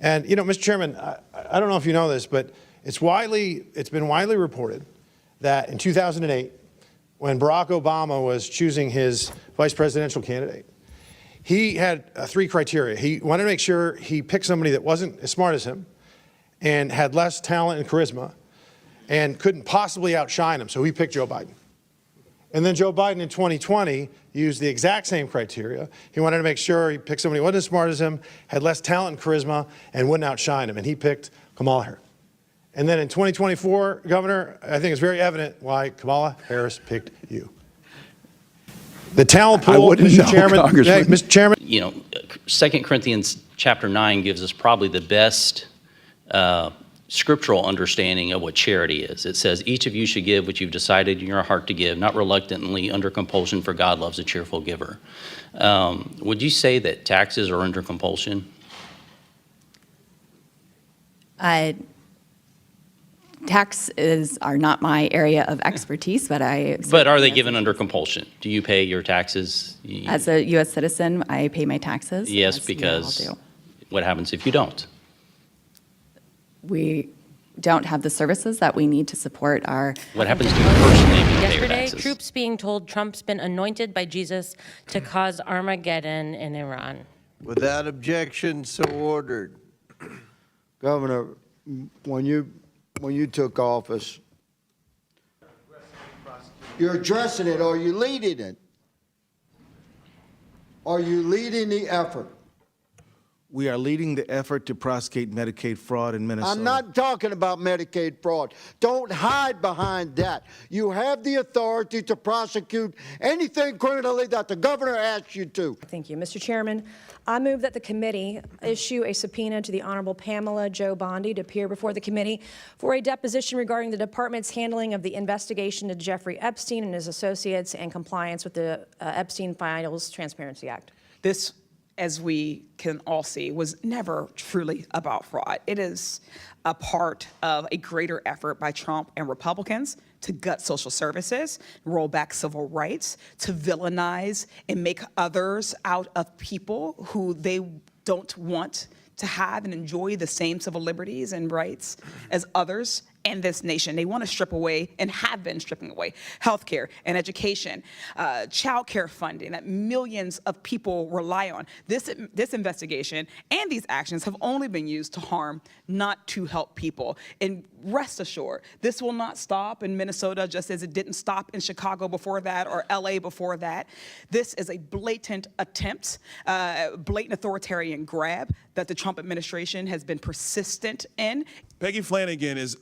And, Mr. Chairman, I don't know if you know this, but it's been widely reported that in 2008, when Barack Obama was choosing his vice presidential candidate, he had three criteria. He wanted to make sure he picked somebody that wasn't as smart as him and had less talent and charisma and couldn't possibly outshine him, so he picked Joe Biden. And then Joe Biden in 2020 used the exact same criteria. He wanted to make sure he picked somebody who wasn't as smart as him, had less talent and charisma, and wouldn't outshine him, and he picked Kamala Harris. And then in 2024, Governor, I think it's very evident why Kamala Harris picked you. The talent pool, Mr. Chairman, Mr. Chairman. 2 Corinthians chapter 9 gives us probably the best scriptural understanding of what charity is. It says, each of you should give what you've decided in your heart to give, not reluctantly, under compulsion, for God loves a cheerful giver. Would you say that taxes are under compulsion? Taxes are not my area of expertise, but But are they given under compulsion? Do you pay your taxes? As a U.S. citizen, I pay my taxes. Yes, because what happens if you don't? We don't have the services that we need to support our... What happens to you personally if you pay your Yesterday, taxes? troops being told Trump's been anointed by Jesus to cause Armageddon in Iran. Without objection, so ordered. Governor, when you took office, you're addressing it. Are you leading it? Are you leading the effort? We are leading the effort to prosecute Medicaid fraud in Minnesota. I'm not talking about Medicaid fraud. Don't hide behind that. You have the authority to prosecute anything criminally that the governor asks you to. Thank you. Mr. Chairman, I move that the committee issue a subpoena to the Honorable Pamela Jo Bondi to appear before the committee for a deposition regarding the department's handling of the investigation to Jeffrey Epstein and his associates and compliance with the Epstein Files Transparency Act. This, as we can all see, was never truly about fraud. It is a part of a greater effort by Trump and Republicans to gut social services, roll back civil rights, to villainize and make others out of people who they don't want to have and enjoy the same civil liberties and rights as others in this nation. They want to strip away, and have been stripping away, healthcare and education, child care funding that millions of people rely on. This investigation and these actions have only been used to harm, not to help people. And rest assured, this will not stop in Minnesota, just as it didn't stop in Chicago before that or LA before that. This is a blatant attempt, blatant authoritarian grab that the Trump administration has been persistent in. Peggy Flanagan is,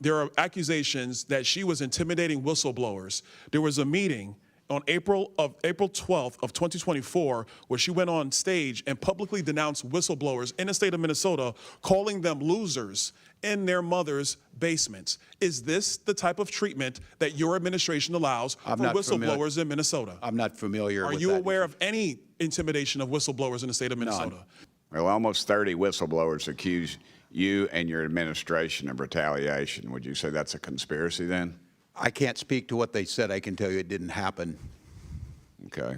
there are accusations that she was intimidating whistleblowers. There was a meeting on April 12th of 2024 where she went on stage and publicly denounced whistleblowers in the state of Minnesota, calling them losers in their mother's basements. Is this the type of treatment that your administration allows for whistleblowers in Minnesota? I'm not familiar with that. Are you aware of any intimidation of whistleblowers in the state of Minnesota? None. Well, almost 30 whistleblowers accuse you and your administration of retaliation. Would you say that's a conspiracy then? I can't speak to what they said. I can tell you it didn't happen. Okay.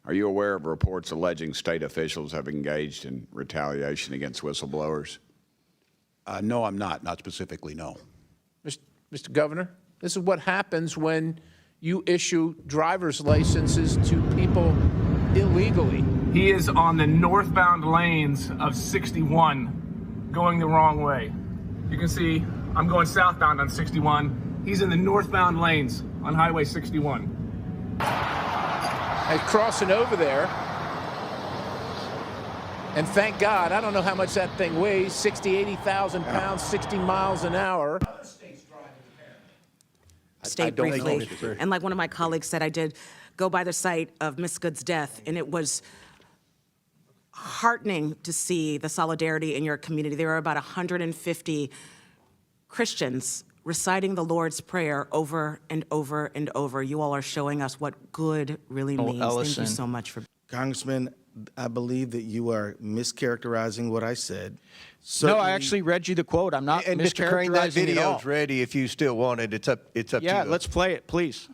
Are you aware of reports alleging state officials have engaged in retaliation against whistleblowers? No, I'm not. Not specifically, no. Mr. Governor, this is what happens when you issue driver's licenses to people illegally. He is on the northbound lanes of 61, going the wrong way. You can see I'm going southbound on 61. He's in the northbound lanes on Highway 61. And crossing over there, and thank God, I don't know how much that thing weighs, 60, 80,000 pounds, 60 miles an hour. State briefly, and like one of my colleagues said, I did go by the site of Miss Good's death, and it was heartening to see the solidarity in your community. There were about 150 Christians reciting the Lord's Prayer over and over and over. You all are showing us what good really means. Thank you so much for... Congressman, I believe that you are mischaracterizing what I said. No, I actually read you the quote. I'm not and Mr. Crane, that video's ready if you still want it. It's up to you. Yeah, let's play it, please.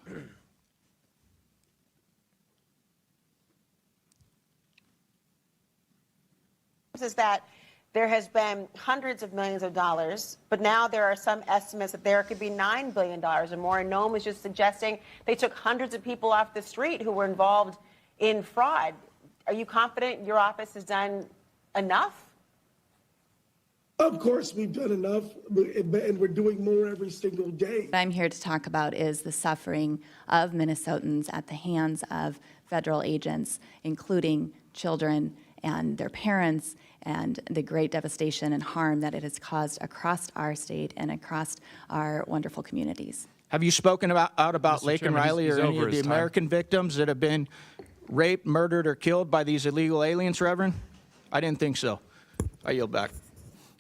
Is that there has been hundreds of millions of dollars, but now there are some estimates that there could be $9 billion or more. And Noam was just suggesting they took hundreds of people off the street who were involved in fraud. Are you confident your office has done enough? Of course, we've done enough, and we're doing more every single day. What I'm here to talk about is the suffering of Minnesotans at the hands of federal agents, including children and their parents, and the great devastation and harm that it has caused across our state and across our wonderful communities. Have you spoken out about Mr. Lake Chairman, and Riley he's or any over of the his time. American victims that have been raped, murdered, or killed by these illegal aliens, Reverend? I didn't think so. I yield back.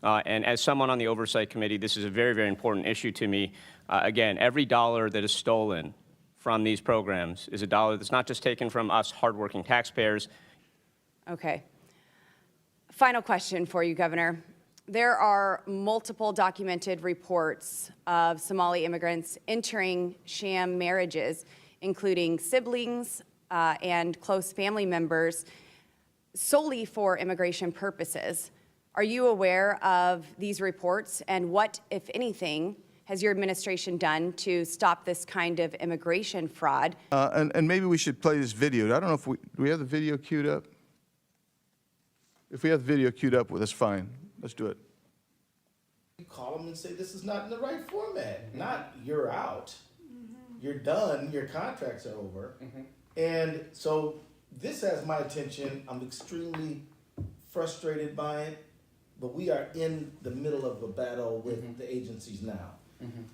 And as someone on the Oversight Committee, this is a very, very important issue to me. Again, every dollar that is stolen from these programs is a dollar that's not just taken from us hardworking taxpayers. Okay. Final question for you, Governor. There are multiple documented reports of Somali immigrants entering sham marriages, including siblings and close family members, solely for immigration purposes. Are you aware of these reports, and what, if anything, has your administration done to stop this kind of immigration fraud? And maybe we should play this video. I don't know if do we have the video queued up? If we have the video queued up, well, that's fine. Let's do it. You call them and say this is not in the right format. Not you're out, you're done, your contracts are over. And so this has my attention. I'm extremely frustrated by it, but we are in the middle of a battle with the agencies now.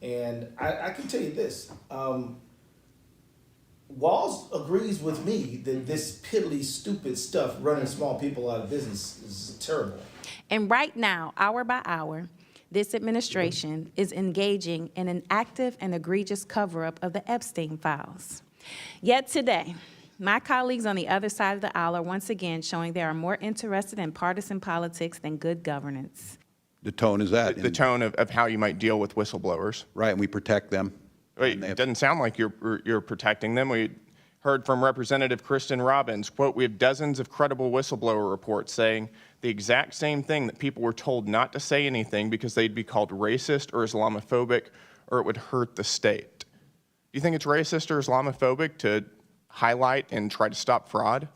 And I can tell you this, Walz agrees with me that this piddly, stupid stuff running small people out of business is terrible. And right now, hour by hour, this administration is engaging in an active and egregious cover-up of the Epstein files. Yet today, my colleagues on the other side of the aisle are once again showing they are more interested in partisan politics than good governance. The tone is that. The tone of how you might deal with whistleblowers. Right, and we protect them. Wait, it doesn't sound like you're protecting them. We heard from Representative Kristen Robbins, quote, "We have dozens of credible whistleblower reports saying the exact same thing, that people were told not to say anything because they'd be called racist or Islamophobic or it would hurt the state." Do you think it's racist or Islamophobic to highlight and try to stop fraud?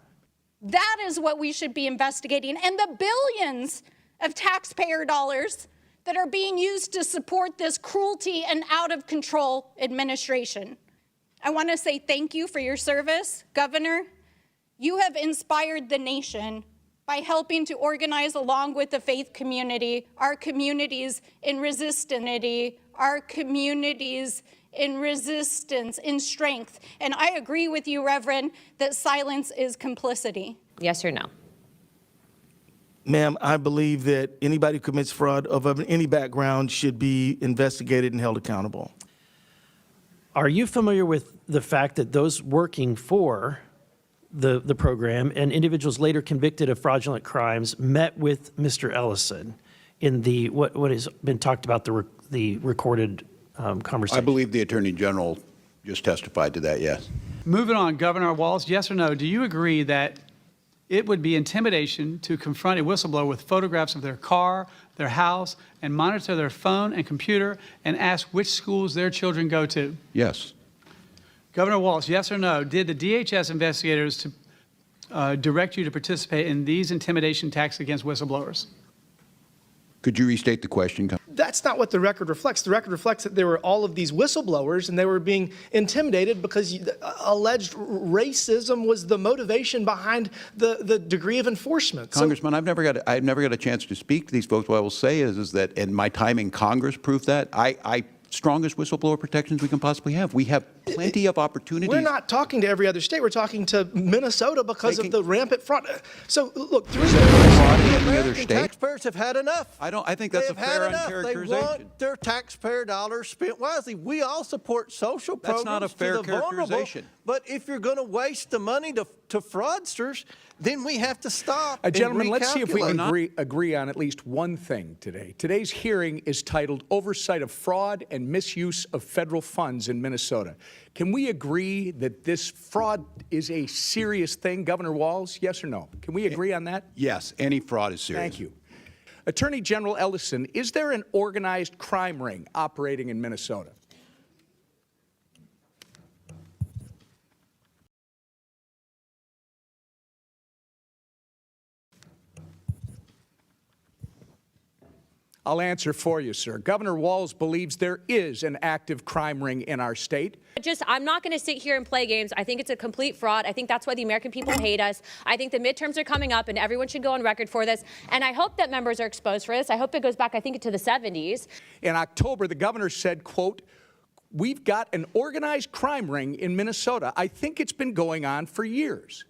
That is what we should be investigating, and the billions of taxpayer dollars that are being used to support this cruelty and out-of-control administration. I want to say thank you for your service, Governor. You have inspired the nation by helping to organize, along with the faith community, our communities in resistance, our communities in resistance, in strength. And I agree with you, Reverend, that silence is complicity. Yes or no? Ma'am, I believe that anybody who commits fraud of any background should be investigated and held accountable. Are you familiar with the fact that those working for the program and individuals later convicted of fraudulent crimes met with Mr. Ellison in the what has been talked about, the recorded conversation? I believe the Attorney General just testified to that, yes. Moving on, Governor Walz, yes or no, do you agree that it would be intimidation to confront a whistleblower with photographs of their car, their house, and monitor their phone and computer and ask which schools their children go to? Yes. Governor Walz, yes or no, did the DHS investigators direct you to participate in these intimidation attacks against whistleblowers? Could you restate the question? That's not what the record reflects. The record reflects that there were all of these whistleblowers and they were being intimidated because alleged racism was the motivation behind the degree of enforcement. Congressman, I've never got a chance to speak to these folks. What I will say is that, and my time in Congress proved that, I strongest whistleblower protections we can possibly have. We have plenty of opportunities. We're not talking to every other state. We're talking to Minnesota because of the rampant fraud. So look, American taxpayers have had enough. I think that's a fair uncharacterization. They want their taxpayer dollars spent wisely. We all support social programs. That's not a fair to the vulnerable, characterization. but if you're going to waste the money to fraudsters, then we have to stop. Gentlemen, and let's see if we can recalculate. agree on at least one thing today. Today's hearing is titled Oversight of Fraud and Misuse of Federal Funds in Minnesota. Can we agree that this fraud is a serious thing, Governor Walz? Yes or no? Can we agree on that? Yes, any fraud is serious. Thank you. Attorney General Ellison, is there an organized crime ring operating in Minnesota? I'll answer for you, sir. Governor Walz believes there is an active crime ring in our state. I'm not going to sit here and play games. I think it's a complete fraud. I think that's why the American people hate us. I think the midterms are coming up and everyone should go on record for this. And I hope that members are exposed for this. I hope it goes back, I think, to the 70s. In October, the governor said, quote, "We've got an organized crime ring in Minnesota. I think it's been going on for years."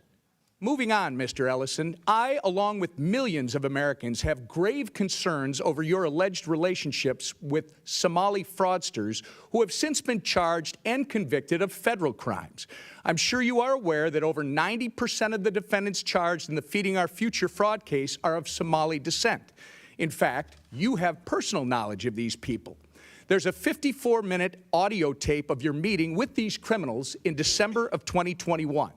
Moving on, Mr. Ellison, I, along with millions of Americans, have grave concerns over your alleged relationships with Somali fraudsters who have since been charged and convicted of federal crimes. I'm sure you are aware that over 90% of the defendants charged in the Feeding Our Future fraud case are of Somali descent. In fact, you have personal knowledge of these people. There's a 54-minute audio tape of your meeting with these criminals in December of 2021.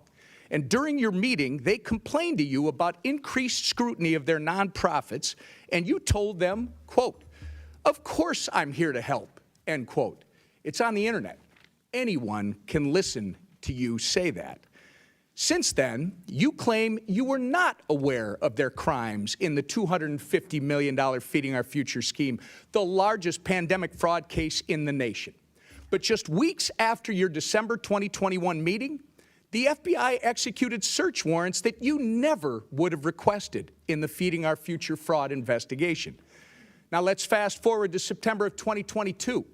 And during your meeting, they complained to you about increased scrutiny of their nonprofits, and you told them, quote, "Of course I'm here to help," end quote. It's on the internet. Anyone can listen to you say that. Since then, you claim you were not aware of their crimes in the $250 million Feeding Our Future scheme, the largest pandemic fraud case in the nation. But just weeks after your December 2021 meeting, the FBI executed search warrants that you never would have requested in the Feeding Our Future fraud investigation. Now let's fast forward to September of 2022,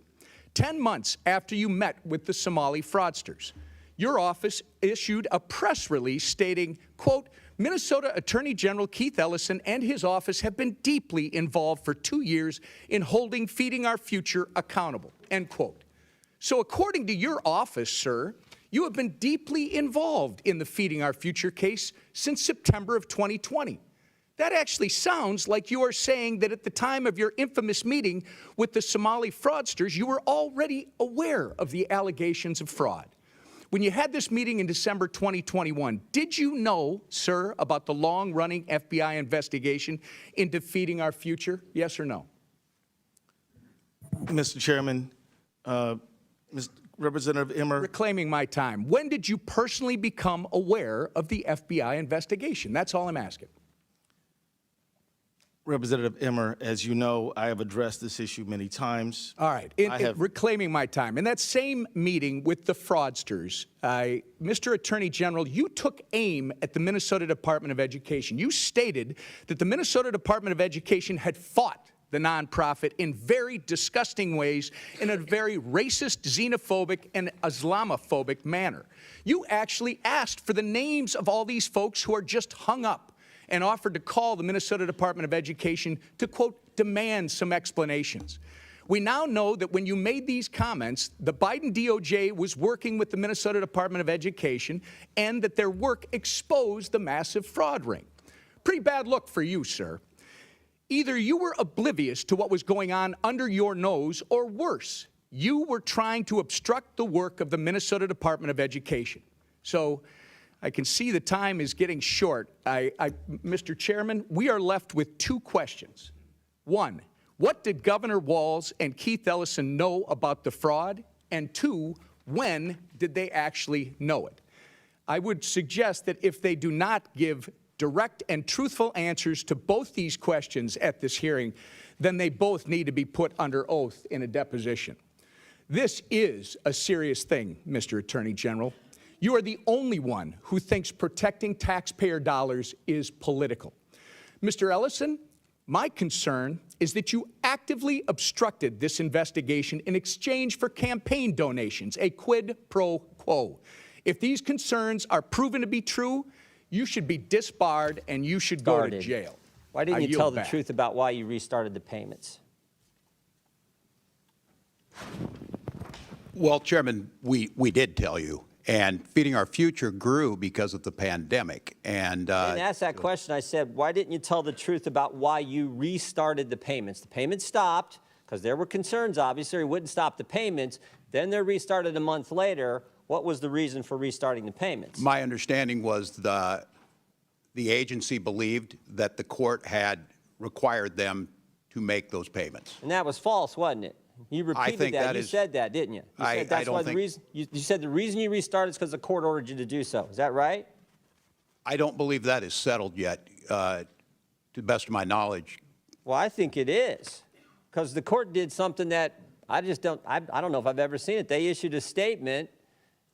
10 months after you met with the Somali fraudsters. Your office issued a press release stating, quote, "Minnesota Attorney General Keith Ellison and his office have been deeply involved for 2 years in holding Feeding Our Future accountable," end quote. So according to your office, sir, you have been deeply involved in the Feeding Our Future case since September of 2020. That actually sounds like you are saying that at the time of your infamous meeting with the Somali fraudsters, you were already aware of the allegations of fraud. When you had this meeting in December 2021, did you know, sir, about the long-running FBI investigation into Feeding Our Future? Yes or no? Mr. Chairman, Representative Emmer. Reclaiming my time. When did you personally become aware of the FBI investigation? That's all I'm asking. Representative Emmer, as you know, I have addressed this issue many times. All right. Reclaiming my time. In that same meeting with the fraudsters, Mr. Attorney General, you took aim at the Minnesota Department of Education. You stated that the Minnesota Department of Education had fought the nonprofit in very disgusting ways, in a very racist, xenophobic, and Islamophobic manner. You actually asked for the names of all these folks who are just hung up and offered to call the Minnesota Department of Education to, quote, demand some explanations. We now know that when you made these comments, the Biden DOJ was working with the Minnesota Department of Education and that their work exposed the massive fraud ring. Pretty bad look for you, sir. Either you were oblivious to what was going on under your nose, or worse, you were trying to obstruct the work of the Minnesota Department of Education. So I can see the time is getting short. Mr. Chairman, we are left with two questions. One, what did Governor Walz and Keith Ellison know about the fraud? And two, when did they actually know it? I would suggest that if they do not give direct and truthful answers to both these questions at this hearing, then they both need to be put under oath in a deposition. This is a serious thing, Mr. Attorney General. You are the only one who thinks protecting taxpayer dollars is political. Mr. Ellison, my concern is that you actively obstructed this investigation in exchange for campaign donations, a quid pro quo. If these concerns are proven to be true, you should be disbarred and you should go to jail. Why didn't you tell the truth about why you restarted the payments? Well, Chairman, we did tell you. And Feeding Our Future grew because of the pandemic. And I didn't ask that question. I said, why didn't you tell the truth about why you restarted the payments? The payments stopped because there were concerns, obviously, or wouldn't stop the payments. Then they're restarted a month later. What was the reason for restarting the payments? My understanding was the agency believed that the court had required them to make those payments. And that was false, wasn't it? You repeated think that You is- said that, didn't you? You said that's don't why think- the reason, you said the reason you restarted is because the court ordered you to do so. Is that right? I don't believe that is settled yet, to the best of my knowledge. Well, I think it is, because the court did something that I just don't, I don't know if I've ever seen it. They issued a statement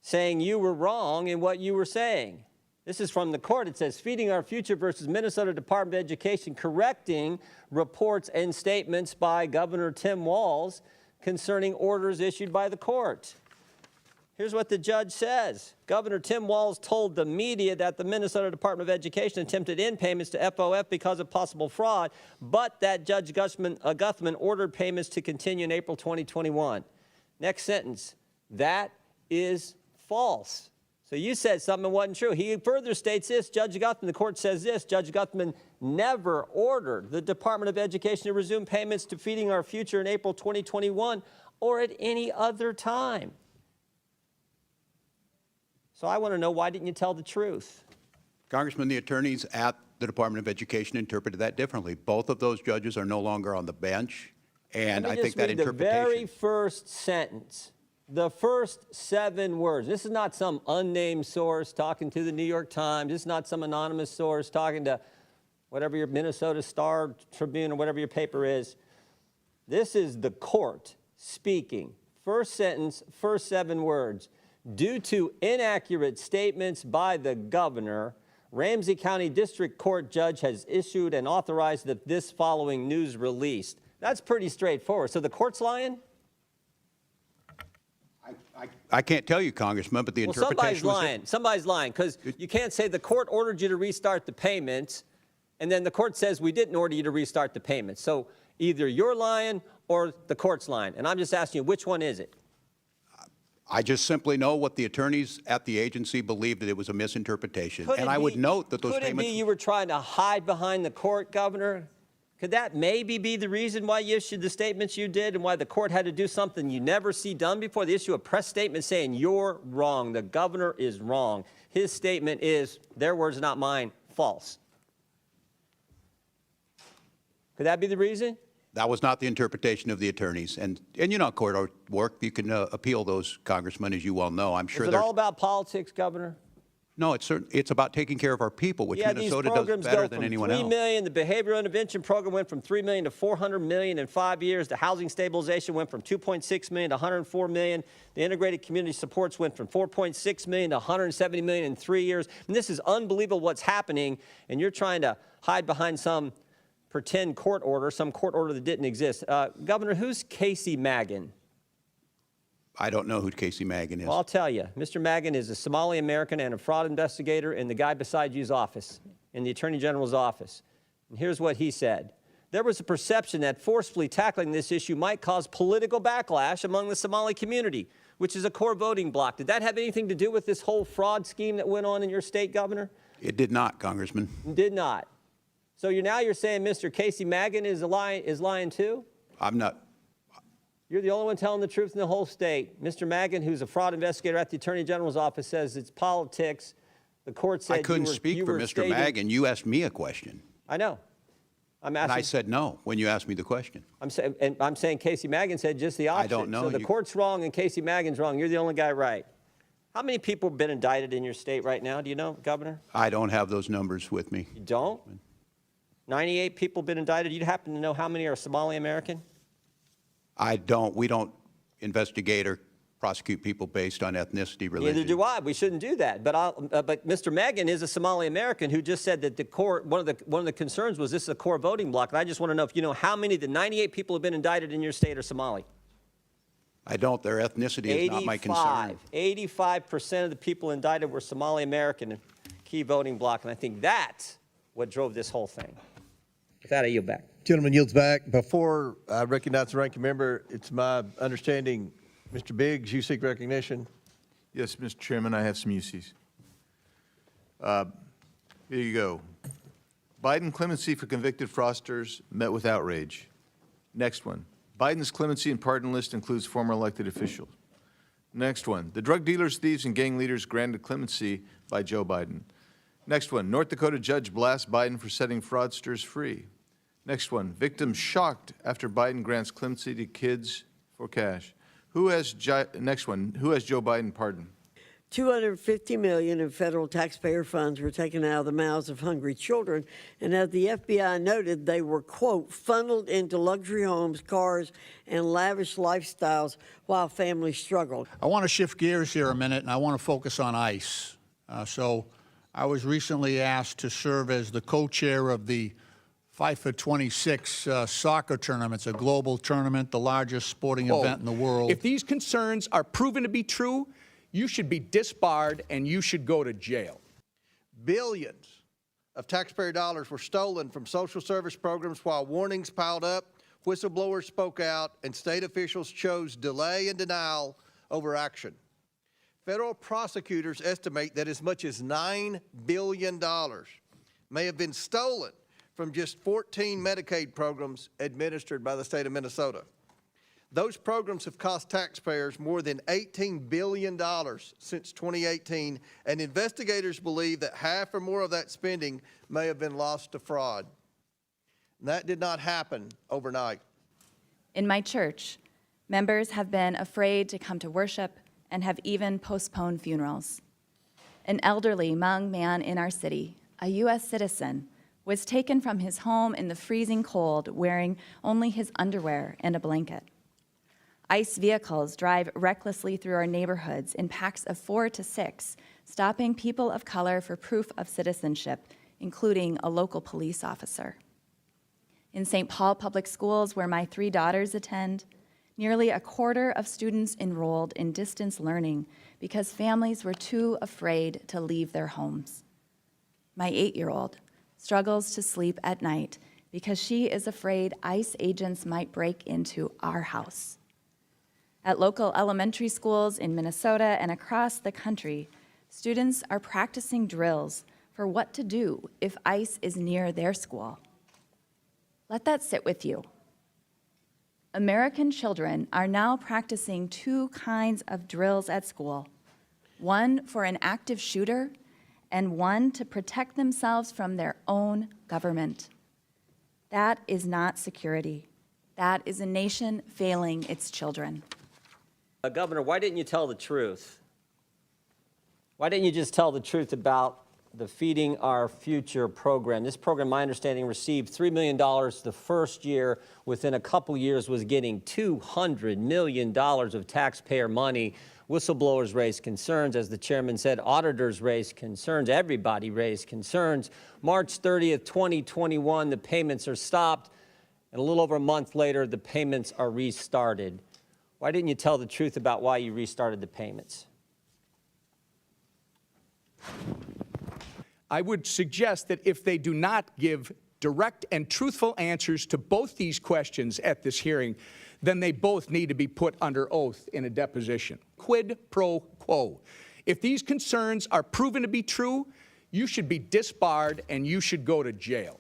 saying you were wrong in what you were saying. This is from the court. It says, Feeding Our Future versus Minnesota Department of Education, correcting reports and statements by Governor Tim Walz concerning orders issued by the court. Here's what the judge says. Governor Tim Walz told the media that the Minnesota Department of Education attempted in payments to FOF because of possible fraud, but that Judge Guthman ordered payments to continue in April 2021. Next sentence. That is false. So you said something that wasn't true. He further states this, Judge Guthman, the court says this, Judge Guthman never ordered the Department of Education to resume payments to Feeding Our Future in April 2021 or at any other time. So I want to know, why didn't you tell the truth? Congressman, the attorneys at the Department of Education interpreted that differently. Both of those judges are no longer on the bench, and I think that interpretation. The very first sentence, the first 7 words. This is not some unnamed source talking to the New York Times. This is not some anonymous source talking to whatever your Minnesota Star Tribune or whatever your paper is. This is the court speaking. First sentence, first 7 words. Due to inaccurate statements by the governor, Ramsey County District Court judge has issued and authorized this following news release. That's pretty straightforward. So the court's lying? I can't tell you, Congressman, but the interpretation somebody's lying. Somebody's lying, because you can't say the court ordered you to restart the payments, and then the court says we didn't order you to restart the payments. So either you're lying or the court's lying. And I'm just asking you, which one is it? I just simply know what the attorneys at the agency believed, that it was a misinterpretation. And I would note that those payments. Could it be you were trying to hide behind the court, Governor? Could that maybe be the reason why you issued the statements you did and why the court had to do something you never see done before? They issue a press statement saying you're wrong. The governor is wrong. His statement is, their words, not mine, false. Could that be the reason? That was not the interpretation of the attorneys. And you know, court work, you can appeal those, Congressman, as you well know. I'm sure Is it all about politics, Governor? No, it's about taking care of our people, which Minnesota does better than anyone else. $3 million, the behavioral intervention program went from $3 million to $400 million in 5 years. The housing stabilization went from $2.6 million to $104 million. The integrated community supports went from $4.6 million to $170 million in 3 years. And this is unbelievable what's happening, and you're trying to hide behind some pretend court order, some court order that didn't exist. Governor, who's Casey Magan? I don't know who Casey Magan is. Well, I'll tell you. Mr. Magan is a Somali American and a fraud investigator in the guy beside you's office, in the Attorney General's office. And here's what he said. There was a perception that forcefully tackling this issue might cause political backlash among the Somali community, which is a core voting bloc. Did that have anything to do with this whole fraud scheme that went on in your state, Governor? It did not, Congressman. It did not. So you're saying Mr. Casey Magan is lying too? I'm not. You're the only one telling the truth in the whole state. Mr. Magan, who's a fraud investigator at the Attorney General's office, says it's politics. The court said I couldn't speak for Mr. Magan. You asked me a question. I know. I'm asking. And I said no when you asked me the question. I'm saying Casey Magan said just the opposite. I don't know. So the court's wrong and Casey Magan's wrong. You're the only guy right. How many people have been indicted in your state right now? Do you know, Governor? I don't have those numbers with me. You don't? 98 people have been indicted. You happen to know how many are Somali American? I don't. We don't investigate or prosecute people based on ethnicity, religion. Neither do I. We shouldn't do that. But Mr. Magan is a Somali American who just said that the court, one of the concerns was this is a core voting bloc. And I just want to know if you know how many of the 98 people who have been indicted in your state are Somali. I don't. Their ethnicity is not my concern. 85% of the people indicted were Somali American, key voting bloc. And I think that's what drove this whole thing. With that, I yield back. Gentleman yields back. Before I recognize the ranking member, it's my understanding, Mr. Biggs, you seek recognition? Yes, Mr. Chairman, I have some uses. Here you go. Biden clemency for convicted fraudsters met with outrage. Next one. Biden's clemency and pardon list includes former elected officials. Next one. The drug dealers, thieves, and gang leaders granted clemency by Joe Biden. Next one. North Dakota judge blasts Biden for setting fraudsters free. Next one, victims shocked after Biden grants clemency to kids for cash. Next one, who has Joe Biden pardoned? $250 million in federal taxpayer funds were taken out of the mouths of hungry children, and as the FBI noted, they were, quote, funneled into luxury homes, cars, and lavish lifestyles while families struggled. I want to shift gears here a minute, and I want to focus on ICE. So I was recently asked to serve as the co-chair of the FIFA 26 soccer tournament. It's a global tournament, the largest sporting event in the world. If these concerns are proven to be true, you should be disbarred and you should go to jail. Billions of taxpayer dollars were stolen from social service programs while warnings piled up, whistleblowers spoke out, and state officials chose delay and denial over action. Federal prosecutors estimate that as much as $9 billion may have been stolen from just 14 Medicaid programs administered by the state of Minnesota. Those programs have cost taxpayers more than $18 billion since 2018, and investigators believe that half or more of that spending may have been lost to fraud. And that did not happen overnight. In my church, members have been afraid to come to worship and have even postponed funerals. An elderly Hmong man in our city, a U.S. citizen, was taken from his home in the freezing cold wearing only his underwear and a blanket. ICE vehicles drive recklessly through our neighborhoods in packs of 4 to 6, stopping people of color for proof of citizenship, including a local police officer. In St. Paul Public Schools, where my 3 daughters attend, nearly a quarter of students enrolled in distance learning because families were too afraid to leave their homes. My 8-year-old struggles to sleep at night because she is afraid ICE agents might break into our house. At local elementary schools in Minnesota and across the country, students are practicing drills for what to do if ICE is near their school. Let that sit with you. American children are now practicing 2 kinds of drills at school, one for an active shooter and one to protect themselves from their own government. That is not security. That is a nation failing its children. Governor, why didn't you tell the truth? Why didn't you just tell the truth about the Feeding Our Future program? This program, my understanding, received $3 million the first year. Within a couple years was getting $200 million of taxpayer money. Whistleblowers raised concerns. As the chairman said, auditors raised concerns. Everybody raised concerns. March 30th, 2021, the payments are stopped. And a little over a month later, the payments are restarted. Why didn't you tell the truth about why you restarted the payments? I would suggest that if they do not give direct and truthful answers to both these questions at this hearing, then they both need to be put under oath in a deposition. Quid pro quo. If these concerns are proven to be true, you should be disbarred and you should go to jail.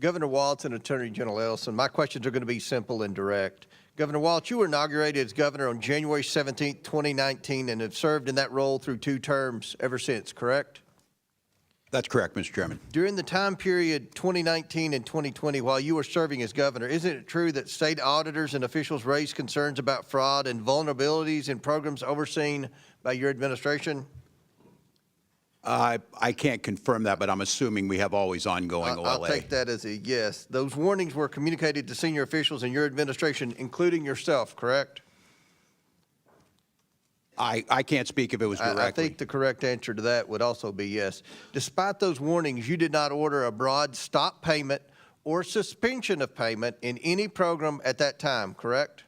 Governor Walz and Attorney General Ellison, my questions are going to be simple and direct. Governor Walz, you were inaugurated as governor on January 17, 2019, and have served in that role through 2 terms ever since, correct? That's correct, Mr. Chairman. During the time period 2019 and 2020, while you were serving as governor, isn't it true that state auditors and officials raised concerns about fraud and vulnerabilities in programs overseen by your administration? I can't confirm that, but I'm assuming we have always ongoing OLA. I'll take that as a yes. Those warnings were communicated to senior officials in your administration, including yourself, correct? I can't speak if it was directly. I think the correct answer to that would also be yes. Despite those warnings, you did not order a broad stop payment or suspension of payment in any program at that time, correct?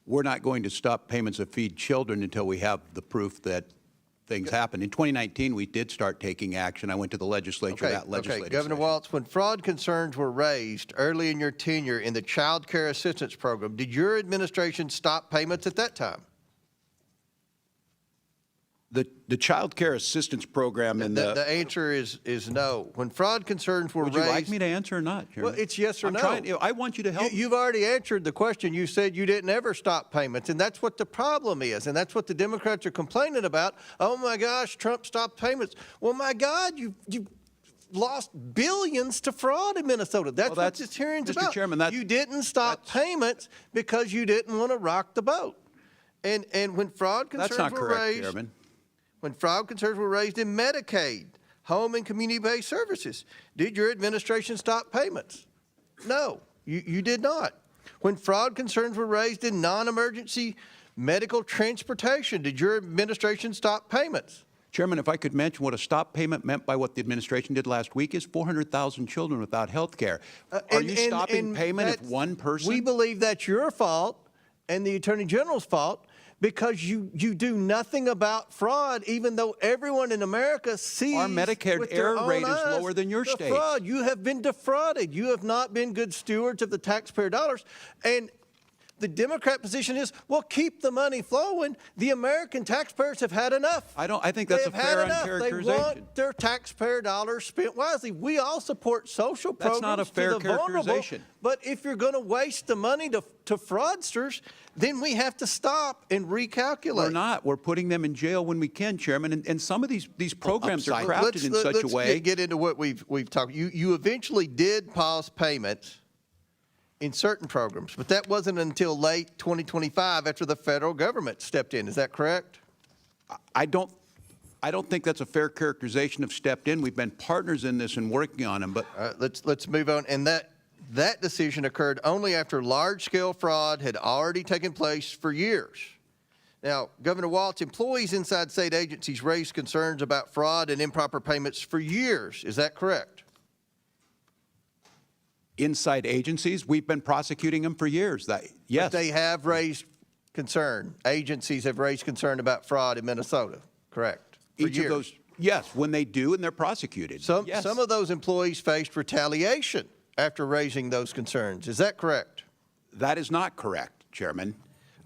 We're not going to stop payments of Feed Children until we have the proof that things happen. In 2019, we did start taking action. I went to the legislature. Okay, Governor Walz, when fraud concerns were raised early in your tenure in the Child Care Assistance Program, did your administration stop payments at that time? The Child Care Assistance Program and the answer is no. When fraud concerns were raised... Would you like me to answer or not, Chairman? Well, it's yes or no. I want you to help. You've already answered the question. You said you didn't ever stop payments, and that's what the problem is, and that's what the Democrats are complaining about. Oh, my gosh, Trump stopped payments. Well, my God, lost billions to fraud in Minnesota. That's what this hearing's Mr. about. Chairman, you didn't stop payments because you didn't want to rock the boat. And when fraud concerns That's not were correct, raised, Chairman. when fraud concerns were raised in Medicaid, home and community-based services, did your administration stop payments? No, you did not. When fraud concerns were raised in non-emergency medical transportation, did your administration stop payments? Chairman, if I could mention what a stop payment meant by what the administration did last week is 400,000 children without health care. Are you stopping payment if one person? We believe that's your fault and the Attorney General's fault because you do nothing about fraud, even though everyone in America sees our Medicare with their error own rate is eyes lower than your the state's. fraud. You have been defrauded. You have not been good stewards of the taxpayer dollars. And the Democrat position is, well, keep the money flowing. The American taxpayers have had enough. I think that's a fair uncharacterization. They want their taxpayer dollars spent wisely. We all support social programs. That's not a fair for the vulnerable, characterization. but if you're going to waste the money to fraudsters, then we have to stop and recalculate. We're not. We're putting them in jail when we can, Chairman. And some of these programs are crafted in such a way. Let's get into what we've talked. You eventually did pause payments in certain programs, but that wasn't until late 2025 after the federal government stepped in. Is that correct? I don't think that's a fair characterization of stepped in. We've been partners in this and working on them. But let's move on. And that decision occurred only after large-scale fraud had already taken place for years. Now, Governor Walz, employees inside state agencies raised concerns about fraud and improper payments for years. Is that correct? inside agencies, we've been prosecuting them for years. Yes. But they have raised concern. Agencies have raised concern about fraud in Minnesota, correct? For Each years. of those, yes, when they do and they're prosecuted. Some Yes. of those employees faced retaliation after raising those concerns. Is that correct? That is not correct, Chairman.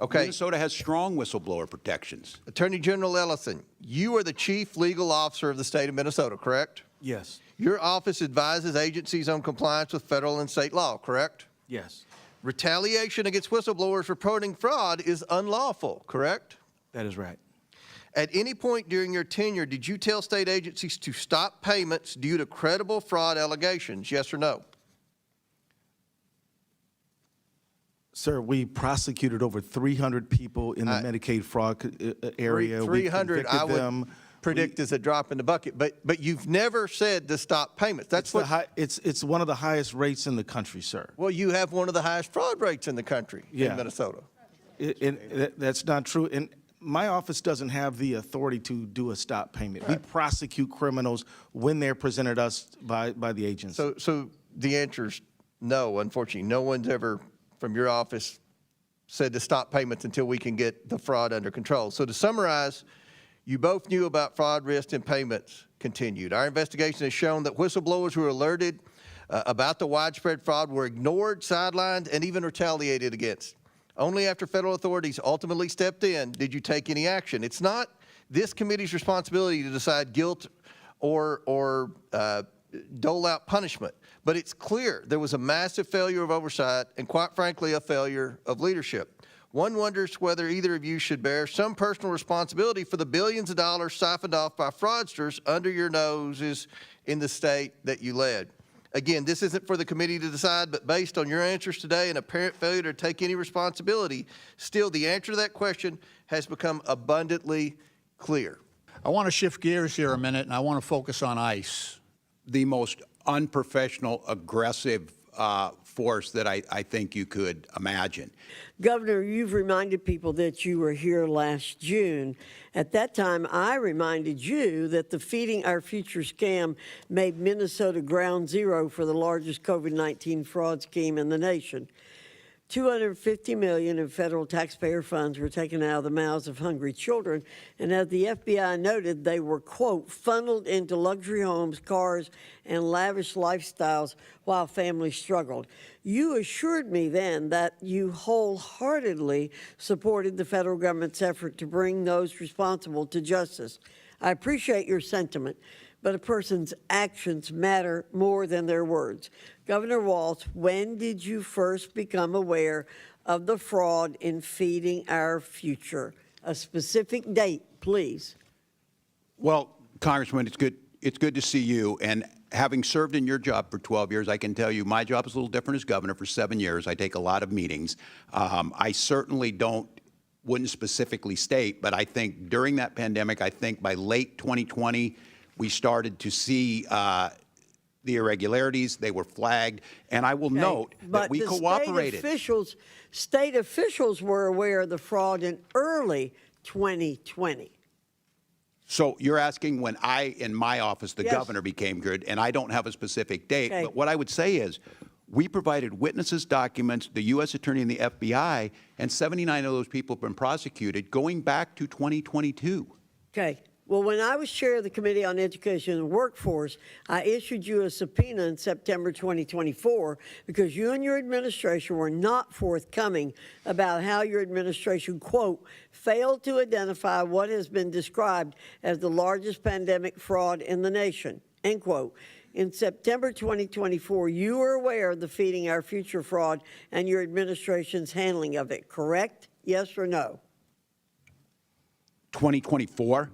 Okay. Minnesota has strong whistleblower protections. Attorney General Ellison, you are the chief legal officer of the state of Minnesota, correct? Yes. Your office advises agencies on compliance with federal and state law, correct? Yes. Retaliation against whistleblowers reporting fraud is unlawful, correct? That is right. At any point during your tenure, did you tell state agencies to stop payments due to credible fraud allegations, yes or no? Sir, we prosecuted over 300 people in the Medicaid fraud area. 300, I would them. predict is a drop in the bucket, but you've never said to stop payments. That's It's one of the highest rates in the country, sir. Well, you have one of the highest fraud rates in the country in Minnesota. That's not true. And my office doesn't have the authority to do a stop payment. We prosecute criminals when they're presented us by the agency. So the answer is no, unfortunately. No one's ever from your office said to stop payments until we can get the fraud under control. So to summarize, you both knew about fraud, risk, and payments continued. Our investigation has shown that whistleblowers who were alerted about the widespread fraud were ignored, sidelined, and even retaliated against. Only after federal authorities ultimately stepped in did you take any action. It's not this committee's responsibility to decide guilt or dole out punishment, but it's clear there was a massive failure of oversight and, quite frankly, a failure of leadership. One wonders whether either of you should bear some personal responsibility for the billions of dollars siphoned off by fraudsters under your noses in the state that you led. Again, this isn't for the committee to decide, but based on your answers today and apparent failure to take any responsibility, still the answer to that question has become abundantly clear. I want to shift gears here a minute, and I want to focus on ICE. The most unprofessional, aggressive force that I think you could imagine. Governor, you've reminded people that you were here last June. At that time, I reminded you that the Feeding Our Future scam made Minnesota ground zero for the largest COVID-19 fraud scheme in the nation. $250 million in federal taxpayer funds were taken out of the mouths of hungry children, and as the FBI noted, they were, quote, funneled into luxury homes, cars, and lavish lifestyles while families struggled. You assured me then that you wholeheartedly supported the federal government's effort to bring those responsible to justice. I appreciate your sentiment, but a person's actions matter more than their words. Governor Walz, when did you first become aware of the fraud in Feeding Our Future? A specific date, please. Well, Congressman, it's good it's good to see you. And having served in your job for 12 years, I can tell you my job is a little different as governor. For 7 years, I take a lot of meetings. I certainly wouldn't specifically state, but I think during that pandemic, I think by late 2020, we started to see the irregularities. They were flagged. And I will note that we cooperated. State officials were aware of the fraud in early 2020. So you're asking when I, in my office, the governor became good, and I don't have a specific date. But what I would say is we provided witnesses, documents, the U.S. Attorney and the FBI, and 79 of those people have been prosecuted going back to 2022. Okay. Well, when I was chair of the Committee on Education and Workforce, I issued you a subpoena in September 2024 because you and your administration were not forthcoming about how your administration, quote, failed to identify what has been described as the largest pandemic fraud in the nation, end quote. In September 2024, you were aware of the Feeding Our Future fraud and your administration's handling of it, correct? Yes or no? 2024?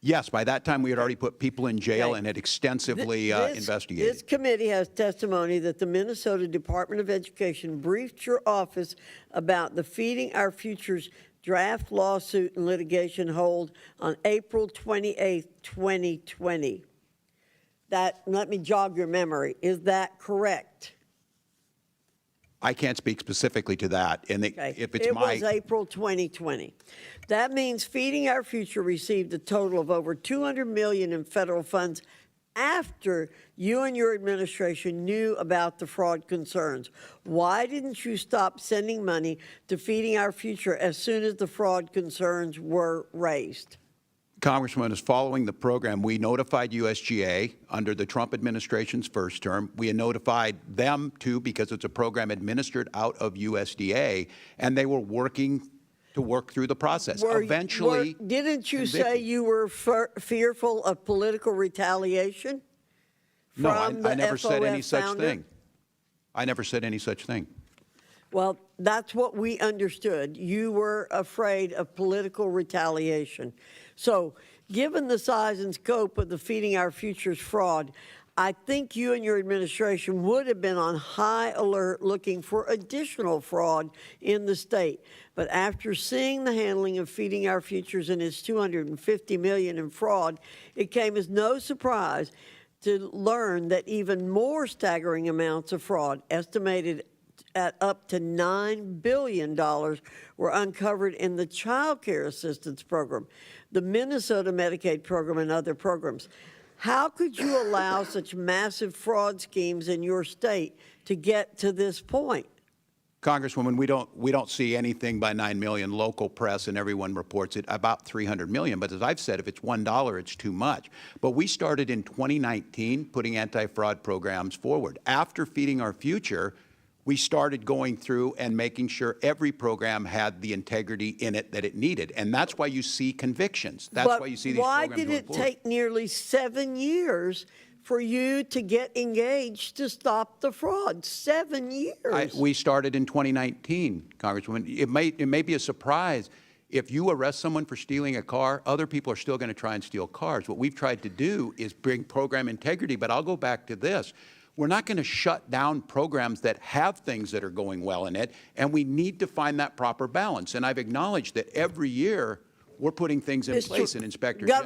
Yes, by that time we had already put people in jail and had extensively investigated. This committee has testimony that the Minnesota Department of Education briefed your office about the Feeding Our Future's draft lawsuit and litigation hold on April 28, 2020. Let me jog your memory. Is that correct? I can't speak specifically to that. And if it's it was April 2020. That means Feeding Our Future received a total of over $200 million in federal funds after you and your administration knew about the fraud concerns. Why didn't you stop sending money to Feeding Our Future as soon as the fraud concerns were raised? Congressman, is following the program, we notified USGA under the Trump administration's first term. We had notified them, too, because it's a program administered out of USDA, and they were working to work through the process. Didn't you say you were fearful of political retaliation? No, I never said any such thing. I never said any such thing. Well, that's what we understood. You were afraid of political retaliation. So, given the size and scope of the Feeding Our Future's fraud, I think you and your administration would have been on high alert looking for additional fraud in the state. But after seeing the handling of Feeding Our Futures and its $250 million in fraud, it came as no surprise to learn that even more staggering amounts of fraud, estimated at up to $9 billion, were uncovered in the Child Care Assistance Program, the Minnesota Medicaid program, and other programs. How could you allow such massive fraud schemes in your state to get to this point? Congresswoman, we don't see anything by 9 million. Local press and everyone reports it about 300 million. But as I've said, if it's $1, it's too much. But we started in 2019 putting anti-fraud programs forward. After Feeding Our Future, we started going through and making sure every program had the integrity in it that it needed. And that's why you see convictions. That's why you see these programs why did it going forward. take nearly 7 years for you to get engaged to stop the fraud? 7 years. We started in 2019, Congresswoman. It may be a surprise. If you arrest someone for stealing a car, other people are still going to try and steal cars. What we've tried to do is bring program integrity. But I'll go back to this. We're not going to shut down programs that have things that are going well in it, and we need to find that proper balance. And I've acknowledged that every year we're putting things in place, and Inspector General.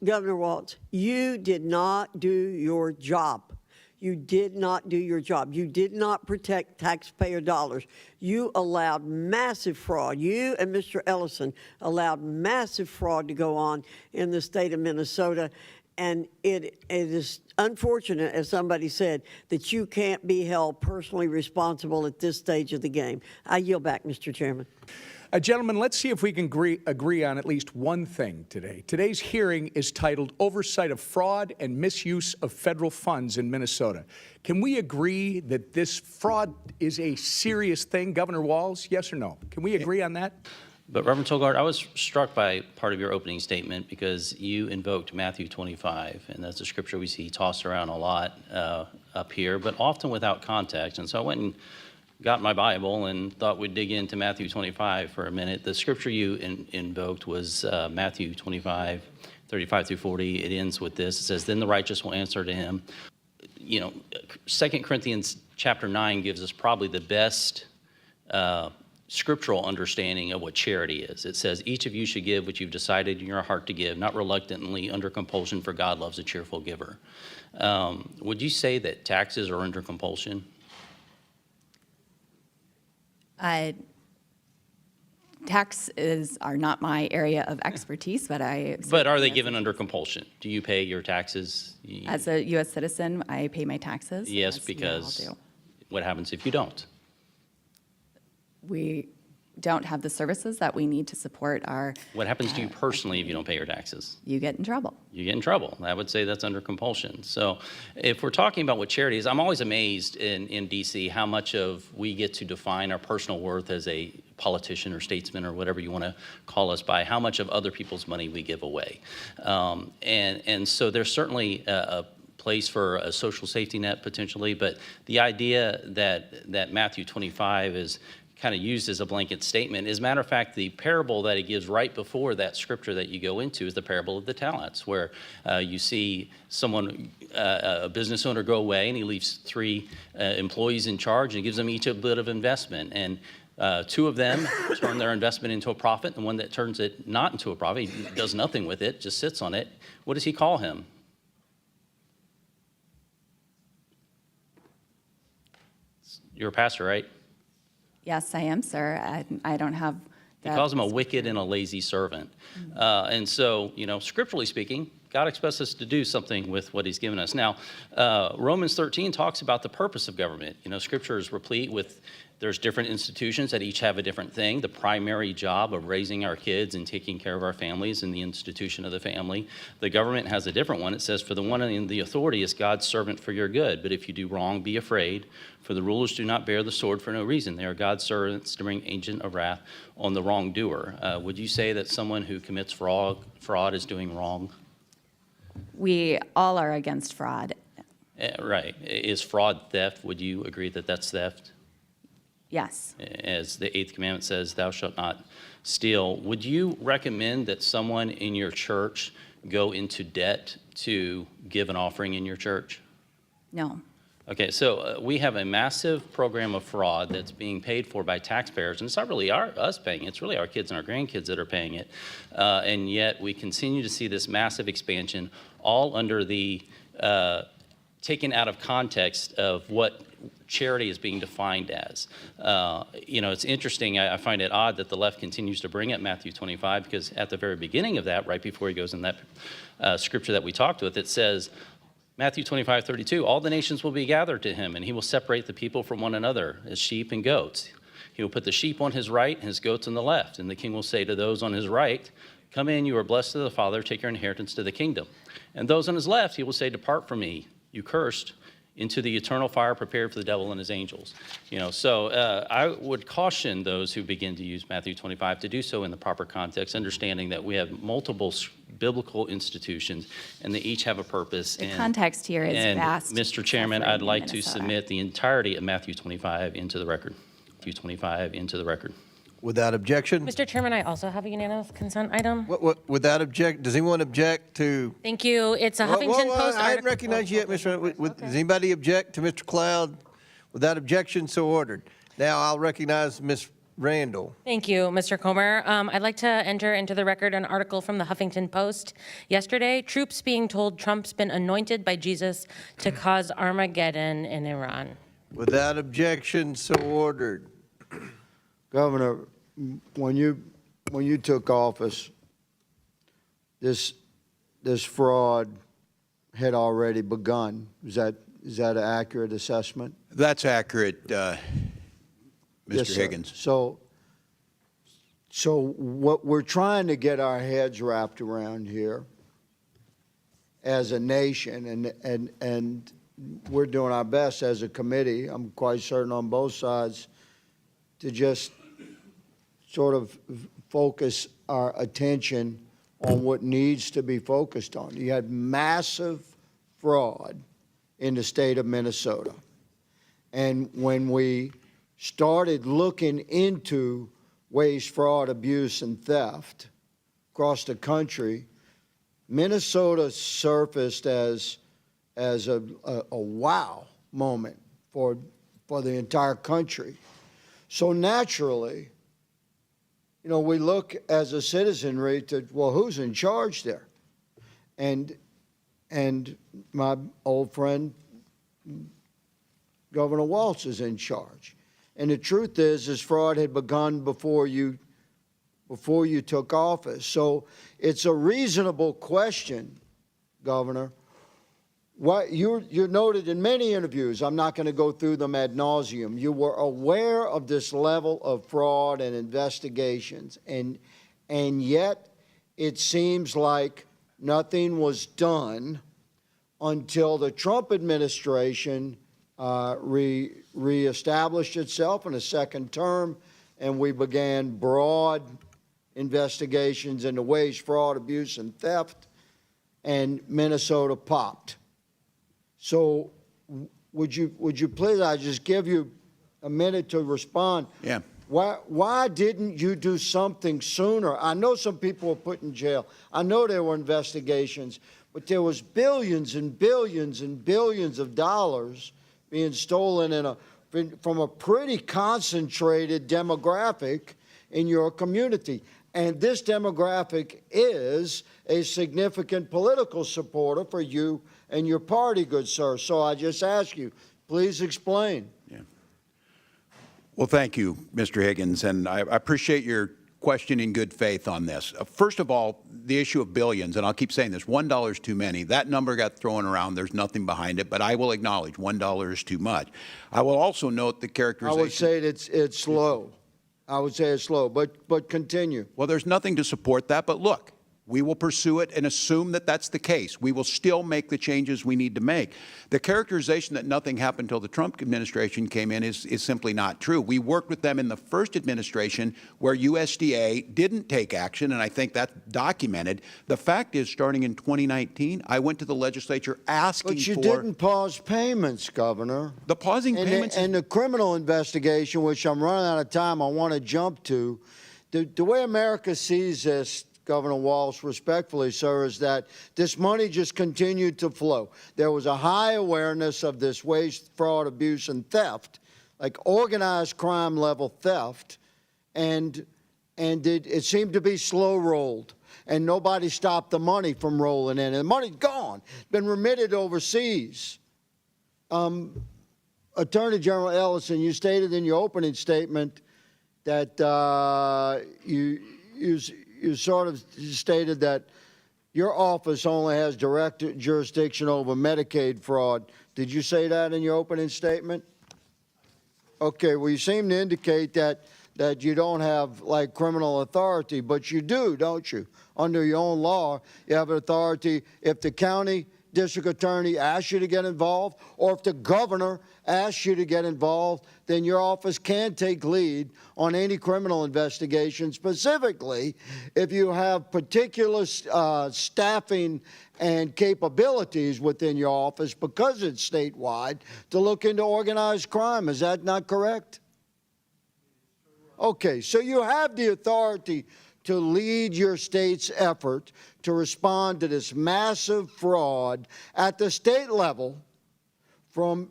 Governor Walz, you did not do your job. You did not do your job. You did not protect taxpayer dollars. You allowed massive fraud. You and Mr. Ellison allowed massive fraud to go on in the state of Minnesota. And it is unfortunate, as somebody said, that you can't be held personally responsible at this stage of the game. I yield back, Mr. Chairman. Gentlemen, let's see if we can agree on at least one thing today. Today's hearing is titled Oversight of Fraud and Misuse of Federal Funds in Minnesota. Can we agree that this fraud is a serious thing? Governor Walz, yes or no? Can we agree on that? But Reverend Tolgard, I was struck by part of your opening statement because you invoked Matthew 25, and that's a scripture we see tossed around a lot up here, but often without context. And so I went and got my Bible and thought we'd dig into Matthew 25 for a minute. The scripture you invoked was Matthew 25, 35 through 40, it ends with this. It says, then the righteous will answer to him. 2 Corinthians chapter 9 gives us probably the best scriptural understanding of what charity is. It says, each of you should give what you've decided in your heart to give, not reluctantly, under compulsion, for God loves a cheerful giver. Would you say that taxes are under compulsion? Taxes are not my area of expertise, but But are they given under compulsion? Do you pay your taxes? as a U.S. citizen, I pay my taxes. Yes, as we all because do. what happens if you don't? We don't have the services that we need to support our, What happens to you personally if you don't pay your taxes? you get in trouble. You get in trouble. I would say that's under compulsion. So if we're talking about what charity is, I'm always amazed in D.C. how much of we get to define our personal worth as a politician or statesman or whatever you want to call us by how much of other people's money we give away. And so there's certainly a place for a social safety net potentially, but the idea that Matthew 25 is kind of used as a blanket statement. As a matter of fact, the parable that he gives right before that scripture that you go into is the parable of the talents, where you see someone, a business owner, go away and he leaves 3 employees in charge and gives them each a bit of investment. And 2 of them turn their investment into a profit, and one that turns it not into a profit, he does nothing with it, just sits on it. What does he call him? You're a pastor, right? Yes, I am, sir. I don't have He that. calls him a wicked and a lazy servant. And so, scripturally speaking, God expects us to do something with what he's given us. Now, Romans 13 talks about the purpose of government. Scripture is replete with, there's different institutions that each have a different thing. The primary job of raising our kids and taking care of our families and the institution of the family. The government has a different one. It says, for the one in the authority is God's servant for your good. But if you do wrong, be afraid. For the rulers do not bear the sword for no reason. They are God's servants to bring agent of wrath on the wrongdoer. Would you say that someone who commits fraud is doing wrong? We all are against fraud. Right. Is fraud theft? Would you agree that that's theft? Yes. As the 8th commandment says, thou shalt not steal. Would you recommend that someone in your church go into debt to give an offering in your church? No. Okay, so we have a massive program of fraud that's being paid for by taxpayers, and it's not really us paying it, it's really our kids and our grandkids that are paying it. And yet we continue to see this massive expansion, all under the taken out of context of what charity is being defined as. It's interesting, I find it odd that the left continues to bring up Matthew 25, because at the very beginning of that, right before he goes in that scripture that we talked with, it says, Matthew 25:32, all the nations will be gathered to him, and he will separate the people from one another as sheep and goats. He will put the sheep on his right and his goats on the left. And the king will say to those on his right, come in, you are blessed of the Father, take your inheritance to the kingdom. And those on his left, he will say, depart from me, you cursed, into the eternal fire prepared for the devil and his angels. So I would caution those who begin to use Matthew 25 to do so in the proper context, understanding that we have multiple biblical institutions and they each have a purpose. The context here is vast. Mr. Chairman, I'd like to submit the entirety of Matthew 25 into the record. Matthew 25 into the record. Without objection? Mr. Chairman, I also have a unanimous consent item. Without object, does anyone object to? Thank you. It's a Huffington Post I hadn't article. recognized you yet, Mr. Does anybody object to Mr. Cloud? Without objection, so ordered. Now I'll recognize Ms. Randall. Thank you, Mr. Comer. I'd like to enter into the record an article from the Huffington Post yesterday. Troops being told Trump's been anointed by Jesus to cause Armageddon in Iran. Without objection, so ordered. Governor, when you took office, this fraud had already begun. Is that an accurate assessment? That's accurate, Mr. Yes, sir. Higgins. So what we're trying to get our heads wrapped around here as a nation, and we're doing our best as a committee, I'm quite certain on both sides, to just sort of focus our attention on what needs to be focused on. You had massive fraud in the state of Minnesota. And when we started looking into waste, fraud, abuse, and theft across the country, Minnesota surfaced as a wow moment for the entire country. So naturally, you know, we look as a citizenry to, well, who's in charge there? And my old friend, Governor Walz, is in charge. And the truth is fraud had begun before you took office. So it's a reasonable question, Governor. What you're noted in many interviews, I'm not going to go through them ad nauseum, you were aware of this level of fraud and investigations, and yet it seems like nothing was done until the Trump administration reestablished itself in a second term, and we began broad investigations into waste, fraud, abuse, and theft, and Minnesota popped. So would you please, I just give you a minute to respond. Yeah. Why didn't you do something sooner? I know some people were put in jail. I know there were investigations, but there was billions and billions and billions of dollars being stolen from a pretty concentrated demographic in your community. And this demographic is a significant political supporter for you and your party, good sir. So I just ask you, please explain. Yeah. Well, thank you, Mr. Higgins, and I appreciate your question in good faith on this. First of all, the issue of billions, and I'll keep saying this, $1 is too many. That number got thrown around. There's nothing behind it, but I will acknowledge $1 is too much. I will also note the characterization. I would say it's low. I would say it's low, but continue. Well, there's nothing to support that, but look, we will pursue it and assume that that's the case. We will still make the changes we need to make. The characterization that nothing happened until the Trump administration came in is simply not true. We worked with them in the first administration where USDA didn't take action, and I think that's documented. The fact is, starting in 2019, I went to the legislature asking for— But you didn't pause payments, Governor. The pausing payments— And the criminal investigation, which I'm running out of time, I want to jump to. The way America sees this, Governor Walz, respectfully, sir, is that this money just continued to flow. There was a high awareness of this waste, fraud, abuse, and theft, like organized crime level theft, and it seemed to be slow rolled, and nobody stopped the money from rolling in. And the money's gone, been remitted overseas. Attorney General Ellison, you stated in your opening statement that you sort of stated that your office only has direct jurisdiction over Medicaid fraud. Did you say that in your opening statement? Okay, well, you seem to indicate that you don't have, like, criminal authority, but you do, don't you? Under your own law, you have authority if the county district attorney asks you to get involved, or if the governor asks you to get involved, then your office can take lead on any criminal investigation, specifically if you have particular staffing and capabilities within your office, because it's statewide, to look into organized crime. Is that not correct? Okay, so you have the authority to lead your state's effort to respond to this massive fraud at the state level from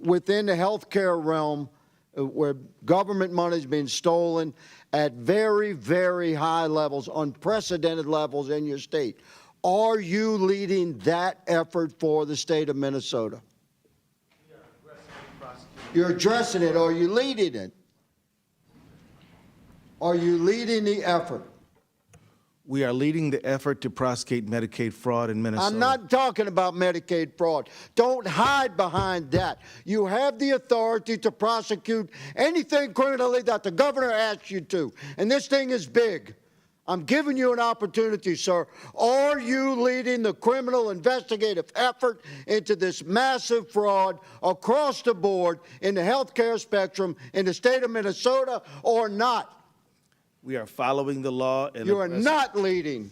within the healthcare realm, where government money is being stolen at very, very high levels, unprecedented levels in your state. Are you leading that effort for the state of Minnesota? You're addressing it. Are you leading it? Are you leading the effort? We are leading the effort to prosecute Medicaid fraud in Minnesota. I'm not talking about Medicaid fraud. Don't hide behind that. You have the authority to prosecute anything criminally that the governor asks you to. And this thing is big. I'm giving you an opportunity, sir. Are you leading the criminal investigative effort into this massive fraud across the board in the healthcare spectrum in the state of Minnesota or not? We are following the law. And you are not leading.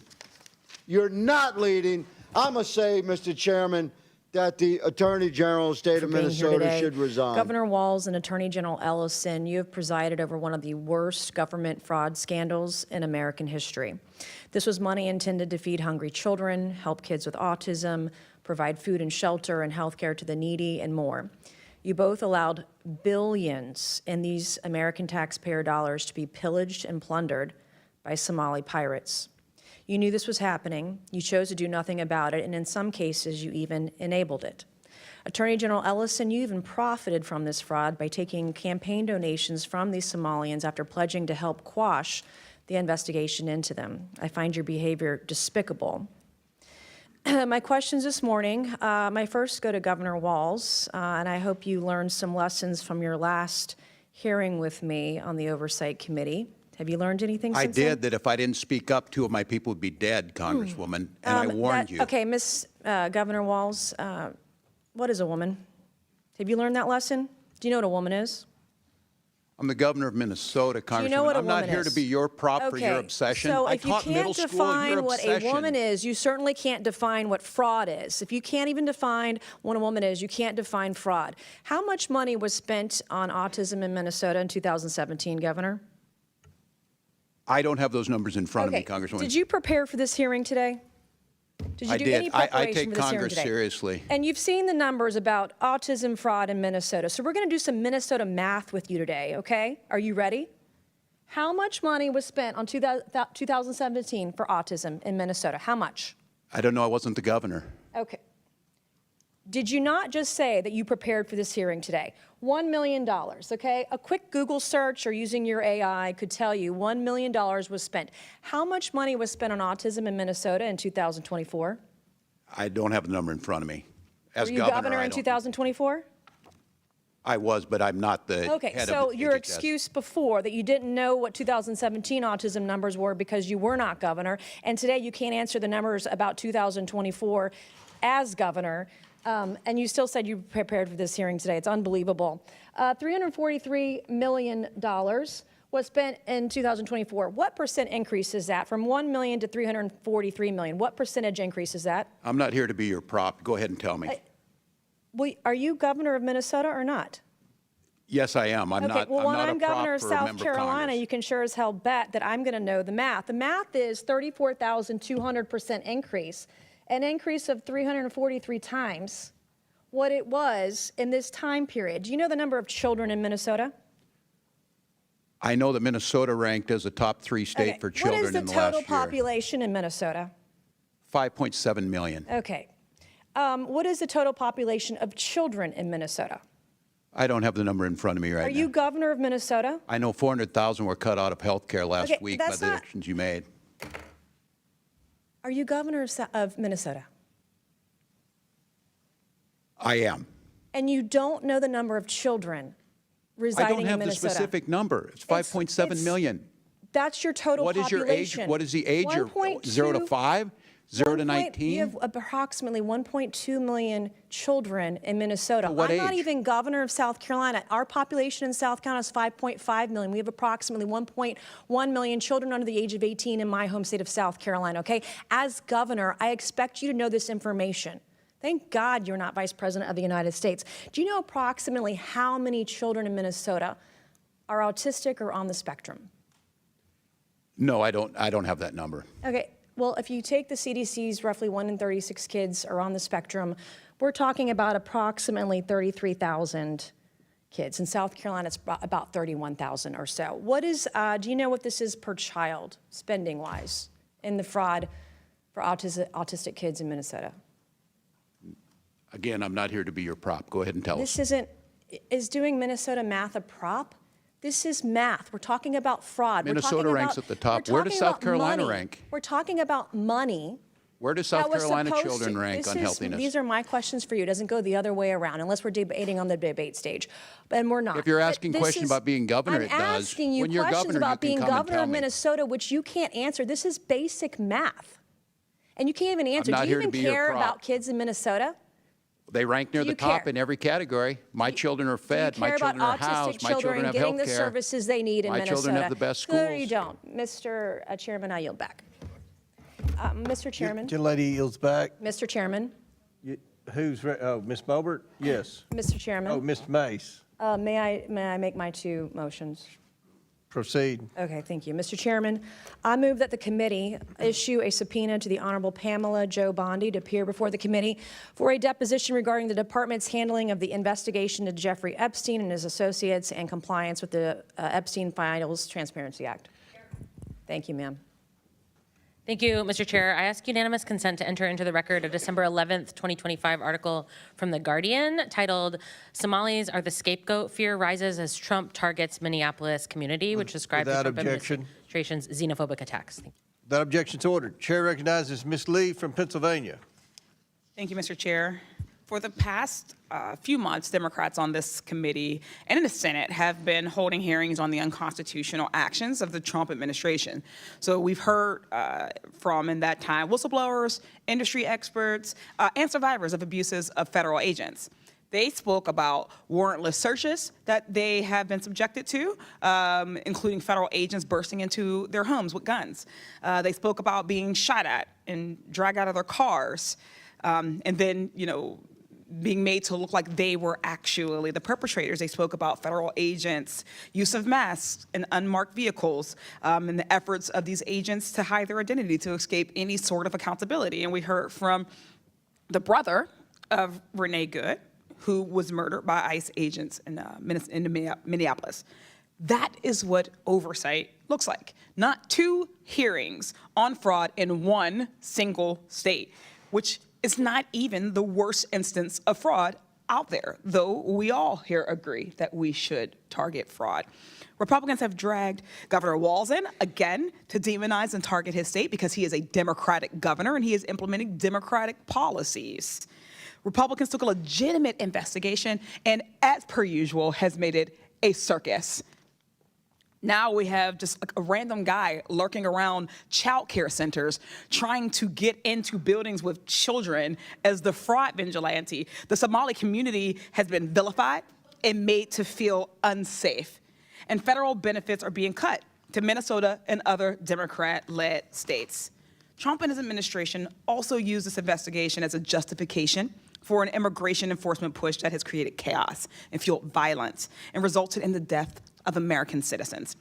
You're not leading. I'm going to say, Mr. Chairman, that the Attorney General of the state of being here Minnesota today. should resign. Governor Walz and Attorney General Ellison, you have presided over one of the worst government fraud scandals in American history. This was money intended to feed hungry children, help kids with autism, provide food and shelter and health care to the needy, and more. You both allowed billions in these American taxpayer dollars to be pillaged and plundered by Somali pirates. You knew this was happening, you chose to do nothing about it, and in some cases, you even enabled it. Attorney General Ellison, you even profited from this fraud by taking campaign donations from these Somalians after pledging to help quash the investigation into them. I find your behavior despicable. My questions this morning, my first go to Governor Walz, and I hope you learned some lessons from your last hearing with me on the Oversight Committee. Have you learned anything since I then? did, that if I didn't speak up, 2 of my people would be dead, Congresswoman, and I warned you. Okay, Governor Walz, what is a woman? Have you learned that lesson? Do you know what a woman is? I'm the governor of Minnesota, Congresswoman. Do you know what a I'm not woman here is? to be your prop for your obsession. So I if you taught middle can't school your define what a obsession. woman is, you certainly can't define what fraud is. If you can't even define what a woman is, you can't define fraud. How much money was spent on autism in Minnesota in 2017, Governor? I don't have those numbers in front of me, Congresswoman. Did you prepare for this hearing today? Did you I do did. any preparation I take for this hearing Congress today? seriously. And you've seen the numbers about autism fraud in Minnesota. So we're going to do some Minnesota math with you today, okay? Are you ready? How much money was spent on 2017 for autism in Minnesota? How much? I don't know. I wasn't the governor. Okay. Did you not just say that you prepared for this hearing today? $1 million, okay? A quick Google search or using your AI could tell you $1 million was spent. How much money was spent on autism in Minnesota in 2024? I don't have the number in front of me. As Were you governor in 2024? I was, but I'm not the Okay, head so of your HHS. excuse before that you didn't know what 2017 autism numbers were because you were not governor, and today you can't answer the numbers about 2024 as governor, and you still said you prepared for this hearing today. It's unbelievable. $343 million was spent in 2024. What percent increase is that from 1 million to 343 million? What percentage increase is that? I'm not here to be your prop. Go ahead and tell me. Well, are you governor of Minnesota or not? Yes, I am. I'm Okay, not. well, when not I'm a prop governor of for a South member of Carolina, Congress. you can sure as hell bet that I'm going to know the math. The math is 34,200% increase, an increase of 343 times what it was in this time period. Do you know the number of children in Minnesota? I know that Minnesota ranked as a top 3 state for children in the last year. What is the total population in Minnesota? 5.7 million. Okay. What is the total population of children in Minnesota? I don't have the number in front of me right Are now. you governor of Minnesota? I know 400,000 were cut out of health care last Okay, week by that's the not- actions you made. Are you governor of Minnesota? I am. And you don't know the number of children residing I don't have in the Minnesota? specific number. It's 5.7 million. That's your total What is your age? population. What is the age? 0 to 5? 0 to 19? You have approximately 1.2 million children in Minnesota. What I'm not age? even governor of South Carolina. Our population in South Carolina is 5.5 million. We have approximately 1.1 million children under the age of 18 in my home state of South Carolina, okay? As governor, I expect you to know this information. Thank God you're not Vice President of the United States. Do you know approximately how many children in Minnesota are autistic or on the spectrum? No, I don't have that number. Okay, well, if you take the CDC's roughly 1 in 36 kids are on the spectrum, we're talking about approximately 33,000 kids. In South Carolina, it's about 31,000 or so. What is, do you know what this is per child, spending-wise, in the fraud for autistic kids in Minnesota? Again, I'm not here to be your prop. Go ahead and tell us. This isn't, is doing Minnesota math a prop? This is math. We're talking about fraud. Minnesota ranks at the top. Where does South Carolina rank? We're talking about money. Where do that South was Carolina supposed children to- rank this on is- healthiness? These are my questions for you. It doesn't go the other way around unless we're debating on the debate stage. And we're not. If you're asking This questions is- about being governor, I'm it does. asking you When you're questions governor, about you can being come and governor tell of me. Minnesota, which you can't answer. This is basic math. And you can't even answer. not Do you here to even be your care prop. about kids in Minnesota? They rank near Do the you top care? in every category. My children are fed. Do you My care about children are autistic housed. My children children have getting health the care. services they need in My Minnesota? children have the best No, schools. you don't. Mr. Chairman, I yield back. Mr. Chairman. Gentlelady yields back. Mr. Chairman. Who's, Ms. Mulbert? Yes. Mr. Chairman? Oh, Mr. Mace. May I make my two motions? Proceed. Okay, thank you. Mr. Chairman, I move that the committee issue a subpoena to the Honorable Pamela Jo Bondi to appear before the committee for a deposition regarding the department's handling of the investigation into Jeffrey Epstein and his associates and compliance with the Epstein Files Transparency Act. Thank you, ma'am. Thank you, Mr. Chair. I ask unanimous consent to enter into the record a December 11th, 2025 article from The Guardian titled "Somalis Are the Scapegoat. Fear Rises as Trump Targets Minneapolis Community," which describes the Without Trump objection. administration's xenophobic attacks. Thank you. Without objections ordered. Chair recognizes Ms. Lee from Pennsylvania. Thank you, Mr. Chair. For the past few months, Democrats on this committee and in the Senate have been holding hearings on the unconstitutional actions of the Trump administration. So we've heard from, in that time, whistleblowers, industry experts, and survivors of abuses of federal agents. They spoke about warrantless searches that they have been subjected to, including federal agents bursting into their homes with guns. They spoke about being shot at and dragged out of their cars, and then, being made to look like they were actually the perpetrators. They spoke about federal agents' use of masks in unmarked vehicles, and the efforts of these agents to hide their identity to escape any sort of accountability. And we heard from the brother of Renee Good, who was murdered by ICE agents in Minneapolis. That is what oversight looks like. Not two hearings on fraud in one single state, which is not even the worst instance of fraud out there, though we all here agree that we should target fraud. Republicans have dragged Governor Walz in again to demonize and target his state because he is a Democratic governor and he is implementing Democratic policies. Republicans took a legitimate investigation and, as per usual, has made it a circus. Now we have just a random guy lurking around child care centers trying to get into buildings with children as the fraud vigilante. The Somali community has been vilified and made to feel unsafe. And federal benefits are being cut to Minnesota and other Democrat-led states. Trump and his administration also used this investigation as a justification for an immigration enforcement push that has created chaos and fueled violence and resulted in the death of American citizens.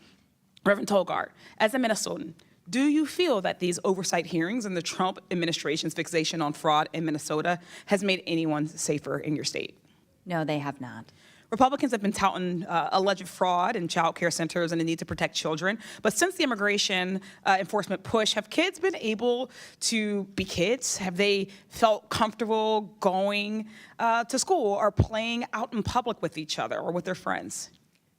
Reverend Tolgard, as a Minnesotan, do you feel that these oversight hearings and the Trump administration's fixation on fraud in Minnesota has made anyone safer in your state? No, they have not. Republicans have been touting alleged fraud in child care centers and the need to protect children. But since the immigration enforcement push, have kids been able to be kids? Have they felt comfortable going to school or playing out in public with each other or with their friends?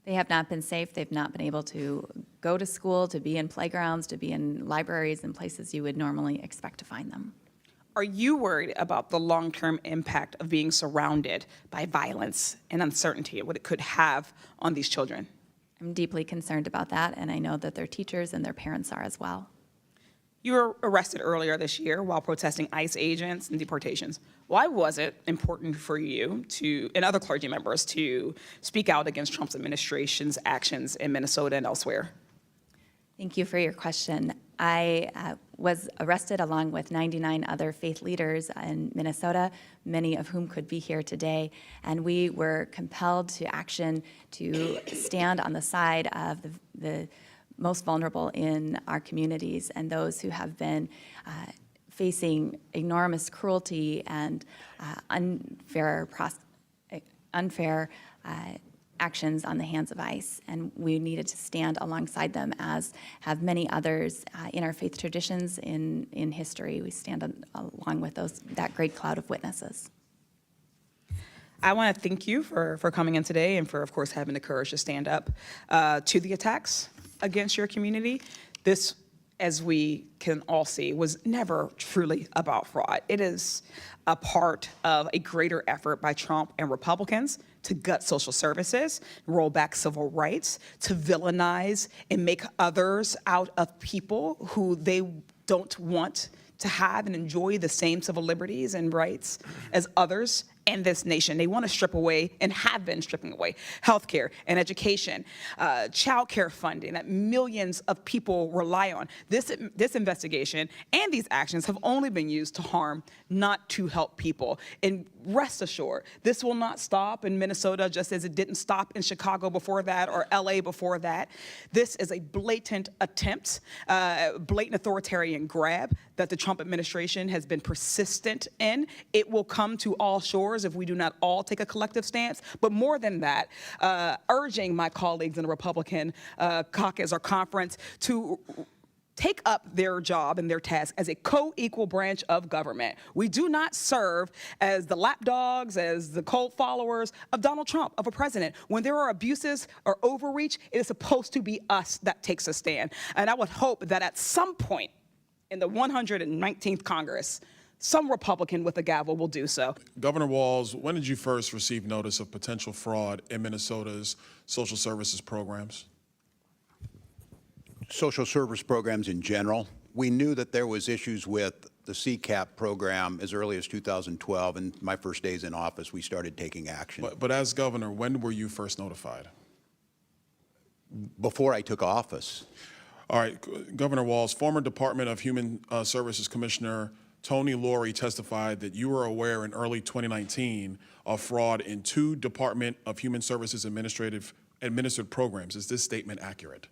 They have not been safe. They've not been able to go to school, to be in playgrounds, to be in libraries and places you would normally expect to find them. Are you worried about the long-term impact of being surrounded by violence and uncertainty and what it could have on these children? I'm deeply concerned about that, and I know that their teachers and their parents are as well. You were arrested earlier this year while protesting ICE agents and deportations. Why was it important for you and other clergy members to speak out against Trump's administration's actions in Minnesota and elsewhere? Thank you for your question. I was arrested along with 99 other faith leaders in Minnesota, many of whom could be here today, and we were compelled to action to stand on the side of the most vulnerable in our communities and those who have been facing enormous cruelty and unfair actions on the hands of ICE. And we needed to stand alongside them, as have many others in our faith traditions in history. We stand along with that great cloud of witnesses. I want to thank you for coming in today and for, of course, having the courage to stand up to the attacks against your community. This, as we can all see, was never truly about fraud. It is a part of a greater effort by Trump and Republicans to gut social services, roll back civil rights, to villainize and make others out of people who they don't want to have and enjoy the same civil liberties and rights as others, in this nation. They want to strip away and have been stripping away healthcare and education, childcare funding that millions of people rely on. This investigation and these actions have only been used to harm, not to help people. And rest assured, this will not stop in Minnesota just as it didn't stop in Chicago before that or LA before that. This is a blatant attempt, blatant authoritarian grab that the Trump administration has been persistent in. It will come to all shores if we do not all take a collective stance. But more than that, urging my colleagues in the Republican caucus or conference to take up their job and their task as a co-equal branch of government. We do not serve as the lapdogs, as the cult followers of Donald Trump, of a president. When there are abuses or overreach, it is supposed to be us that takes a stand. And I would hope that at some point in the 119th Congress, some Republican with a gavel will do so. Governor Walz, when did you first receive notice of potential fraud in Minnesota's social services programs? Social service programs in general. We knew that there was issues with the CCAP program as early as 2012, and my first days in office, we started taking action. But as governor, when were you first notified? Before I took office. All right, Governor Walz, former Department of Human Services Commissioner Tony Laurie testified that you were aware in early 2019 of fraud in 2 Department of Human Services administered programs. Is this statement accurate?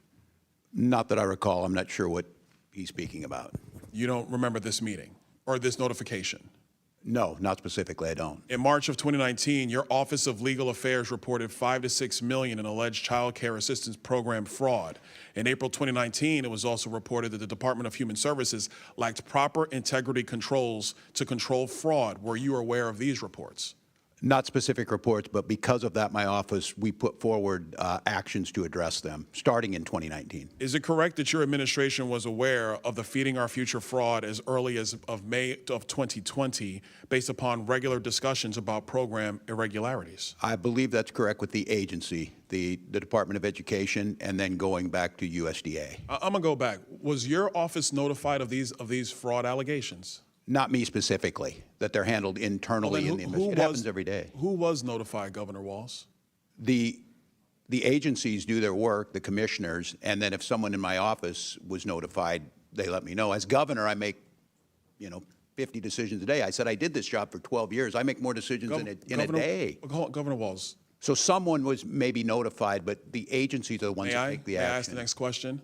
Not that I recall. I'm not sure what he's speaking about. You don't remember this meeting or this notification? No, not specifically, I don't. In March of 2019, your Office of Legal Affairs reported $5 to $6 million in alleged child care assistance program fraud. In April 2019, it was also reported that the Department of Human Services lacked proper integrity controls to control fraud. Were you aware of these reports? Not specific reports, but because of that, my office, we put forward actions to address them, starting in 2019. Is it correct that your administration was aware of the Feeding Our Future fraud as early as of May of 2020, based upon regular discussions about program irregularities? I believe that's correct with the agency, the Department of Education, and then going back to USDA. I'm gonna go back. Was your office notified of these fraud allegations? Not me specifically, that they're handled internally in the administration. It happens every day. Who was notified, Governor Walz? The agencies do their work, the commissioners, and then if someone in my office was notified, they let me know. As governor, I make, 50 decisions a day. I said I did this job for 12 years. I make more decisions in a day. Governor Walz. So someone was maybe notified, but the agencies are the ones that take the action. May I ask the next question?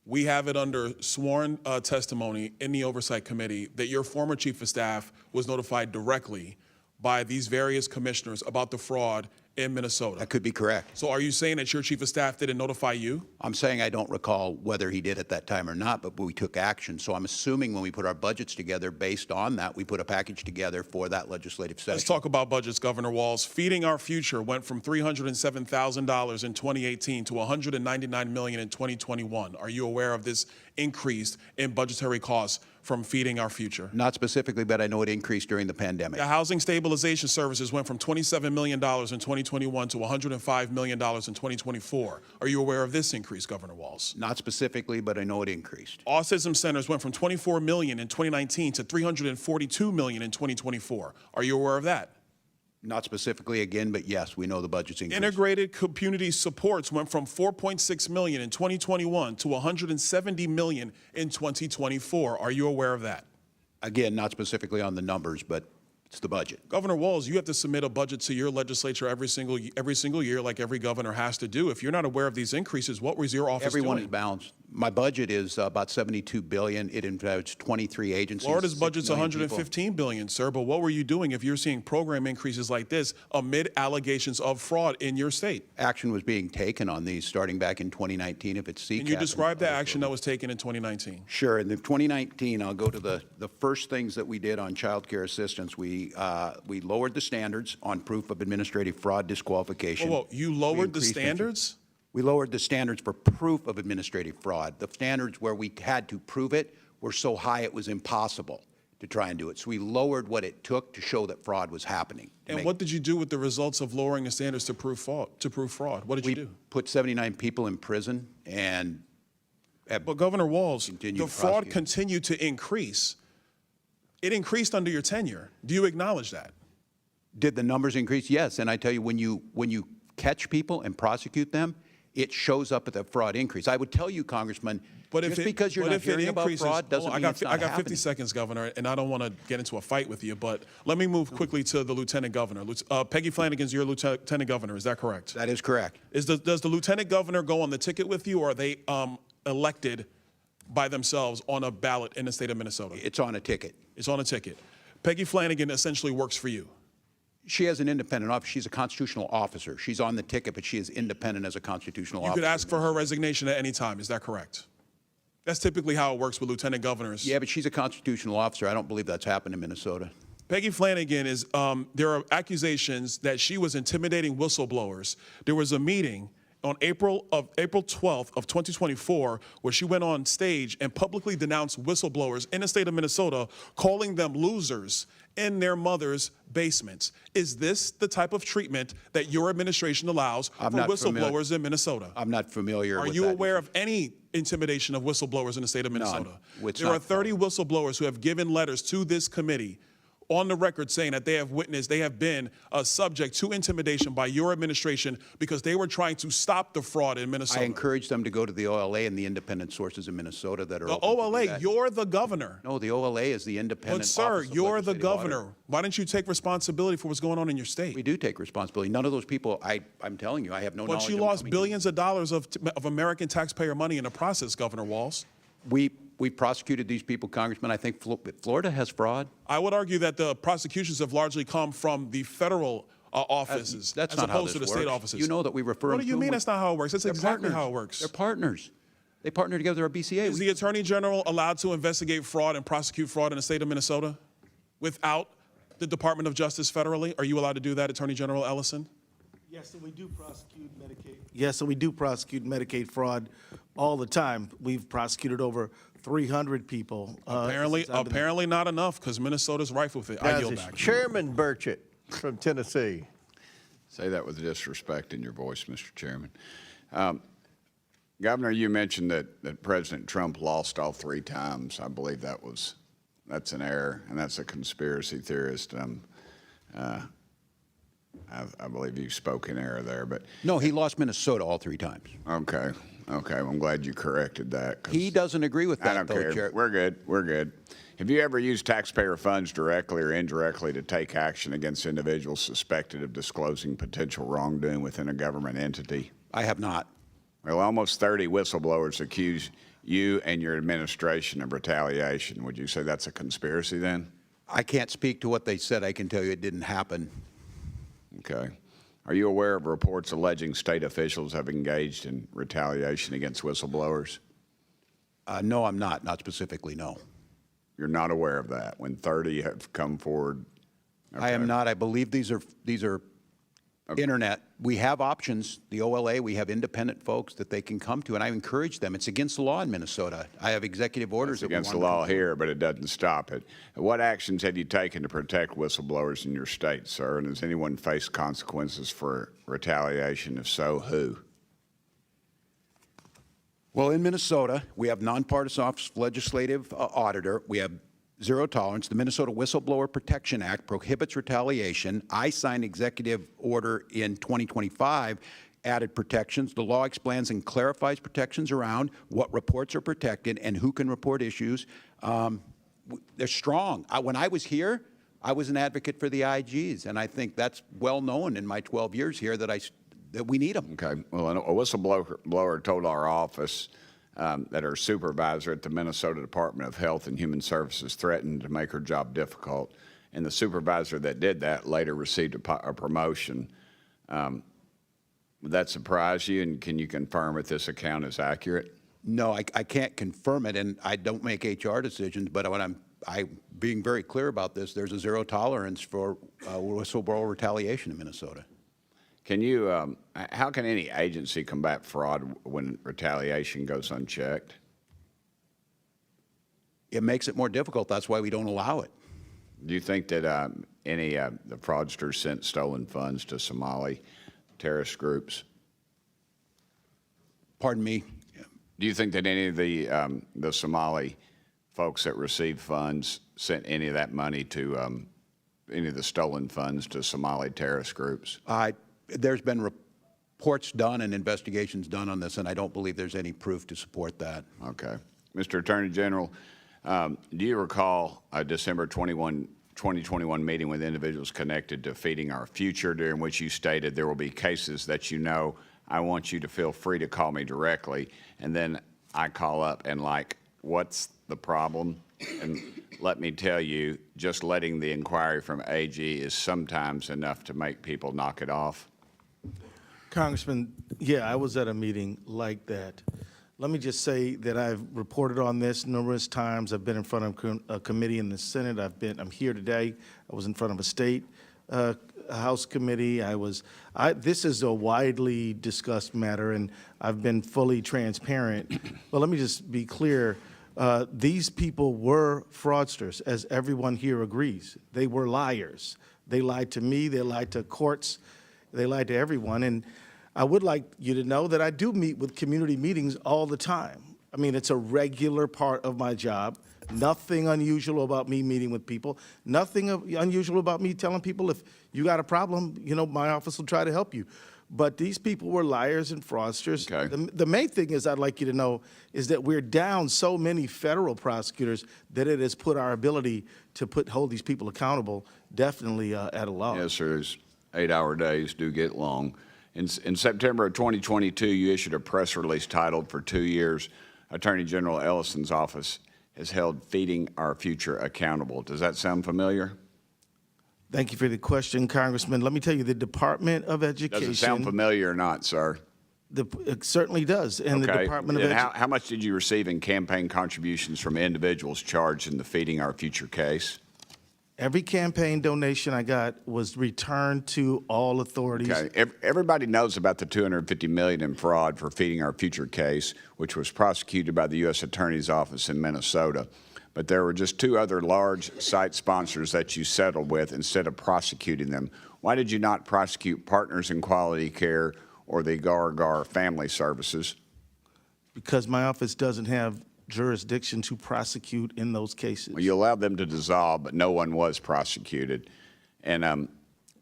We have it under sworn testimony in the Oversight Committee that your former chief of staff was notified directly by these various commissioners about the fraud in Minnesota. That could be correct. So are you saying that your chief of staff didn't notify you? I'm saying I don't recall whether he did at that time or not, but we took action. So I'm assuming when we put our budgets together based on that, we put a package together for that legislative session. Let's talk about budgets, Governor Walz. Feeding Our Future went from $307,000 in 2018 to $199 million in 2021. Are you aware of this increase in budgetary costs from Feeding Our Future? Not specifically, but I know it increased during the pandemic. The Housing Stabilization Services went from $27 million in 2021 to $105 million in 2024. Are you aware of this increase, Governor Walz? Not specifically, but I know it increased. Autism centers went from $24 million in 2019 to $342 million in 2024. Are you aware of that? Not specifically again, but yes, we know the budget's increased. Integrated community supports went from $4.6 million in 2021 to $170 million in 2024. Are you aware of that? Again, not specifically on the numbers, but it's the budget. Governor Walz, you have to submit a budget to your legislature every single year, like every governor has to do. If you're not aware of these increases, what was your office Everyone doing? is balanced. My budget is about $72 billion. It includes 23 agencies. Florida's budget's $115 billion, sir. But what were you doing if you're seeing program increases like this amid allegations of fraud in your state? Action was being taken on these starting back in 2019. If it's CCAP. Can you describe the action that was taken in 2019? Sure. In 2019, I'll go to the first things that we did on child care assistance. We lowered the standards on proof of administrative fraud disqualification. Whoa, you lowered the standards? We lowered the standards for proof of administrative fraud. The standards where we had to prove it were so high it was impossible to try and do it. So we lowered what it took to show that fraud was happening. And what did you do with the results of lowering the standards to prove fraud? What did you do? We put 79 people in prison and But Governor Walz, the fraud continued to increase. It increased under your tenure. Do you acknowledge that? Did the numbers increase? Yes. And I tell you, when you catch people and prosecute them, it shows up at the fraud increase. I would tell you, Congressman, just because you're not hearing about fraud doesn't mean it's not I got 50 happening. seconds, Governor, and I don't want to get into a fight with you, but let me move quickly to the Lieutenant Governor. Peggy Flanagan's your Lieutenant Governor, is that correct? That is correct. Does the Lieutenant Governor go on the ticket with you, or are they elected by themselves on a ballot in the state of Minnesota? It's on a ticket. It's on a ticket. Peggy Flanagan essentially works for you. She has an independent office. She's a constitutional officer. She's on the ticket, but she is independent as a constitutional officer. You could ask for her resignation at any time. Is that correct? That's typically how it works with lieutenant governors. Yeah, but she's a constitutional officer. I don't believe that's happened in Minnesota. Peggy Flanagan is, there are accusations that she was intimidating whistleblowers. There was a meeting on April 12th of 2024, where she went on stage and publicly denounced whistleblowers in the state of Minnesota, calling them losers in their mother's basements. Is this the type of treatment that your administration allows for whistleblowers in Minnesota? I'm not familiar with that. Are you aware of any intimidation of whistleblowers in the state of Minnesota? None. There are 30 whistleblowers who have given letters to this committee on the record saying that they have been subject to intimidation by your administration because they were trying to stop the fraud in Minnesota. I encourage them to go to the OLA and the independent sources in Minnesota that are the open to do OLA, that. you're the governor. No, the OLA is the independent But sir, office of you're the legislative governor. audit. Why don't you take responsibility for what's going on in your state? We do take responsibility. None of those people, I'm telling you, I have no knowledge. But you of lost coming billions of dollars of American taxpayer money in the process, Governor Walz. We prosecuted these people, Congressman. I think Florida has fraud. I would argue that the prosecutions have largely come from the federal offices That's as not how opposed to the this state works. offices. You know that we refer What them do you to mean them. that's not how it works? That's They're exactly partners. how it works. They're partners. They partner together at BCA. Is the Attorney General allowed to investigate fraud and prosecute fraud in the state of Minnesota without the Department of Justice federally? Are you allowed to do that, Attorney General Ellison? Yes, and we do prosecute Medicaid. Yes, and we do prosecute Medicaid fraud all the time. We've prosecuted over 300 people. Apparently not enough, because Minnesota's rife with it. I yield back. Chairman Burchett from Tennessee. Say that with disrespect in your voice, Mr. Chairman. Governor, you mentioned that President Trump lost all 3 times. I believe that's an error, and that's a conspiracy theorist. I believe you spoke in error there, but No, he lost Minnesota all 3 times. okay. Well, I'm glad you corrected that. He doesn't agree with that, I don't though, care. Chair. We're good. Have you ever used taxpayer funds directly or indirectly to take action against individuals suspected of disclosing potential wrongdoing within a government entity? I have not. Well, almost 30 whistleblowers accuse you and your administration of retaliation. Would you say that's a conspiracy then? I can't speak to what they said. I can tell you it didn't happen. Okay. Are you aware of reports alleging state officials have engaged in retaliation against whistleblowers? No, I'm not. Not specifically, no. You're not aware of that when 30 have come forward? I am not. I believe these are internet. We have options. The OLA, we have independent folks that they can come to, and I encourage them. It's against the law in Minnesota. I have executive orders. It's against the law here, but it doesn't stop it. What actions have you taken to protect whistleblowers in your state, sir? And has anyone faced consequences for retaliation? If so, who? Well, in Minnesota, we have nonpartisan office of legislative auditor. We have zero tolerance. The Minnesota Whistleblower Protection Act prohibits retaliation. I signed executive order in 2025, added protections. The law explains and clarifies protections around what reports are protected and who can report issues. They're strong. When I was here, I was an advocate for the IGs, and I think that's well known in my 12 years here that we need them. Okay. Well, a whistleblower told our office that her supervisor at the Minnesota Department of Health and Human Services threatened to make her job difficult. And the supervisor that did that later received a promotion. Would that surprise you? And can you confirm if this account is accurate? No, I can't confirm it, and I don't make HR decisions, but when I'm being very clear about this, there's a zero tolerance for whistleblower retaliation in Minnesota. Can you, how can any agency combat fraud when retaliation goes unchecked? It makes it more difficult. That's why we don't allow it. Do you think that any the fraudsters sent stolen funds to Somali terrorist groups? Pardon me? Do you think that any of the Somali folks that received funds sent any of that money to any of the stolen funds to Somali terrorist groups? There's been reports done and investigations done on this, and I don't believe there's any proof to support that. Okay. Mr. Attorney General, do you recall a December 2021 meeting with individuals connected to Feeding Our Future, during which you stated there will be cases that you know, I want you to feel free to call me directly, and then I call up and like, what's the problem? And let me tell you, just letting the inquiry from AG is sometimes enough to make people knock it off. Congressman, yeah, I was at a meeting like that. Let me just say that I've reported on this numerous times. I've been in front of a committee in the Senate. I'm here today. I was in front of a state House committee. This is a widely discussed matter, and I've been fully transparent. But let me just be clear. These people were fraudsters, as everyone here agrees. They were liars. They lied to me. They lied to courts. They lied to everyone. And I would like you to know that I do meet with community meetings all the time. I mean, it's a regular part of my job. Nothing unusual about me meeting with people. Nothing unusual about me telling people, if you got a problem, you know, my office will try to help you. But these people were liars and fraudsters. Okay. The main thing is I'd like you to know is that we're down so many federal prosecutors that it has put our ability to hold these people accountable definitely at a loss. Yes, sir. 8-hour days do get long. In September of 2022, you issued a press release titled, "For 2 years, Attorney General Ellison's office has held Feeding Our Future accountable." Does that sound familiar? Thank you for the question, Congressman. Let me tell you, the Department of Education. Does it sound familiar or not, sir? It certainly does. And okay. The Department of Education. How much did you receive in campaign contributions from individuals charged in the Feeding Our Future case? Every campaign donation I got was returned to all authorities. Okay. Everybody knows about the $250 million in fraud for Feeding Our Future case, which was prosecuted by the U.S. Attorney's Office in Minnesota. But there were just 2 other large site sponsors that you settled with instead of prosecuting them. Why did you not prosecute Partners in Quality Care or the Gar Family Services? Because my office doesn't have jurisdiction to prosecute in those cases. Well, you allowed them to dissolve, but no one was prosecuted. And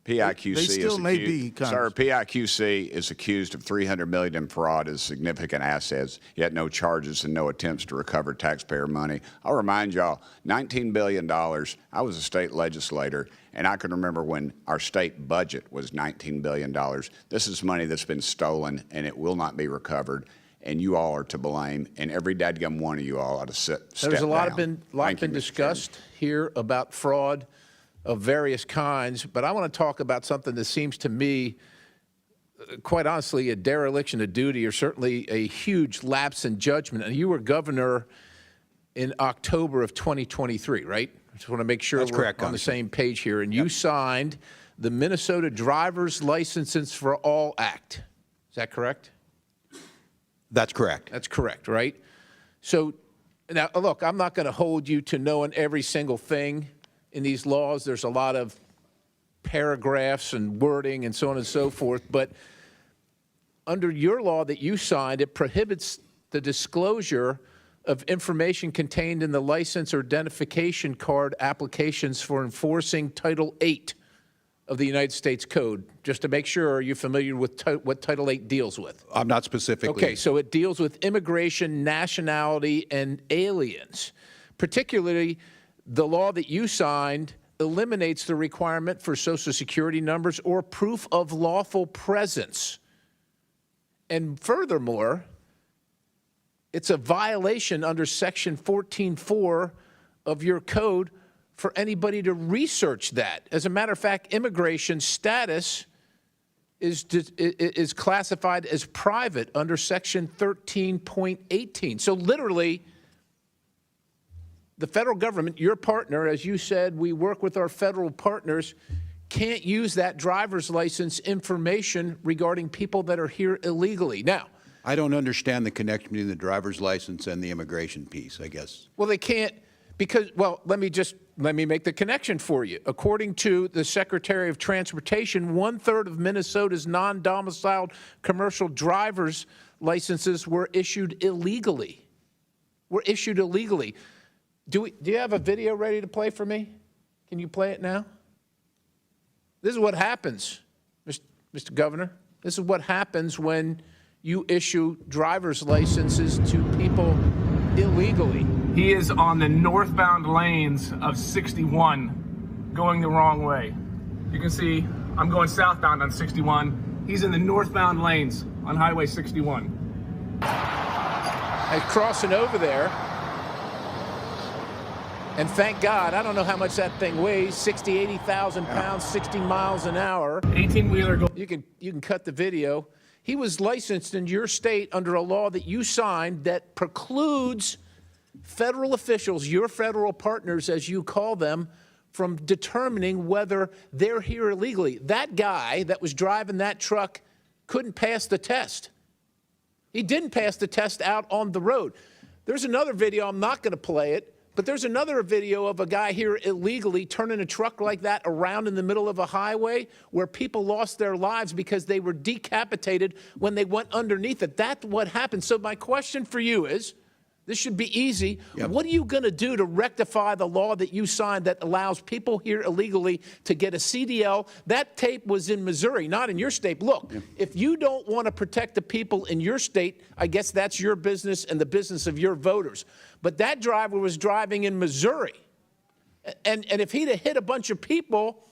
PIQC they still may be, sir, PIQC is accused of $300 million in fraud as significant assets, yet no charges and no attempts to recover taxpayer money. I'll remind y'all, $19 billion. I was a state legislator, and I can remember when our state budget was $19 billion. This is money that's been stolen, and it will not be recovered. And you all are to blame, and every dadgum one of you all ought to step down. There's a lot been discussed here about fraud of various kinds, but I want to talk about something that seems to me, quite honestly, a dereliction of duty, or certainly a huge lapse in judgment. And you were governor in October of 2023, right? I just want to make sure we're on the same page here. And you signed the Minnesota Driver's Licenses for All Act. Is that correct? That's correct. That's correct, right? So now, look, I'm not going to hold you to knowing every single thing in these laws. There's a lot of paragraphs and wording and so on and so forth. But under your law that you signed, it prohibits the disclosure of information contained in the license or identification card applications for enforcing Title VIII of the United States Code. Just to make sure, are you familiar with what Title VIII deals with? I'm not specifically. Okay, so it deals with immigration, nationality, and aliens. Particularly, the law that you signed eliminates the requirement for Social Security numbers or proof of lawful presence. And furthermore, it's a violation under Section 14.4 of your code for anybody to research that. As a matter of fact, immigration status is classified as private under Section 13.18. So literally, the federal government, your partner, as you said, we work with our federal partners, can't use that driver's license information regarding people that are here illegally. Now, I don't understand the connection between the driver's license and the immigration piece, I guess. Well, they can't because, well, let me make the connection for you. According to the Secretary of Transportation, 1/3 of Minnesota's non-domiciled commercial driver's licenses were issued illegally. Do you have a video ready to play for me? Can you play it now? This is what happens, Mr. Governor. This is what happens when you issue driver's licenses to people illegally. He is on the northbound lanes of 61 going the wrong way. You can see I'm going southbound on 61. He's in the northbound lanes on Highway 61. And crossing over there. And thank God, I don't know how much that thing weighs, 60, 80,000 pounds, 60 miles an hour. 18-wheeler. You can cut the video. He was licensed in your state under a law that you signed that precludes federal officials, your federal partners as you call them, from determining whether they're here illegally. That guy that was driving that truck couldn't pass the test. He didn't pass the test out on the road. There's another video, I'm not going to play it, but there's another video of a guy here illegally turning a truck like that around in the middle of a highway where people lost their lives because they were decapitated when they went underneath it. That's what happened. So my question for you is, this should be easy. Yep. What are you going to do to rectify the law that you signed that allows people here illegally to get a CDL? That tape was in Missouri, not in your state. Look, if you don't want to protect the people in your state, I guess that's your business and the business of your voters. But that driver was driving in Missouri. And if he'd have hit a bunch of people,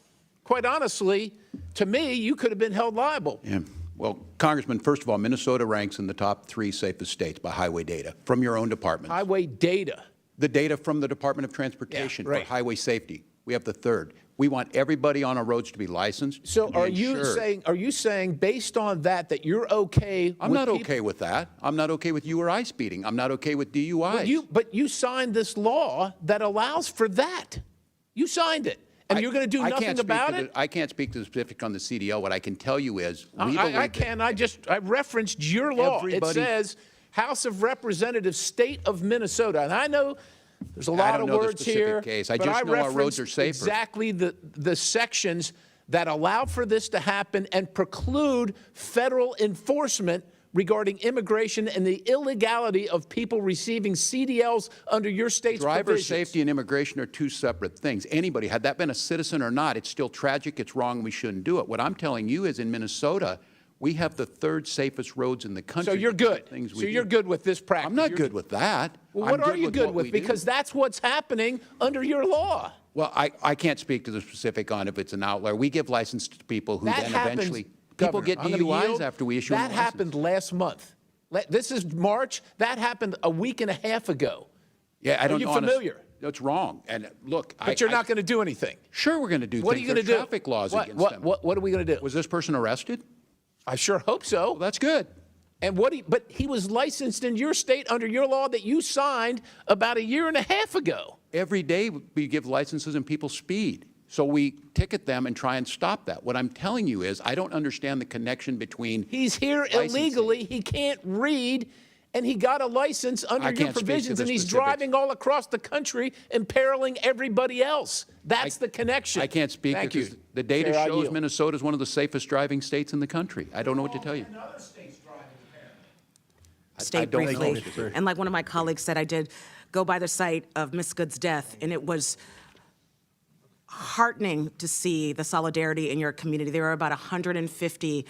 quite honestly, to me, you could have been held liable. Yeah. Well, Congressman, first of all, Minnesota ranks in the top 3 safest states by highway data from your own department. Highway data? The data from the Department of Transportation for highway safety. We have the 3rd. We want everybody on our roads to be licensed. So are you saying based on that you're okay I'm not okay with that. I'm not okay with you or I speeding. I'm not okay with DUIs. But you signed this law that allows for that. You signed it. And you're going to do nothing about it? I can't speak to the specific on the CDL. What I can tell you is I referenced your law. It says House of Representatives, State of Minnesota. And I know there's a lot of words here. Case. I just know our roads are safer. Exactly the sections that allow for this to happen and preclude federal enforcement regarding immigration and the illegality of people receiving CDLs under your state's Driver provisions. safety and immigration are 2 separate things. Anybody, had that been a citizen or not, it's still tragic, it's wrong, we shouldn't do it. What I'm telling you is in Minnesota, we have the 3rd safest roads in the country. So you're good. You're good with this practice. I'm not good with that. Well, what are you good with? Because that's what's happening under your law. Well, I can't speak to the specific on if it's an outlier. We give license to people who then eventually... People get DUIs after we issue them. That happened last month. This is March. That happened a week and a half ago. Yeah, I don't know. Are you familiar? That's wrong. And look, but you're not going to do anything. Sure, we're going to do things. What are you going to do? Traffic laws against them. What are we going to do? Was this person arrested? I sure hope so. Well, that's good. And but he was licensed in your state under your law that you signed about a year and a half ago. Every day we give licenses and people speed. So we ticket them and try and stop that. What I'm telling you is I don't understand the connection between He's here illegally. He can't read, and he got a license under your provisions, and he's driving all across the country, imperiling everybody else. That's the connection. I can't speak. Thank you. The data shows Minnesota is one of the safest driving states in the country. I don't know what to tell you. State briefly, and like one of my colleagues said, I did go by the site of Miss Good's death, and it was heartening to see the solidarity in your community. There were about 150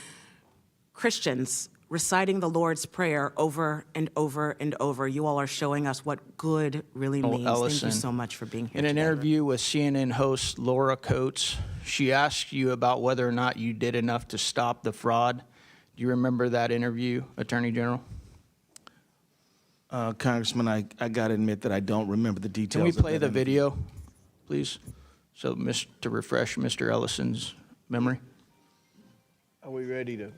Christians reciting the Lord's Prayer over and over and over. You all are showing us what good really means. Ellison, thank you so much for being here In an today. interview with CNN host Laura Coates, she asked you about whether or not you did enough to stop the fraud. Do you remember that interview, Attorney General? Congressman, I got to admit that I don't remember the details. Can we of play that the interview. video, please? So, to refresh Mr. Ellison's memory. Are we ready to?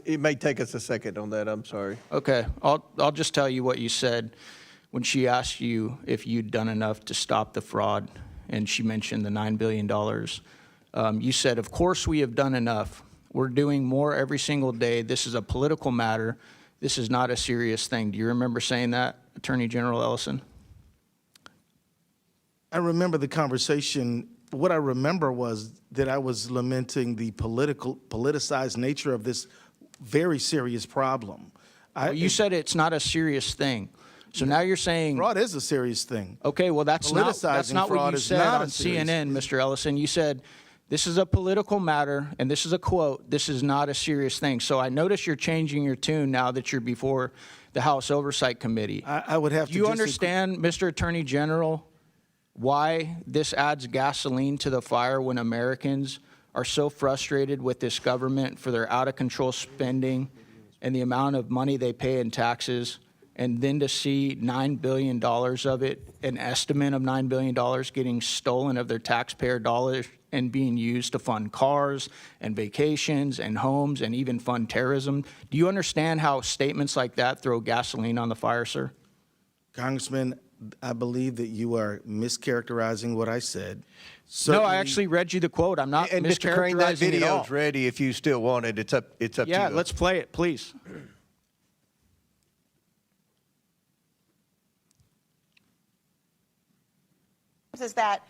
It may take us a second on that. I'm sorry. Okay, I'll just tell you what you said when she asked you if you'd done enough to stop the fraud, and she mentioned the $9 billion. You said, "Of course we have done enough. We're doing more every single day. This is a political matter. This is not a serious thing." Do you remember saying that, Attorney General Ellison? I remember the conversation. What I remember was that I was lamenting the politicized nature of this very serious problem. Well, you said it's not a serious thing. So now you're saying fraud is a serious thing. Okay, well that's not what fraud you is said not on a serious CNN, Mr. Ellison. You said This is a political matter, and this is a quote. This is not a serious thing. So I notice you're changing your tune now that you're before the House Oversight Committee. I would have to Do you disagree. understand, Mr. Attorney General, why this adds gasoline to the fire when Americans are so frustrated with this government for their out-of-control spending and the amount of money they pay in taxes, and then to see $9 billion of it, an estimate of $9 billion getting stolen of their taxpayer dollars and being used to fund cars and vacations and homes and even fund terrorism? Do you understand how statements like that throw gasoline on the fire, sir? Congressman, I believe that you are mischaracterizing what I said. No, I actually read you the quote. I'm not And Mr. Crane, that mischaracterizing it all. video's ready if you still want it. It's up to you. Yeah, let's play it, please. Is that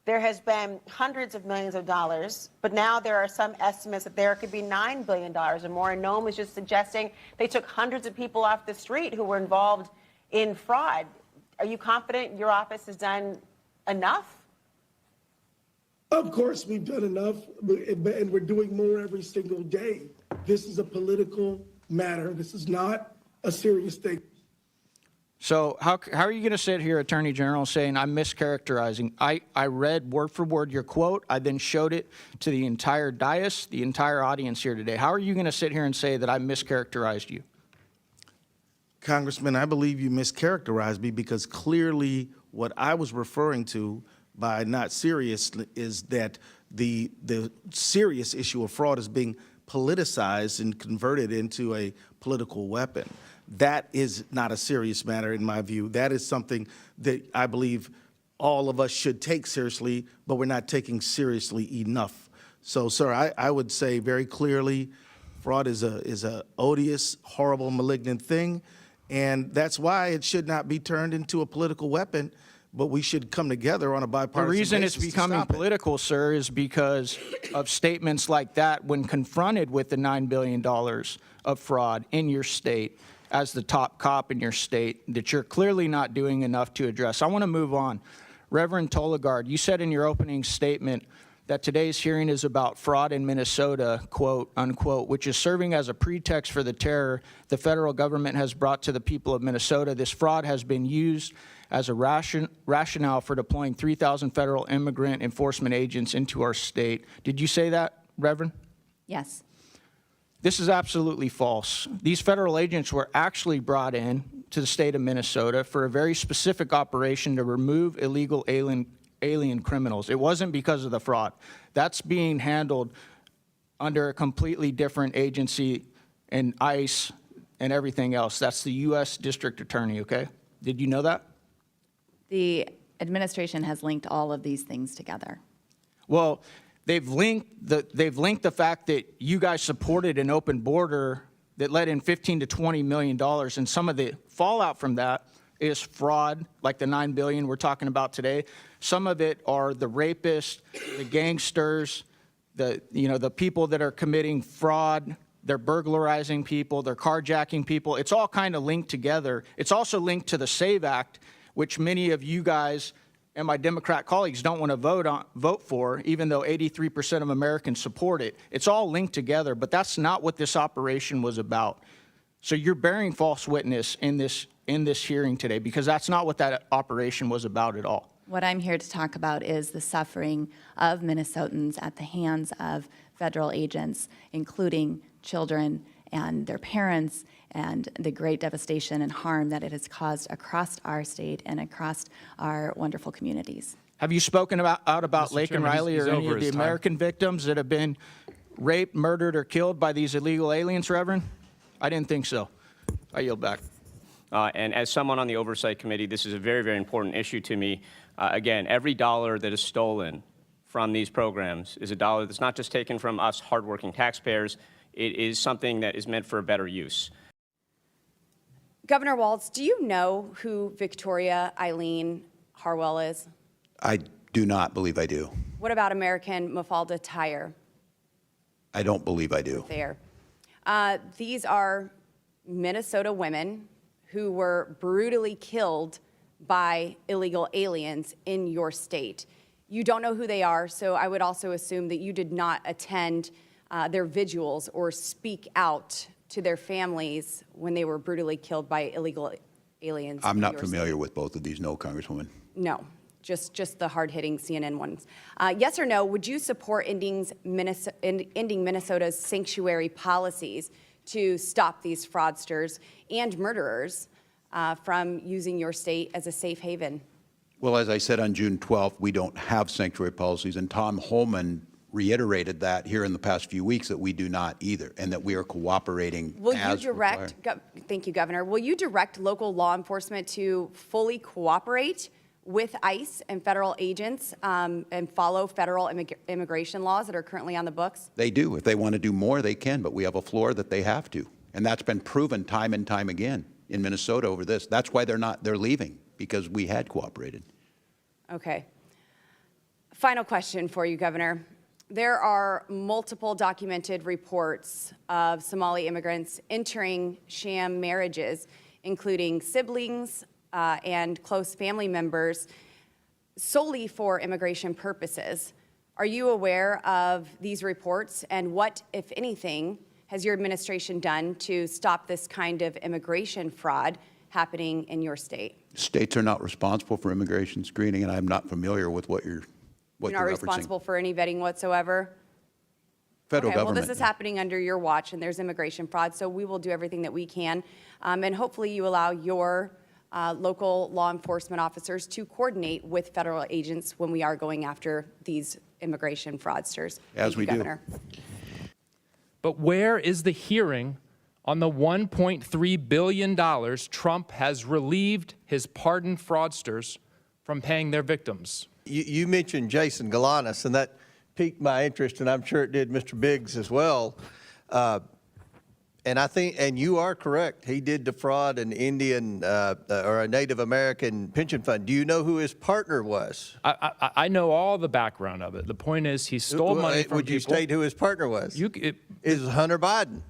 there has been hundreds of millions of dollars, but now there are some estimates that there could be $9 billion or more. And Noam was just suggesting they took hundreds of people off the street who were involved in fraud. Are you confident your office has done enough? Of course, we've done enough, and we're doing more every single day. This is a political matter. This is not a serious thing. So how are you going to sit here, Attorney General, saying I'm mischaracterizing? I read word for word your quote. I then showed it to the entire dais, the entire audience here today. How are you going to sit here and say that I mischaracterized you? Congressman, I believe you mischaracterized me because clearly what I was referring to by not serious is that the serious issue of fraud is being politicized and converted into a political weapon. That is not a serious matter in my view. That is something that I believe all of us should take seriously, but we're not taking seriously enough. So, sir, I would say very clearly, fraud is a odious, horrible, malignant thing, and that's why it should not be turned into a political weapon. But we should come together on a bipartisan basis. The reason it's becoming political, sir, is because of statements like that when confronted with the $9 billion of fraud in your state as the top cop in your state that you're clearly not doing enough to address. I want to move on. Reverend Tolagard, you said in your opening statement that today's hearing is about fraud in Minnesota, quote, unquote, which is serving as a pretext for the terror the federal government has brought to the people of Minnesota. This fraud has been used as a rationale for deploying 3,000 federal immigrant enforcement agents into our state. Did you say that, Reverend? Yes. This is absolutely false. These federal agents were actually brought in to the state of Minnesota for a very specific operation to remove illegal alien criminals. It wasn't because of the fraud. That's being handled under a completely different agency and ICE and everything else. That's the U.S. District Attorney, okay? Did you know that? The administration has linked all of these things together. Well, they've linked the fact that you guys supported an open border that let in $15 to $20 million, and some of the fallout from that is fraud, like the $9 billion we're talking about today. Some of it are the rapists, the gangsters, the people that are committing fraud. They're burglarizing people, they're carjacking people. It's all kind of linked together. It's also linked to the SAVE Act, which many of you guys and my Democrat colleagues don't want to vote for, even though 83% of Americans support it. It's all linked together, but that's not what this operation was about. So you're bearing false witness in this hearing today, because that's not what that operation was about at all. What I'm here to talk about is the suffering of Minnesotans at the hands of federal agents, including children and their parents, and the great devastation and harm that it has caused across our state and across our wonderful communities. Have you spoken out about Mr. Lake Chairman, and Riley he's or any over of the his time. American victims that have been raped, murdered, or killed by these illegal aliens, Reverend? I didn't think so. I yield back. And as someone on the Oversight Committee, this is a very, very important issue to me. Again, every dollar that is stolen from these programs is a dollar that's not just taken from us hardworking taxpayers. It is something that is meant for a better use. Governor Walz, do you know who Victoria Eileen Harwell is? I do not believe I do. What about American Mafalda Tyer? I don't believe I do. There. These are Minnesota women who were brutally killed by illegal aliens in your state. You don't know who they are, so I would also assume that you did not attend their vigils or speak out to their families when they were brutally killed by illegal aliens. I'm in not your familiar state. with both of these, no, Congresswoman. No, just the hard-hitting CNN ones. Yes or no, would you support ending Minnesota's sanctuary policies to stop these fraudsters and murderers from using your state as a safe haven? Well, as I said on June 12th, we don't have sanctuary policies, and Tom Holman reiterated that here in the past few weeks that we do not either, and that we are cooperating Will you as direct, thank you, Governor, will you direct local law enforcement to fully cooperate with ICE and federal agents and follow federal immigration laws that are currently on the books? They do. If they want to do more, they can, but we have a floor that they have to. And that's been proven time and time again in Minnesota over this. That's why they're leaving, because we had cooperated. Okay. Final question for you, Governor. There are multiple documented reports of Somali immigrants entering sham marriages, including siblings and close family members, solely for immigration purposes. Are you aware of these reports, and what, if anything, has your administration done to stop this kind of immigration fraud happening in your state? States are not responsible for immigration screening, and I'm not familiar with what you're You're not responsible for any vetting whatsoever? Federal Okay, government. well, this is happening under your watch, and there's immigration fraud, so we will do everything that we can. And hopefully you allow your local law enforcement officers to coordinate with federal agents when we are going after these immigration fraudsters. As we do. Governor. But where is the hearing on the $1.3 billion Trump has relieved his pardoned fraudsters from paying their victims? You mentioned Jason Galanis, and that piqued my interest, and I'm sure it did Mr. Biggs as well. And I think, and you are correct, he did defraud an Indian or a Native American pension fund. Do you know who his partner was? I know all the background of it. The point is, he stole money from Would you people. state who his partner was? It was Hunter Biden.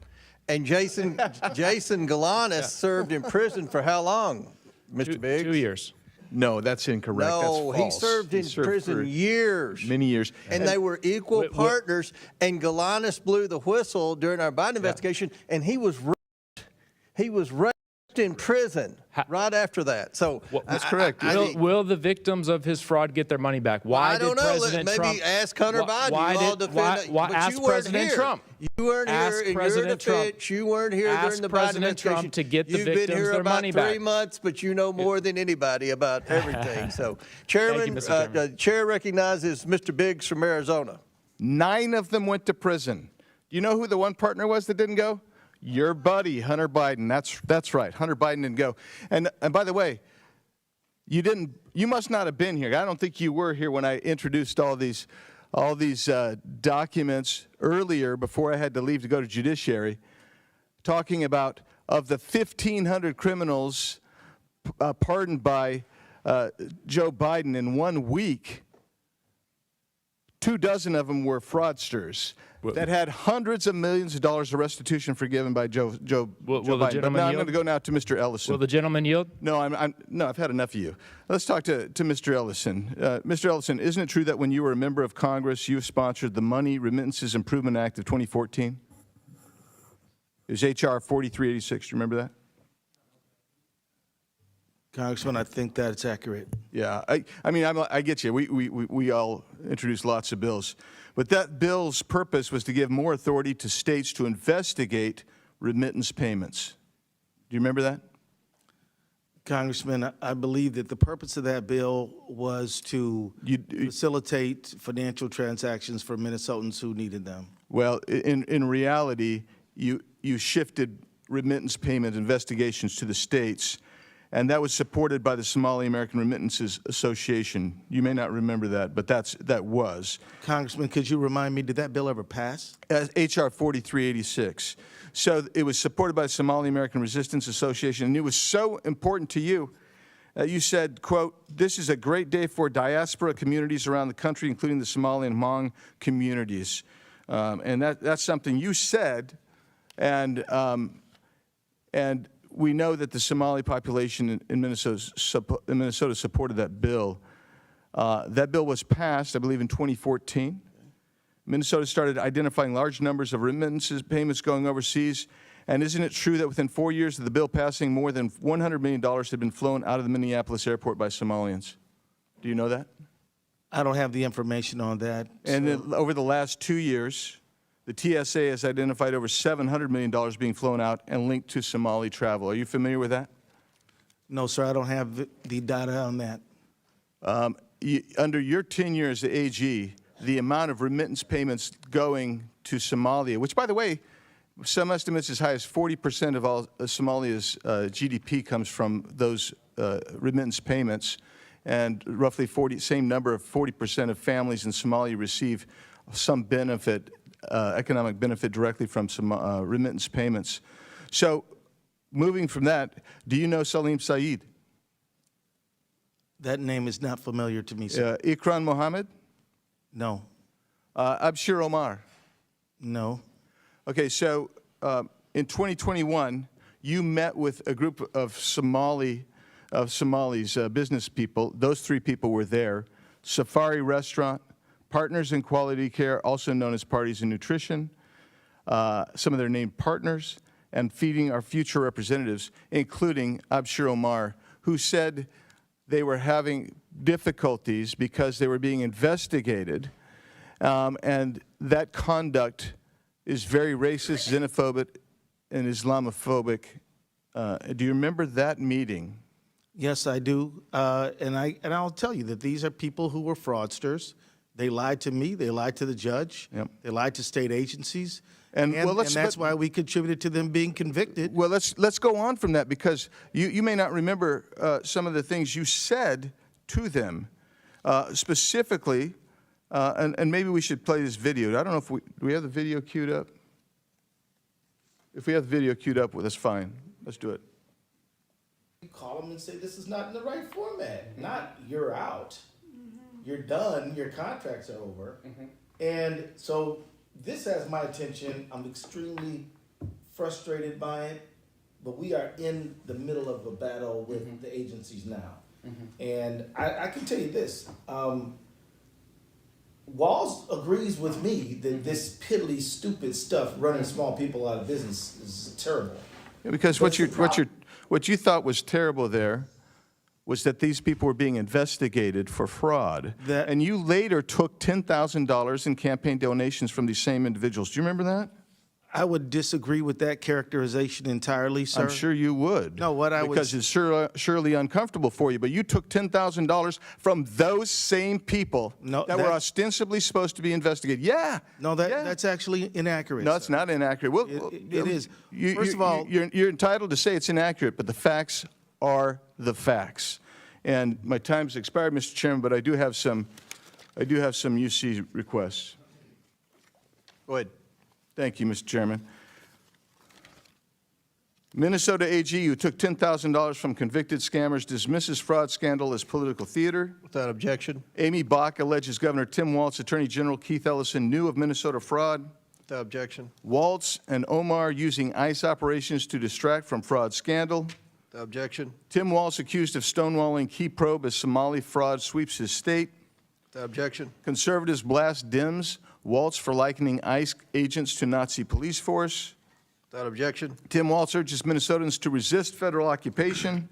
And Jason Galanis served in prison for how long, Mr. Biggs? 2 years. No, that's incorrect. No, that's he false. served in prison for years. Many years. And they were equal partners, and Galanis blew the whistle during our Biden investigation, and he was raped. He was raped in prison right after that. So that's correct. Will the victims of his fraud get their money back? Why I don't did know. President Maybe Trump, ask Hunter Biden. Why You all did, defend why but ask you weren't President here. Trump? You weren't Ask here in President your defense. Trump. You weren't here Ask during the Biden President investigation. Trump to get the You've been victims here their about money 3 back. months, but you know more than anybody about everything. So, Chairman, Mr. Chairman. Chair recognizes Mr. Biggs from Arizona. 9 of them went to prison. Do you know who the one partner was that didn't go? Your buddy, Hunter Biden. That's right. Hunter Biden didn't go. And by the way, you must not have been here. I don't think you were here when I introduced all these documents earlier before I had to leave to go to judiciary, talking about of the 1,500 criminals pardoned by Joe Biden in 1 week, 24 of them were fraudsters that had hundreds of millions of dollars of restitution forgiven by Joe Biden. But now I'm going to go now to Mr. Ellison. Will the gentleman yield? No, no, I've had enough of you. Let's talk to Mr. Ellison. Mr. Ellison, isn't it true that when you were a member of Congress, you sponsored the Money Remittances Improvement Act of 2014? It was H.R. 4386. Do you remember that? Congressman, I think that's accurate. Yeah, I mean, I get you. We all introduced lots of bills. But that bill's purpose was to give more authority to states to investigate remittance payments. Do you remember that? Congressman, I believe that the purpose of that bill was to facilitate financial transactions for Minnesotans who needed them. Well, in reality, you shifted remittance payment investigations to the states, and that was supported by the Somali American Remittances Association. You may not remember that, but that was. Congressman, could you remind me, did that bill ever pass? H.R. 4386. So it was supported by the Somali American Resistance Association, and it was so important to you. You said, quote, "This is a great day for diaspora communities around the country, including the Somali and Hmong communities." And that's something you said, and we know that the Somali population in Minnesota supported that bill. That bill was passed, I believe, in 2014. Minnesota started identifying large numbers of remittances payments going overseas. And isn't it true that within 4 years of the bill passing, more than $100 million had been flown out of the Minneapolis airport by Somalians? Do you know that? I don't have the information on that. And then over the last 2 years, the TSA has identified over $700 million being flown out and linked to Somali travel. Are you familiar with that? No, sir, I don't have the data on that. Under your tenure as the AG, the amount of remittance payments going to Somalia, which, by the way, some estimates as high as 40% of all Somalia's GDP comes from those remittance payments, and roughly 40% of families in Somalia receive some benefit, economic benefit directly from some remittance payments. So, moving from that, do you know Salim Saeed? That name is not familiar to me, sir. Ikran Mohammed? No. Abshir Omar? No. Okay, so in 2021, you met with a group of Somalis, business people. Those 3 people were there. Safari Restaurant, Partners in Quality Care, also known as Parties in Nutrition, some of their named partners, and Feeding Our Future representatives, including Abshir Omar, who said they were having difficulties because they were being investigated, and that conduct is very racist, xenophobic, and Islamophobic. Do you remember that meeting? Yes, I do. And I'll tell you that these are people who were fraudsters. They lied to me. They lied to the judge. Yep. They lied to state agencies. And that's why we contributed to them being convicted. Well, let's go on from that, because you may not remember some of the things you said to them, specifically. And maybe we should play this video. I don't know if do we have the video queued up? If we have the video queued up, well, that's fine. Let's do it. You call them and say, this is not in the right format. Not you're out. You're done. Your contracts are over. And so this has my attention. I'm extremely frustrated by it. But we are in the middle of a battle with the agencies now. And I can tell you this. Walz agrees with me that this piddly, stupid stuff running small people out of business is terrible. Yeah, because what you thought was terrible there was that these people were being investigated for fraud. And you later took $10,000 in campaign donations from these same individuals. Do you remember that? I would disagree with that characterization entirely, sir. I'm sure you would. No, because it's surely uncomfortable for you. But you took $10,000 from those same people that were ostensibly supposed to be investigated. Yeah. No, that's actually inaccurate. No, it's not inaccurate. Well, it is. First of all, you're entitled to say it's inaccurate, but the facts are the facts. And my time's expired, Mr. Chairman, but I do have some UC requests. Go ahead. Thank you, Mr. Chairman. Minnesota AG, who took $10,000 from convicted scammers, dismisses fraud scandal as political theater. Without objection. Amy Bach alleges Governor Tim Walz, Attorney General Keith Ellison knew of Minnesota fraud. Without objection. Walz and Omar using ICE operations to distract from fraud scandal. Without objection. Tim Walz accused of stonewalling Key Probe as Somali fraud sweeps his state. Without objection. Conservatives blast Dems. Walz for likening ICE agents to Nazi police force. Without objection. Tim Walz urges Minnesotans to resist federal occupation.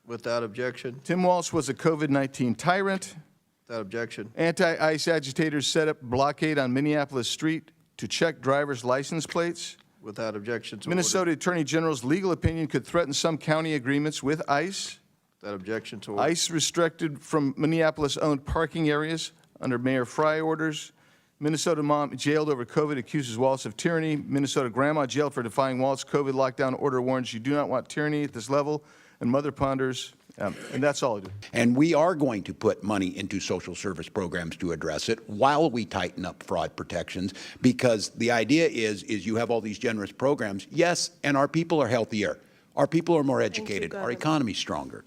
Without objection. Tim Walz was a COVID-19 tyrant. Without objection. Anti-ICE agitators set up blockade on Minneapolis Street to check drivers' license plates. Without objection. Minnesota Attorney General's legal opinion could threaten some county agreements with ICE. Without objection to order. ICE restricted from Minneapolis-owned parking areas under Mayor Fry orders. Minnesota mom jailed over COVID accuses Walz of tyranny. Minnesota grandma jailed for defying Walz COVID lockdown order warns you do not want tyranny at this level. And mother ponders, and that's all I do. And we are going to put money into social service programs to address it while we tighten up fraud protections, because the idea is you have all these generous programs. Yes, and our people are healthier. Our people are more educated. Our economy's stronger.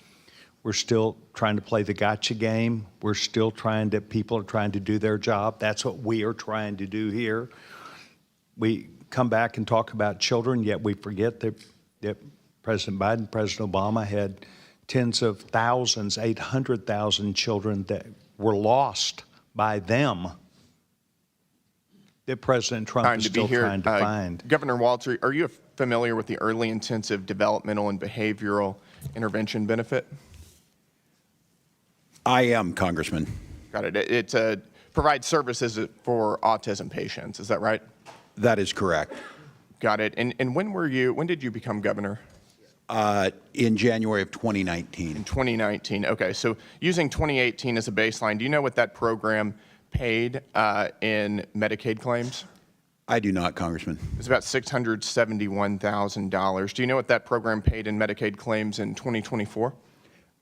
We're still trying to play the gotcha game. We're still people are trying to do their job. That's what we are trying to do here. We come back and talk about children, yet we forget that President Biden, President Obama had tens of thousands, 800,000 children that were lost by them that President Trump is still trying to find. Governor Walz, are you familiar with the early intensive developmental and behavioral intervention benefit? I am, Congressman. Got it. It provides services for autism patients. Is that right? That is correct. Got it. And when did you become governor? In January of 2019. In 2019. Okay. So using 2018 as a baseline, do you know what that program paid in Medicaid claims? I do not, Congressman. It's about $671,000. Do you know what that program paid in Medicaid claims in 2024?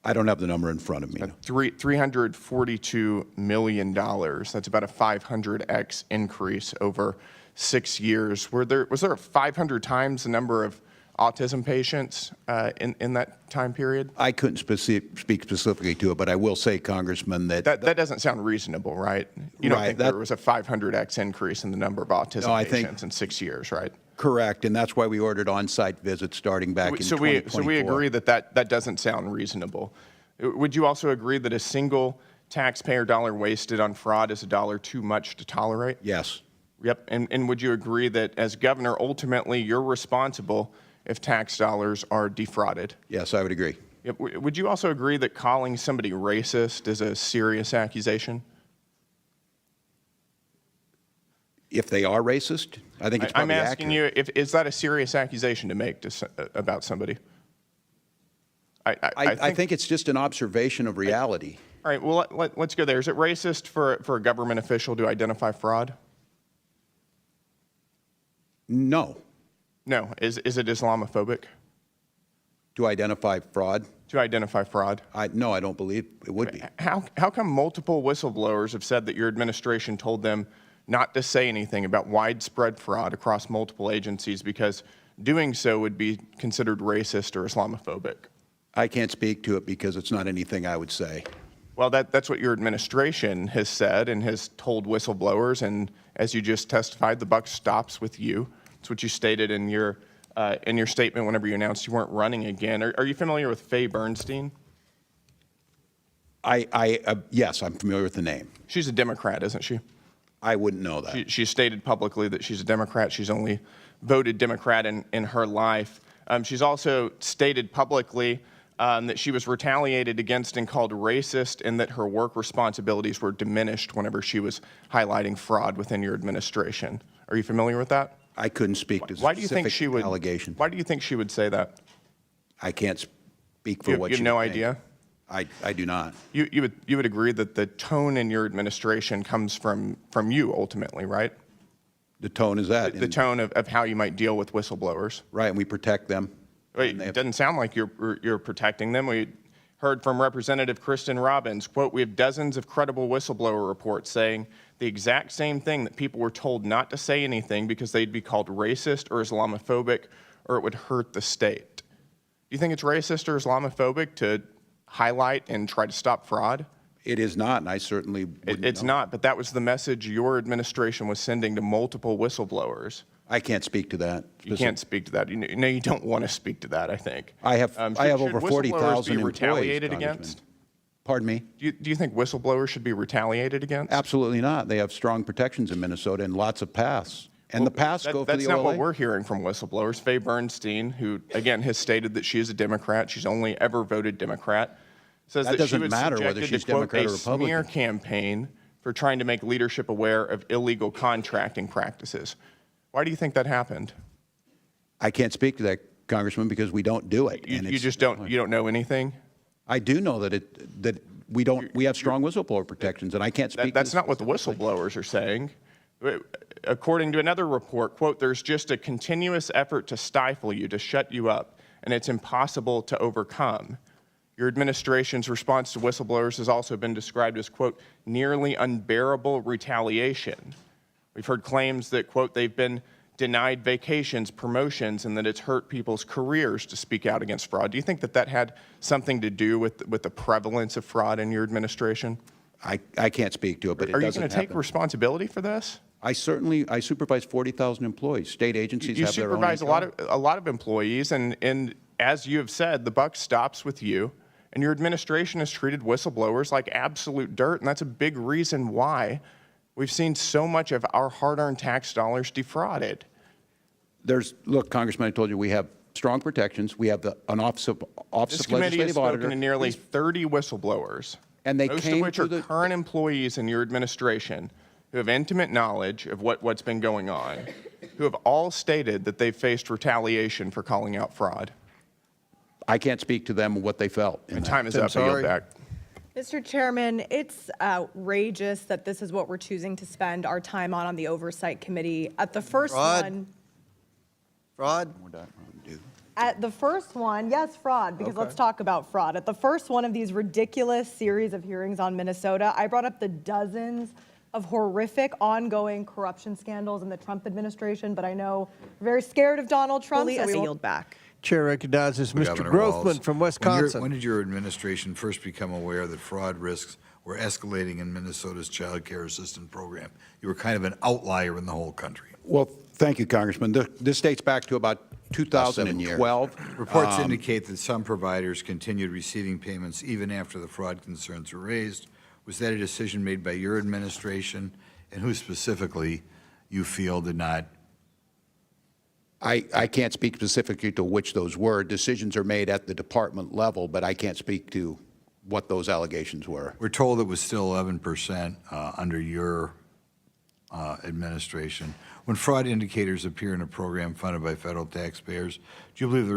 I don't have the number in front of me. $342 million. That's about a 500x increase over 6 years. Was there 500 times the number of autism patients in that time period? I couldn't speak specifically to it, but I will say, Congressman, that doesn't sound reasonable, right? You don't think there was a 500x increase in the number of autism patients in 6 years, right? Correct, and that's why we ordered on-site visits starting back in 2024. So we agree that doesn't sound reasonable. Would you also agree that a single taxpayer dollar wasted on fraud is a dollar too much to tolerate? Yes. Yep, and would you agree that as governor, ultimately you're responsible if tax dollars are defrauded? Yes, I would agree. Yep. Would you also agree that calling somebody racist is a serious accusation? If they are racist, I think it's probably I'm asking accurate. you, is that a serious accusation to make about somebody? I think it's just an observation of reality. All right, well, let's go there. Is it racist for a government official to identify fraud? No. No. Is it Islamophobic? To identify fraud? To identify fraud? No, I don't believe it would be. How come multiple whistleblowers have said that your administration told them not to say anything about widespread fraud across multiple agencies because doing so would be considered racist or Islamophobic? I can't speak to it because it's not anything I would say. Well, that's what your administration has said and has told whistleblowers, and as you just testified, the buck stops with you. That's what you stated in your statement whenever you announced you weren't running again. Are you familiar with Faye Bernstein? Yes, I'm familiar with the name. She's a Democrat, isn't she? I wouldn't know that. She stated publicly that she's a Democrat. She's only voted Democrat in her life. She's also stated publicly that she was retaliated against and called racist, and that her work responsibilities were diminished whenever she was highlighting fraud within your administration. Are you familiar with that? I couldn't speak to Why do you think specific she would? allegation. Why do you think she would say that? I can't speak for what you she have no would think. idea. I do not. You would agree that the tone in your administration comes from you ultimately, right? The tone is that. The tone of how you might deal with whistleblowers. Right, and we protect them. Wait, it doesn't sound like you're protecting them. We heard from Representative Kristen Robbins, quote, "We have dozens of credible whistleblower reports saying the exact same thing, that people were told not to say anything because they'd be called racist or Islamophobic or it would hurt the state." Do you think it's racist or Islamophobic to highlight and try to stop fraud? It is not, and I certainly wouldn't It's know. not, but that was the message your administration was sending to multiple whistleblowers. I can't speak to that. You can't speak to that. No, you don't want to speak to that, I think. I have over 40,000 be employees, retaliated Congressman. against? Pardon me? Do you think whistleblowers should be retaliated against? Absolutely not. They have strong protections in Minnesota and lots of paths. And the paths go for the That's not what OLA. we're hearing from whistleblowers. Faye Bernstein, who, again, has stated that she is a Democrat, she's only ever voted Democrat, says That that, she doesn't was matter whether subjected she's to, quote, Democrat or a smear Republican. campaign for trying to make leadership aware of illegal contracting practices. Why do you think that happened? I can't speak to that, Congressman, because we don't do it. You just don't know anything? I do know that we have strong whistleblower protections, and I can't speak. That's not what the whistleblowers are saying. According to another report, quote, "There's just a continuous effort to stifle you, to shut you up, and it's impossible to overcome." Your administration's response to whistleblowers has also been described as, quote, "nearly unbearable retaliation." We've heard claims that, quote, they've been denied vacations, promotions, and that it's hurt people's careers to speak out against fraud. Do you think that had something to do with the prevalence of fraud in your administration? I can't speak to it, but it Are you doesn't going to take happen. responsibility for this? I supervise 40,000 employees. State agencies You have their own. supervise a lot of employees, and as you have said, the buck stops with you. And your administration has treated whistleblowers like absolute dirt, and that's a big reason why we've seen so much of our hard-earned tax dollars defrauded. Look, Congressman, I told you we have strong protections. We have an Office of This committee has Legislative spoken Auditor. to nearly 30 whistleblowers, And they most came of which to are the- current employees in your administration who have intimate knowledge of what's been going on, who have all stated that they've faced retaliation for calling out fraud. I can't speak to them and what they felt. And time is up. I yield back. Mr. Chairman, it's outrageous that this is what we're choosing to spend our time on the Oversight Committee. At the first Fraud? At the first one, yes, fraud, because let's talk about fraud. At the first one of these ridiculous series of hearings on Minnesota, I brought up the dozens of horrific ongoing corruption scandals in the Trump administration, but I know you're very scared of Donald Trump, so we won't. back. Chair recognizes Mr. Governor Grothman Walz. from Wisconsin. When did your administration first become aware that fraud risks were escalating in Minnesota's child care assistance program? You were kind of an outlier in the whole country. Well, thank you, Congressman. This dates back to about 2012. Reports indicate that some providers continued receiving payments even after the fraud concerns were raised. Was that a decision made by your administration, and who specifically you feel did not? I can't speak specifically to which those were. Decisions are made at the department level, but I can't speak to what those allegations were. We're told it was still 11% under your administration. When fraud indicators appear in a program funded by federal taxpayers, do you believe the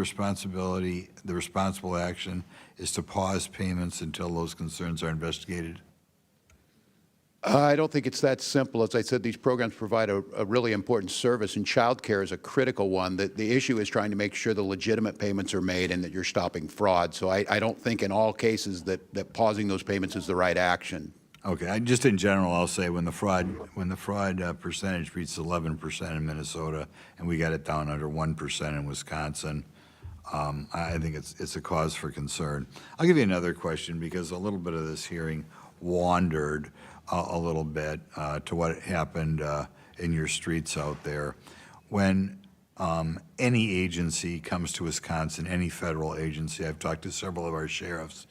responsible action is to pause payments until those concerns are investigated? I don't think it's that simple. As I said, these programs provide a really important service, and child care is a critical one. The issue is trying to make sure the legitimate payments are made and that you're stopping fraud. So I don't think in all cases that pausing those payments is the right action. Okay, just in general, I'll say when the fraud percentage reached 11% in Minnesota, and we got it down under 1% in Wisconsin, I think it's a cause for concern. I'll give you another question, because a little bit of this hearing wandered a little bit to what happened in your streets out there. When any agency comes to Wisconsin, any federal agency, I've talked to several of our sheriffs,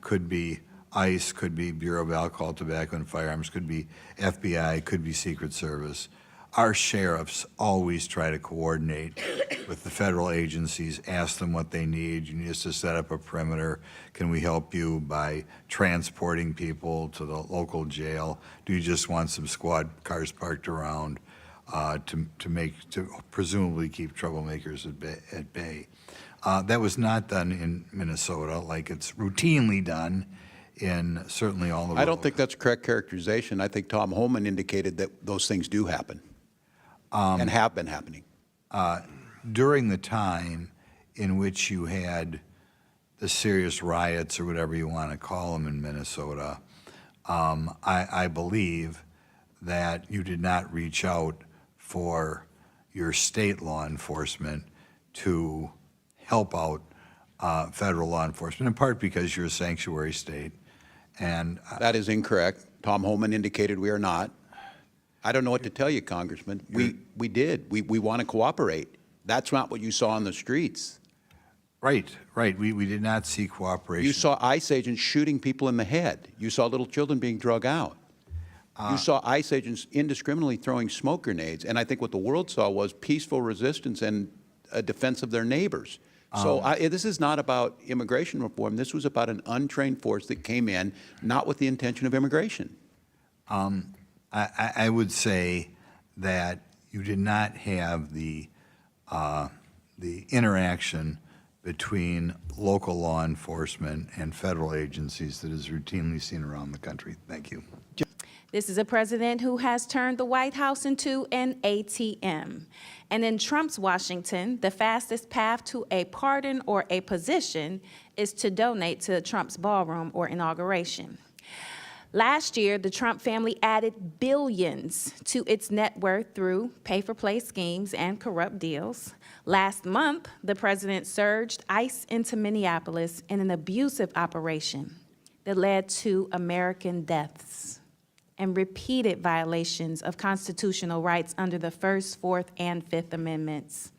could be ICE, could be Bureau of Alcohol, Tobacco, and Firearms, could be FBI, could be Secret Service. Our sheriffs always try to coordinate with the federal agencies, ask them what they need. You need us to set up a perimeter. Can we help you by transporting people to the local jail? Do you just want some squad cars parked around to presumably keep troublemakers at bay? That was not done in Minnesota like it's routinely done in certainly all the. I don't think that's a correct characterization. I think Tom Holman indicated that those things do happen and have been happening. During the time in which you had the serious riots, or whatever you want to call them, in Minnesota, I believe that you did not reach out for your state law enforcement to help out federal law enforcement, in part because you're a sanctuary state. And that is incorrect. Tom Holman indicated we are not. I don't know what to tell you, Congressman. We did. We want to cooperate. That's not what you saw on the streets. Right. We did not see cooperation. You saw ICE agents shooting people in the head. You saw little children being drug out. You saw ICE agents indiscriminately throwing smoke grenades. And I think what the world saw was peaceful resistance and a defense of their neighbors. So this is not about immigration reform. This was about an untrained force that came in, not with the intention of immigration. I would say that you did not have the interaction between local law enforcement and federal agencies that is routinely seen around the country. Thank you. This is a president who has turned the White House into an ATM. And in Trump's Washington, the fastest path to a pardon or a position is to donate to Trump's ballroom or inauguration. Last year, the Trump family added billions to its net worth through pay-for-play schemes and corrupt deals. Last month, the president surged ICE into Minneapolis in an abusive operation that led to American deaths and repeated violations of constitutional rights under the First, Fourth, and Fifth Amendments.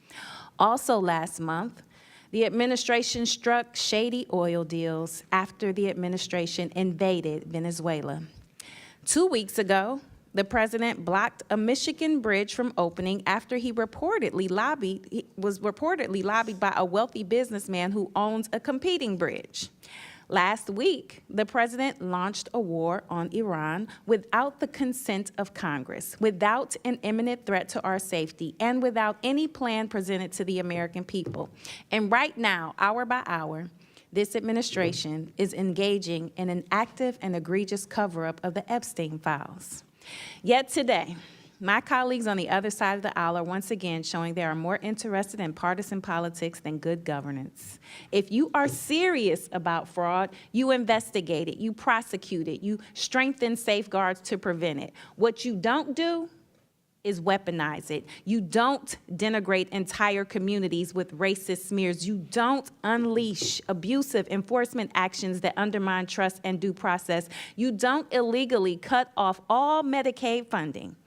Also last month, The administration struck shady oil deals after the administration invaded Venezuela. 2 weeks ago, the president blocked a Michigan bridge from opening after he was reportedly lobbied by a wealthy businessman who owns a competing bridge. Last week, the president launched a war on Iran without the consent of Congress, without an imminent threat to our safety, and without any plan presented to the American people. And right now, hour by hour, this administration is engaging in an active and egregious cover-up of the Epstein files. Yet today, my colleagues on the other side of the aisle are once again showing they are more interested in partisan politics than good governance. If you are serious about fraud, you investigate it, you prosecute it, you strengthen safeguards to prevent it. What you don't do is weaponize it. You don't denigrate entire communities with racist smears. You don't unleash abusive enforcement actions that undermine trust and due process. You don't illegally cut off all Medicaid funding,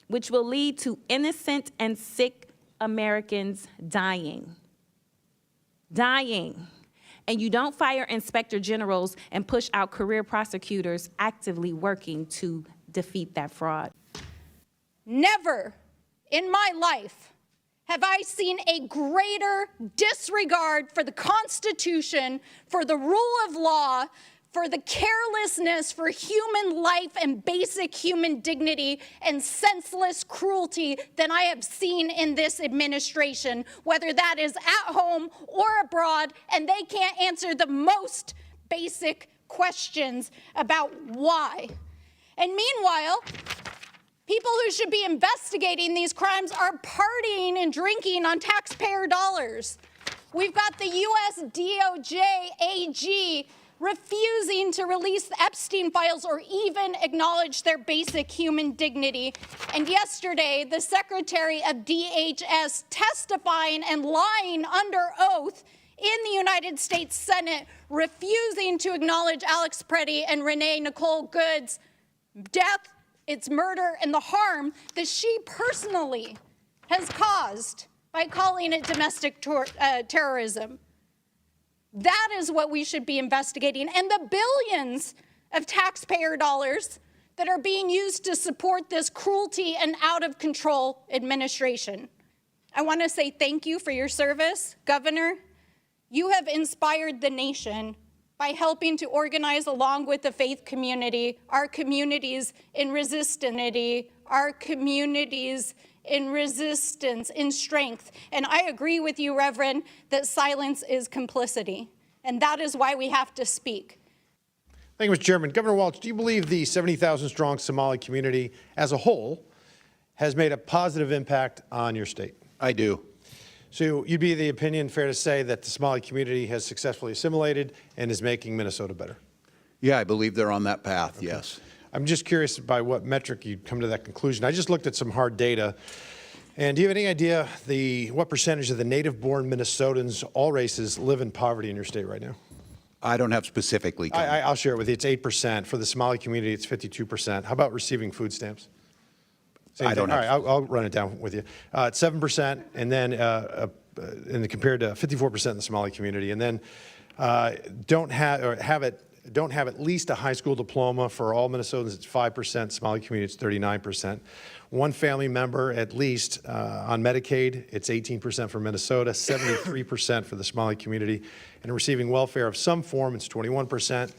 which will lead to innocent and sick Americans dying. And you don't fire inspector generals and push out career prosecutors actively working to defeat that fraud. Never in my life have I seen a greater disregard for the Constitution, for the rule of law, for the carelessness for human life and basic human dignity and senseless cruelty than I have seen in this administration, whether that is at home or abroad, and they can't answer the most basic questions about why. And meanwhile, people who should be investigating these crimes are partying and drinking on taxpayer dollars. We've got the U.S. DOJ AG refusing to release the Epstein files or even acknowledge their basic human dignity. And yesterday, the Secretary of DHS testifying and lying under oath in the United States Senate, refusing to acknowledge Alex Preddy and Renee Nicole Good's death, its murder, and the harm that she personally has caused by calling it domestic terrorism. That is what we should be investigating. And the billions of taxpayer dollars that are being used to support this cruelty and out-of-control administration. I want to say thank you for your service, Governor. You have inspired the nation by helping to organize, along with the faith community, our communities in resistance, our communities in resistance, in strength. And I agree with you, Reverend, that silence is complicity. And that is why we have to speak. Thank you, Mr. Chairman. Governor Walz, do you believe the 70,000-strong Somali community as a whole has made a positive impact on your state? I do. So you'd be the opinion, fair to say, that the Somali community has successfully assimilated and is making Minnesota better? Yeah, I believe they're on that path, okay. Yes. I'm just curious by what metric you'd come to that conclusion. I just looked at some hard data. And do you have any idea what percentage of the native-born Minnesotans, all races, live in poverty in your state right now? I don't have specifically. I'll share it with you. It's 8%. For the Somali community, it's 52%. How about receiving food stamps? I don't know. All right, I'll run it down with you. It's 7%, and then compared to 54% in the Somali community, and then don't have at least a high school diploma. For all Minnesotans, it's 5%. Somali community, it's 39%. One family member at least on Medicaid, it's 18% for Minnesota, 73% for the Somali community, and receiving welfare of some form, it's 21%.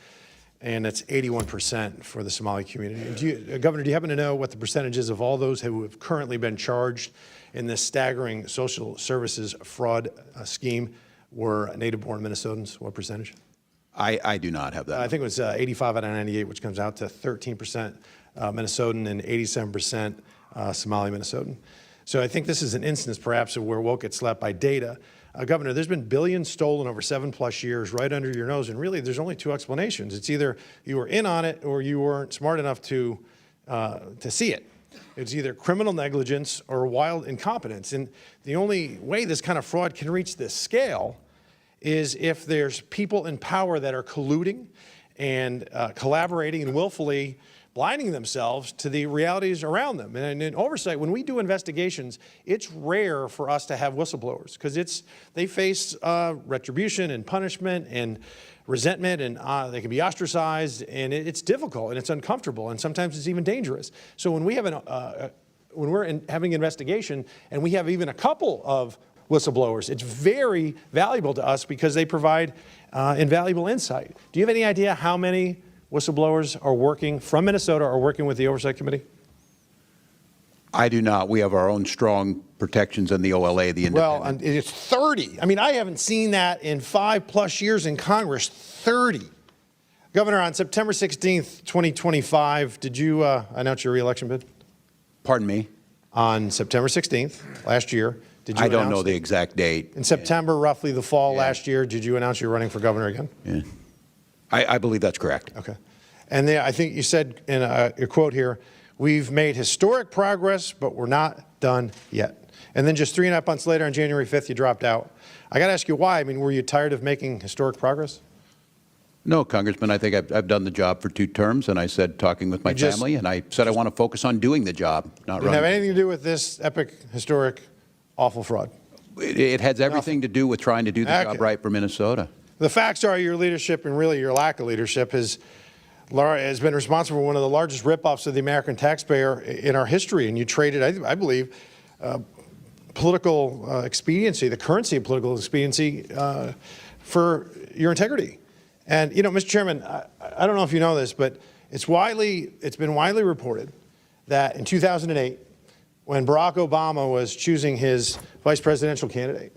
And it's 81% for the Somali community. Governor, do you happen to know what the percentage is of all those who have currently been charged in this staggering social services fraud scheme were native-born Minnesotans? What percentage? I do not have that. I think it was 85 out of 98, which comes out to 13% Minnesotan and 87% Somali Minnesotan. So I think this is an instance, perhaps, of where woke gets slapped by data. Governor, there's been billions stolen over 7+ years right under your nose, and really there's only two explanations. It's either you were in on it or you weren't smart enough to see it. It's either criminal negligence or wild incompetence. And the only way this kind of fraud can reach this scale is if there's people in power that are colluding and collaborating and willfully blinding themselves to the realities around them. And in oversight, when we do investigations, it's rare for us to have whistleblowers because they face retribution and punishment and resentment, and they can be ostracized, and it's difficult and it's uncomfortable, and sometimes it's even dangerous. So when we have when we're having an investigation and we have even a couple of whistleblowers, it's very valuable to us because they provide invaluable insight. Do you have any idea how many whistleblowers are working from Minnesota or working with the Oversight Committee? I do not. We have our own strong protections in the OLA, the independent. Well, it's 30. I mean, I haven't seen that in 5+ years in Congress, 30. Governor, on September 16th, 2025, did you announce your reelection bid? Pardon me? On September 16th, last year, did you I don't announce know the exact date. In September, roughly the fall last year, did you announce you're running for governor again? Yeah. I believe that's correct. Okay. And then I think you said in your quote here, we've made historic progress, but we're not done yet. And then just 3.5 months later, on January 5th, you dropped out. I got to ask you why. I mean, were you tired of making historic progress? No, Congressman, I think I've done the job for 2 terms, and I said talking with my family, and I said I want to focus on doing the job, not running. Didn't have anything to do with this epic, historic, awful fraud? It has everything to do with trying to do the job right for Minnesota. The facts are your leadership, and really your lack of leadership, has been responsible for one of the largest ripoffs of the American taxpayer in our history. And you traded, I believe, political expediency, the currency of political expediency, for your integrity. And, you know, Mr. Chairman, I don't know if you know this, but it's been widely reported that in 2008, when Barack Obama was choosing his vice presidential candidate,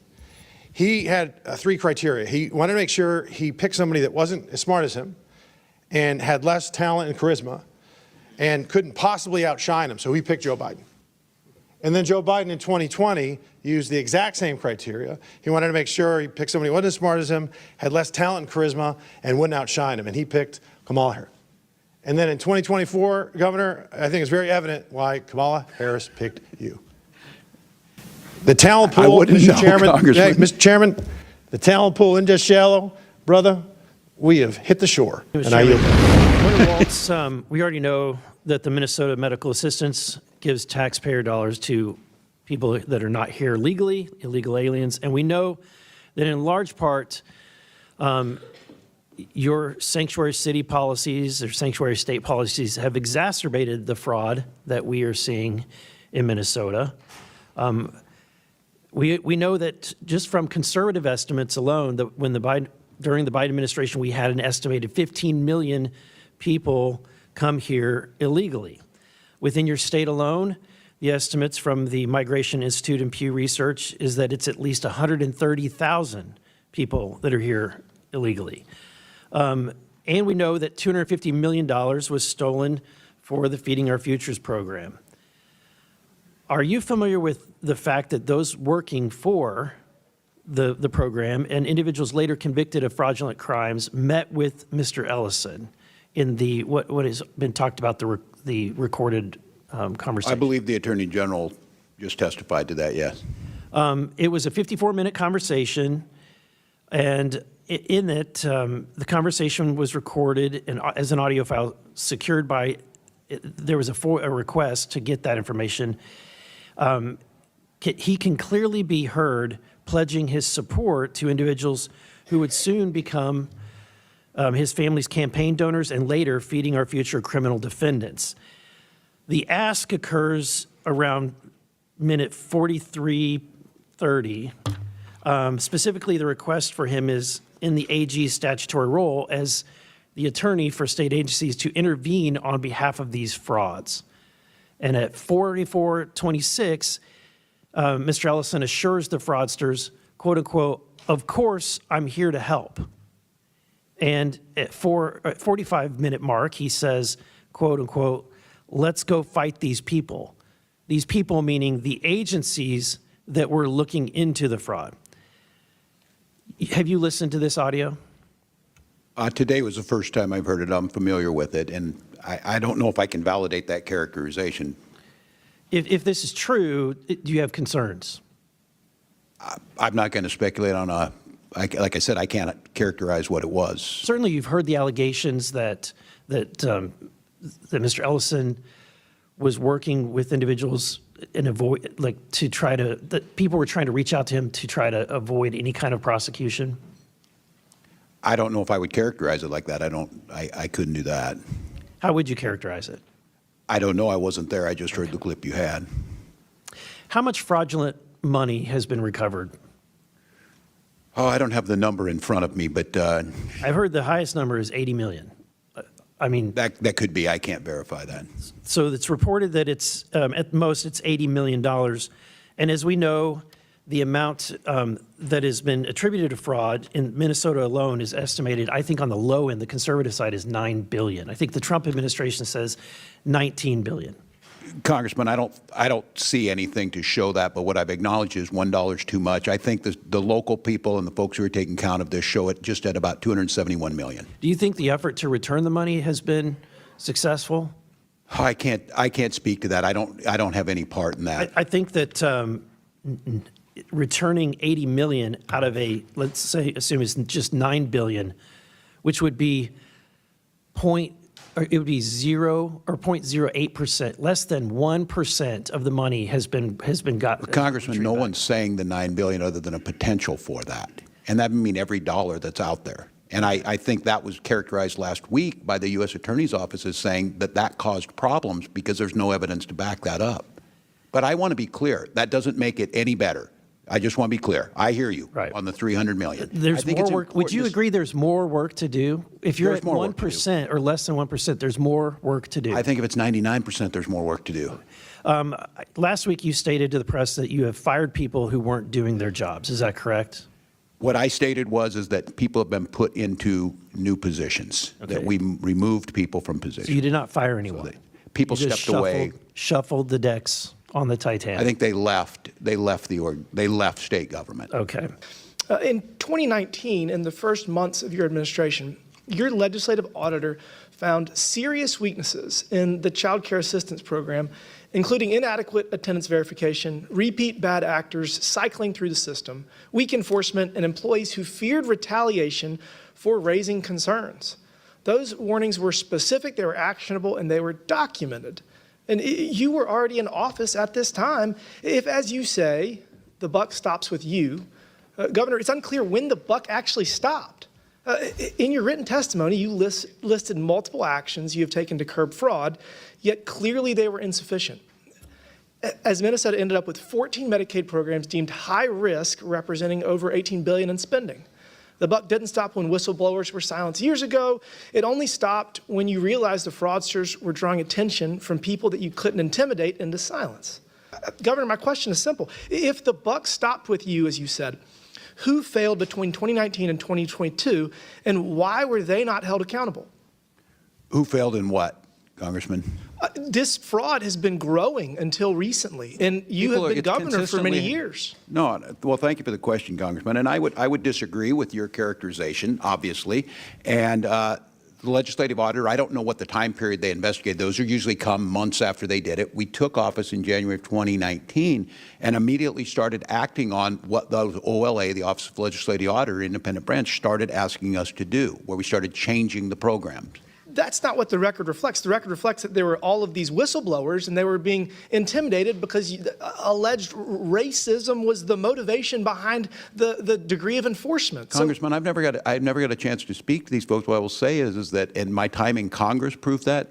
he had 3 criteria. He wanted to make sure he picked somebody that wasn't as smart as him and had less talent and charisma and couldn't possibly outshine him, so he picked Joe Biden. And then Joe Biden in 2020 used the exact same criteria. He wanted to make sure he picked somebody who wasn't as smart as him, had less talent and charisma, and wouldn't outshine him, and he picked Kamala Harris. And then in 2024, Governor, I think it's very evident why Kamala Harris picked you. The talent pool, Mr. Chairman, Mr. Chairman, the talent pool isn't just shallow, brother. We have hit the shore. And I yield back. Walz, we already know that the Minnesota Medical Assistance gives taxpayer dollars to people that are not here legally, illegal aliens, and we know that in large part, your sanctuary city policies or sanctuary state policies have exacerbated the fraud that we are seeing in Minnesota. We know that just from conservative estimates alone, that during the Biden administration, we had an estimated 15 million people come here illegally. Within your state alone, the estimates from the Migration Institute and Pew Research is that it's at least 130,000 people that are here illegally. And we know that $250 million was stolen for the Feeding Our Futures program. Are you familiar with the fact that those working for the program and individuals later convicted of fraudulent crimes met with Mr. Ellison in the what has been talked about, the recorded conversation? I believe the Attorney General just testified to that, yes. It was a 54-minute conversation, and in it, the conversation was recorded as an audio file secured by, there was a request to get that information. He can clearly be heard pledging his support to individuals who would soon become his family's campaign donors and later Feeding Our Future criminal defendants. The ask occurs around minute 43:30. Specifically, the request for him is in the AG's statutory role as the attorney for state agencies to intervene on behalf of these frauds. And at 44:26, Mr. Ellison assures the fraudsters, quote unquote, "Of course, I'm here to help." And at 45-minute mark, he says, quote unquote, "Let's go fight these people." These people meaning the agencies that were looking into the fraud. Have you listened to this audio? Today was the first time I've heard it. I'm familiar with it, and I don't know if I can validate that characterization. If this is true, do you have concerns? I'm not going to speculate on like I said, I can't characterize what it was. Certainly you've heard the allegations that that Mr. Ellison was working with individuals and that people were trying to reach out to him to try to avoid any kind of prosecution? I don't know if I would characterize it like that. I couldn't do that. How would you characterize it? I don't know. I wasn't there. I just heard the clip you had. How much fraudulent money has been recovered? Oh, I don't have the number in front of me, but I've heard the highest number is 80 million. I mean, that could be. I can't verify that. So it's reported that it's at most it's $80 million, and as we know, the amount that has been attributed to fraud in Minnesota alone is estimated. I think on the low end, the conservative side is $9 billion. I think the Trump administration says $19 billion. Congressman, I don't see anything to show that, but what I've acknowledged is $1 is too much. I think the local people and the folks who are taking count of this show it just at about $271 million. Do you think the effort to return the money has been successful? Oh, I can't speak to that. I don't have any part in that. I think that returning 80 million out of let's say, assume it's just 9 billion, which would be it would be 0 or 0.08%, less than 1% of the money has been gotten. Congressman, no one's saying the $9 billion other than a potential for that, and that would mean every dollar that's out there. And I think that was characterized last week by the U.S. Attorney's Office as saying that caused problems because there's no evidence to back that up. But I want to be clear, that doesn't make it any better. I just want to be clear. I hear you on the $300 million. There's more work. Would you agree there's more work to do? If you're at 1% or less than 1%, there's more work to do. I think if it's 99%, there's more work to do. Last week you stated to the press that you have fired people who weren't doing their jobs. Is that correct? What I stated is that people have been put into new positions, that we removed people from positions. So you did not fire anyone? So people stepped away. Shuffled the decks on the Titanic. I think they left state government. Okay. In 2019, in the first months of your administration, your legislative auditor found serious weaknesses in the child care assistance program, including inadequate attendance verification, repeat bad actors cycling through the system, weak enforcement, and employees who feared retaliation for raising concerns. Those warnings were specific, they were actionable, and they were documented. And you were already in office at this time. If, as you say, the buck stops with you, Governor, it's unclear when the buck actually stopped. In your written testimony, you listed multiple actions you have taken to curb fraud, yet clearly they were insufficient. As Minnesota ended up with 14 Medicaid programs deemed high risk, representing over $18 billion in spending. The buck didn't stop when whistleblowers were silenced years ago. It only stopped when you realized the fraudsters were drawing attention from people that you couldn't intimidate into silence. Governor, my question is simple. If the buck stopped with you, as you said, who failed between 2019 and 2022, and why were they not held accountable? Who failed in what, Congressman? This fraud has been growing until recently, and you have been governor for many years. No, well, thank you for the question, Congressman. And I would disagree with your characterization, obviously. And the legislative auditor, I don't know what the time period they investigated. Those usually come months after they did it. We took office in January of 2019 and immediately started acting on what the OLA, the Office of Legislative Auditor, independent branch, started asking us to do, where we started changing the programs. That's not what the record reflects. The record reflects that there were all of these whistleblowers and they were being intimidated because alleged racism was the motivation behind the degree of enforcement. Congressman, I've never got a chance to speak to these folks. What I will say is that, and my time in Congress proved that,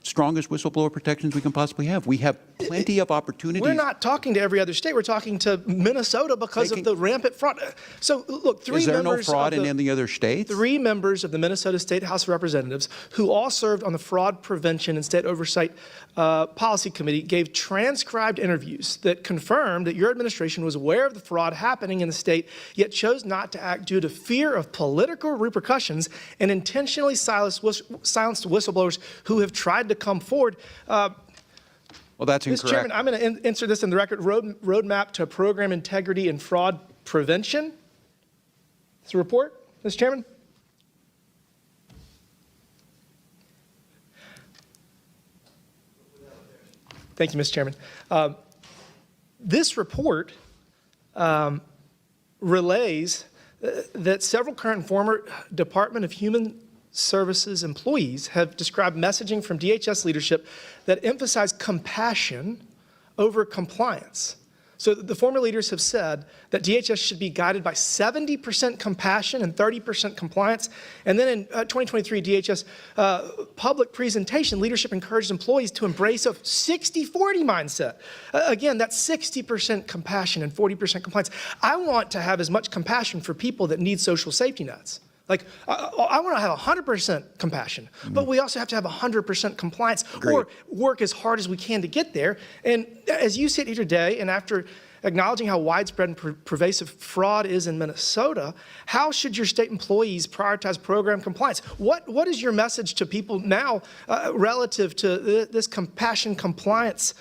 strongest whistleblower protections we can possibly have. We have plenty of opportunities. We're not talking to every other state. We're talking to Minnesota because of the rampant fraud. So look, is there no fraud in any other states? 3 members of the Minnesota State House of Representatives who all served on the Fraud Prevention and State Oversight Policy Committee gave transcribed interviews that confirmed that your administration was aware of the fraud happening in the state, yet chose not to act due to fear of political repercussions and intentionally silenced whistleblowers who have tried to come forward. Well, that's incorrect. Mr. Chairman, I'm going to insert this in the record. Roadmap to Program Integrity and Fraud Prevention. It's a report, Mr. Chairman. Thank you, Mr. Chairman. This report relays that several current and former Department of Human Services employees have described messaging from DHS leadership that emphasize compassion over compliance. So the former leaders have said that DHS should be guided by 70% compassion and 30% compliance. And then in 2023 DHS public presentation, leadership encouraged employees to embrace a 60-40 mindset. Again, that's 60% compassion and 40% compliance. I want to have as much compassion for people that need social safety nets. Like, I want to have 100% compassion, but we also have to have 100% compliance or work as hard as we can to get there. And as you sit here today, and after acknowledging how widespread and pervasive fraud is in Minnesota, how should your state employees prioritize program compliance? What is your message to people now relative to this compassion compliance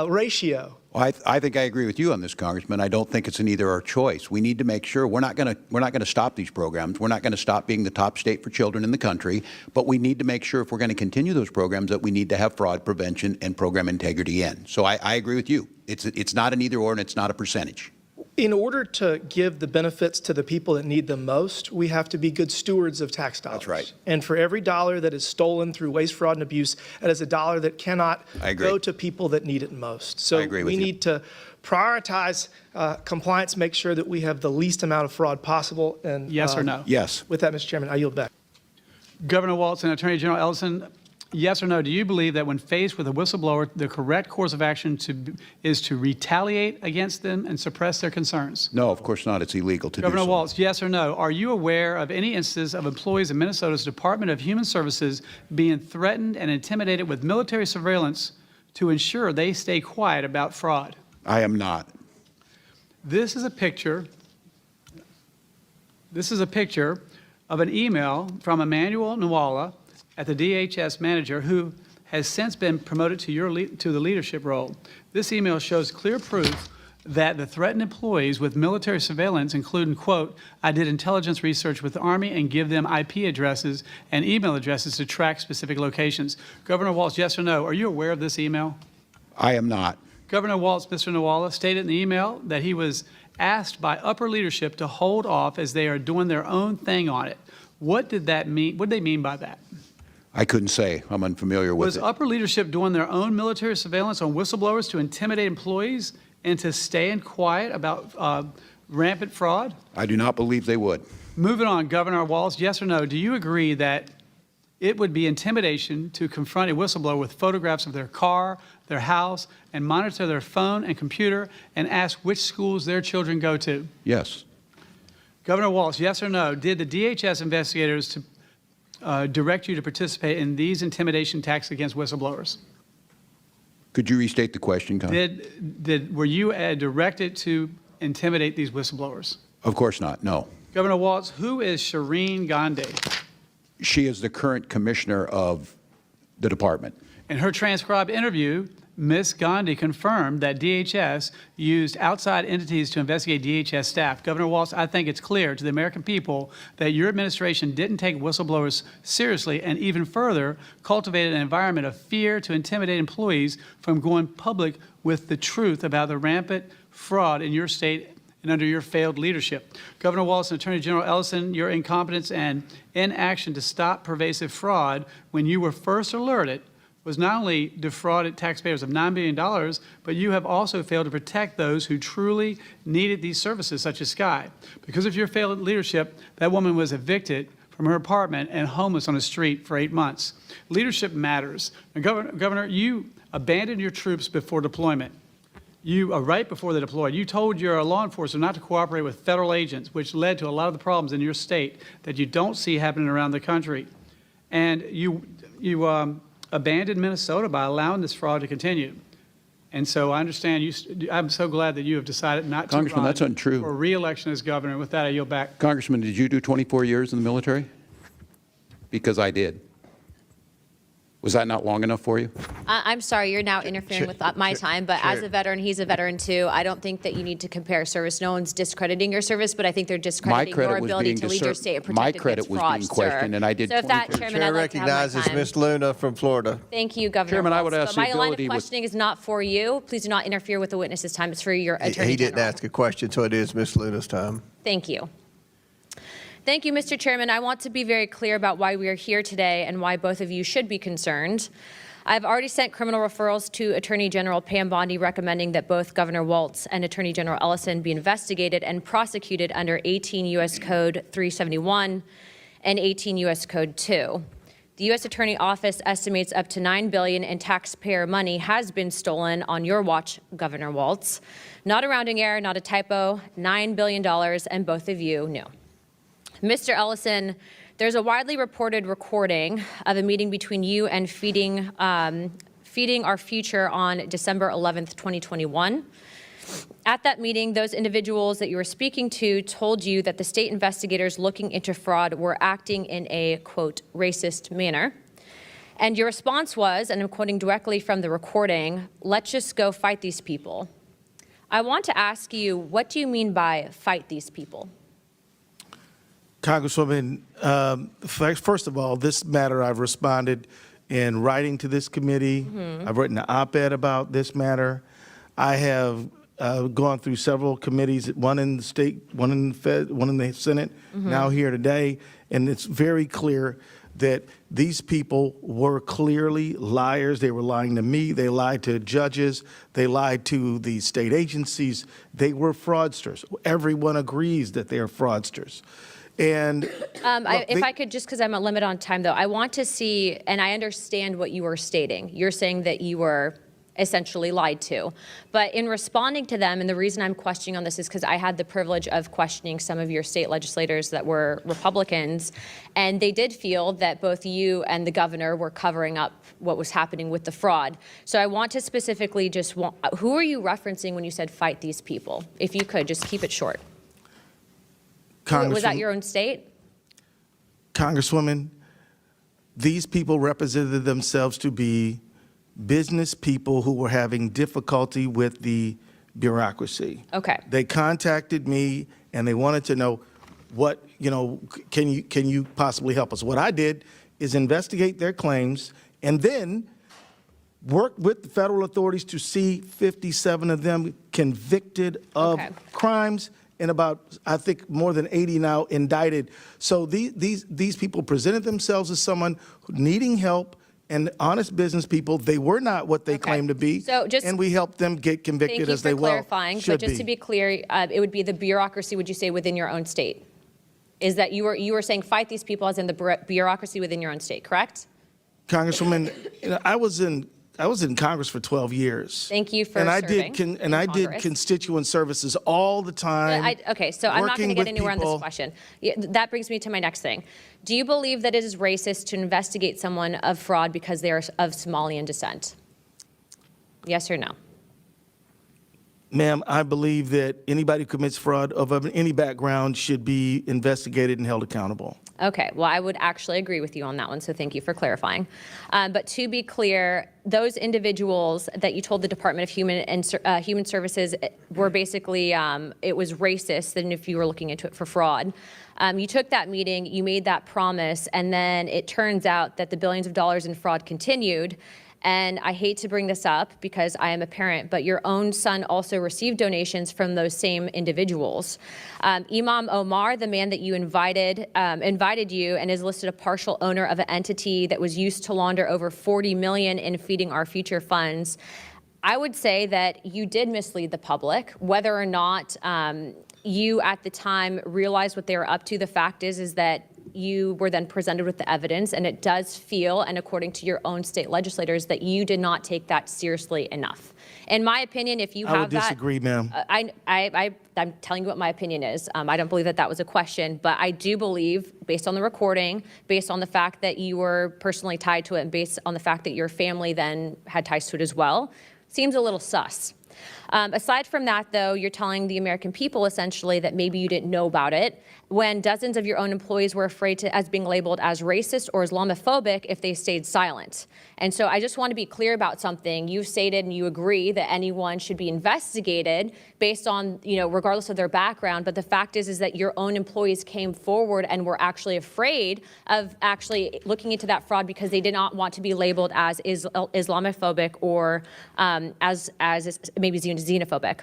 ratio? Well, I think I agree with you on this, Congressman. I don't think it's an either or choice. We need to make sure we're not going to stop these programs. We're not going to stop being the top state for children in the country, but we need to make sure if we're going to continue those programs that we need to have fraud prevention and program integrity in. So I agree with you. It's not an either or and it's not a percentage. In order to give the benefits to the people that need them most, we have to be good stewards of tax dollars. That's right. And for every dollar that is stolen through waste, fraud, and abuse, that is a dollar that cannot go to people that need it most. So we need to prioritize compliance, make sure that we have the least amount of fraud possible. And yes or no? Yes. With that, Mr. Chairman, I yield back. Governor Walz and Attorney General Ellison, yes or no, do you believe that when faced with a whistleblower, the correct course of action is to retaliate against them and suppress their concerns? No, of course not. It's illegal to do so. Governor Walz, yes or no, are you aware of any instances of employees in Minnesota's Department of Human Services being threatened and intimidated with military surveillance to ensure they stay quiet about fraud? I am not. This is a picture of an email from Emmanuel Nwala at the DHS manager, who has since been promoted to the leadership role. This email shows clear proof that the threatened employees with military surveillance, including, quote, I did intelligence research with the Army and give them IP addresses and email addresses to track specific locations. Governor Walz, yes or no, are you aware of this email? I am not. Governor Walz, Mr. Nwala, stated in the email that he was asked by upper leadership to hold off as they are doing their own thing on it. What did that mean? What did they mean by that? I couldn't say. I'm unfamiliar with it. Was upper leadership doing their own military surveillance on whistleblowers to intimidate employees and to stay quiet about rampant fraud? I do not believe they would. Moving on, Governor Walz, yes or no, do you agree that it would be intimidation to confront a whistleblower with photographs of their car, their house, and monitor their phone and computer and ask which schools their children go to? Yes. Governor Walz, yes or no, did the DHS investigators direct you to participate in these intimidation attacks against whistleblowers? Could you restate the question, Congressman? Were you directed to intimidate these whistleblowers? Of course not, no. Governor Walz, who is Shireen Gandhi? She is the current commissioner of the department. In her transcribed interview, Ms. Gandhi confirmed that DHS used outside entities to investigate DHS staff. Governor Walz, I think it's clear to the American people that your administration didn't take whistleblowers seriously and even further cultivated an environment of fear to intimidate employees from going public with the truth about the rampant fraud in your state and under your failed leadership. Governor Walz and Attorney General Ellison, your incompetence and inaction to stop pervasive fraud when you were first alerted was not only defrauded taxpayers of $9 billion, but you have also failed to protect those who truly needed these services, such as Sky. Because of your failed leadership, that woman was evicted from her apartment and homeless on the street for 8 months. Leadership matters. Now, Governor, you abandoned your troops before deployment. Right before they deployed, you told your law enforcement not to cooperate with federal agents, which led to a lot of the problems in your state that you don't see happening around the country. And you abandoned Minnesota by allowing this fraud to continue. And so I understand I'm so glad that you have decided not to Congressman, that's untrue. for re-election as governor. With that, I yield back. Congressman, did you do 24 years in the military? Because I did. Was that not long enough for you? I'm sorry, you're now interfering with my time, but as a veteran, he's a veteran too. I don't think that you need to compare service. No one's discrediting your service, but I think they're discrediting your ability to lead your state and protect against fraud, My credit was being questioned, and I did. So if that, Chairman, I'd like to have my recognizes time. Ms. Luna from Florida. Thank you, Governor Chairman, Walz. I would ask but the my line of ability questioning is not for you. Please do not interfere with the witness's time. It's for your Attorney He didn't General. ask a question, so it is Ms. Luna's time. Thank you. Thank you, Mr. Chairman. I want to be very clear about why we are here today and why both of you should be concerned. I've already sent criminal referrals to Attorney General Pam Bondi recommending that both Governor Walz and Attorney General Ellison be investigated and prosecuted under 18 U.S. Code 371 and 18 U.S. Code 2. The U.S. Attorney Office estimates up to $9 billion in taxpayer money has been stolen on your watch, Governor Walz. Not a rounding error, not a typo, $9 billion, and both of you knew. Mr. Ellison, there's a widely reported recording of a meeting between you and Feeding Our Future on December 11th, 2021. At that meeting, those individuals that you were speaking to told you that the state investigators looking into fraud were acting in a, quote, racist manner. And your response was, and I'm quoting directly from the recording, let's just go fight these people. I want to ask you, what do you mean by fight these people? Congresswoman, first of all, this matter I've responded in writing to this committee. I've written an op-ed about this matter. I have gone through several committees, one in the state, one in the Fed, one in the Senate, now here today, and it's very clear that these people were clearly liars. They were lying to me. They lied to judges. They lied to the state agencies. They were fraudsters. Everyone agrees that they are fraudsters. And if I could, just because I'm a limit on time, though, I want to see, and I understand what you were stating. You're saying that you were essentially lied to. But in responding to them, and the reason I'm questioning on this is because I had the privilege of questioning some of your state legislators that were Republicans, and they did feel that both you and the governor were covering up what was happening with the fraud. So I want to specifically just who are you referencing when you said fight these people? If you could, just keep it short. Was that your own state? Congresswoman, these people represented themselves to be business people who were having difficulty with the bureaucracy. Okay. They contacted me and they wanted to know what, can you possibly help us? What I did is investigate their claims and then work with the federal authorities to see 57 of them convicted of crimes and about, I think, more than 80 now indicted. So these people presented themselves as someone needing help and honest business people. They were not what they claimed to be, and we helped them get convicted as they well should be. Thank you for clarifying, but just to be clear, it would be the bureaucracy, would you say, within your own state? Is that you were saying fight these people as in the bureaucracy within your own state, correct? Congresswoman, I was in Congress for 12 years. Thank you for serving. I did Congress. constituent services all the time. Okay, so I'm not going to get anywhere on this question. That brings me to my next thing. Do you believe that it is racist to investigate someone of fraud because they are of Somalian descent? Yes or no? Ma'am, I believe that anybody who commits fraud of any background should be investigated and held accountable. Okay, well, I would actually agree with you on that one, so thank you for clarifying. But to be clear, those individuals that you told the Department of Human Services were basically, it was racist than if you were looking into it for fraud. You took that meeting, you made that promise, and then it turns out that the billions of dollars in fraud continued. And I hate to bring this up because I am a parent, but your own son also received donations from those same individuals. Imam Omar, the man that you invited you and is listed a partial owner of an entity that was used to launder over $40 million in Feeding Our Future funds. I would say that you did mislead the public. Whether or not you at the time realized what they were up to, the fact is that you were then presented with the evidence, and it does feel, and according to your own state legislators, that you did not take that seriously enough. In my opinion, if you have that— I would disagree, ma'am. I'm telling you what my opinion is. I don't believe that that was a question, but I do believe, based on the recording, based on the fact that you were personally tied to it, and based on the fact that your family then had ties to it as well, seems a little sus. Aside from that, though, you're telling the American people essentially that maybe you didn't know about it when dozens of your own employees were afraid as being labeled as racist or Islamophobic if they stayed silent. And so I just want to be clear about something. You've stated and you agree that anyone should be investigated based on, regardless of their background. But the fact is that your own employees came forward and were actually afraid of actually looking into that fraud because they did not want to be labeled as Islamophobic or as maybe xenophobic.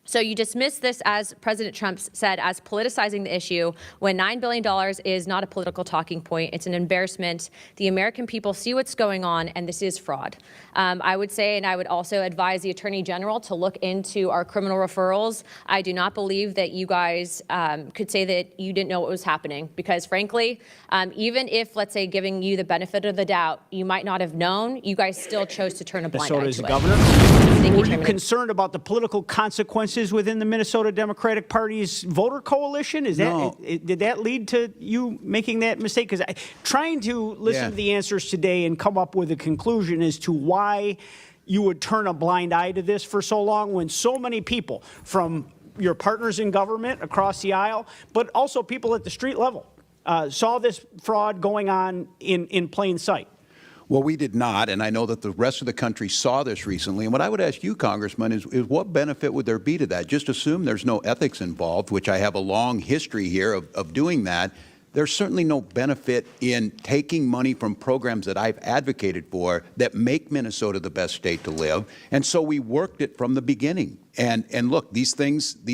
So you dismiss this, as President Trump said, as politicizing the issue, when $9 billion is not a political talking point. It's an embarrassment. The American people see what's going on, and this is fraud. I would say, and I would also advise the Attorney General to look into our criminal referrals. I do not believe that you guys could say that you didn't know what was happening, because frankly, even if, let's say, giving you the benefit of the doubt, you might not have known, you guys still chose to turn a blind eye to it. Minnesota as governor. Were you concerned about the political consequences within the Minnesota Democratic Party's voter coalition? Did that lead to you making that mistake? Because trying to listen to the answers today and come up with a conclusion as to why you would turn a blind eye to this for so long, when so many people from your partners in government across the aisle, but also people at the street level, saw this fraud going on in plain sight. Well, we did not, and I know that the rest of the country saw this recently. And what I would ask you, Congressman, is what benefit would there be to that? Just assume there's no ethics involved, which I have a long history here of doing that. There's certainly no benefit in taking money from programs that I've advocated for that make Minnesota the best state to live. And so we worked it from the beginning. And look, these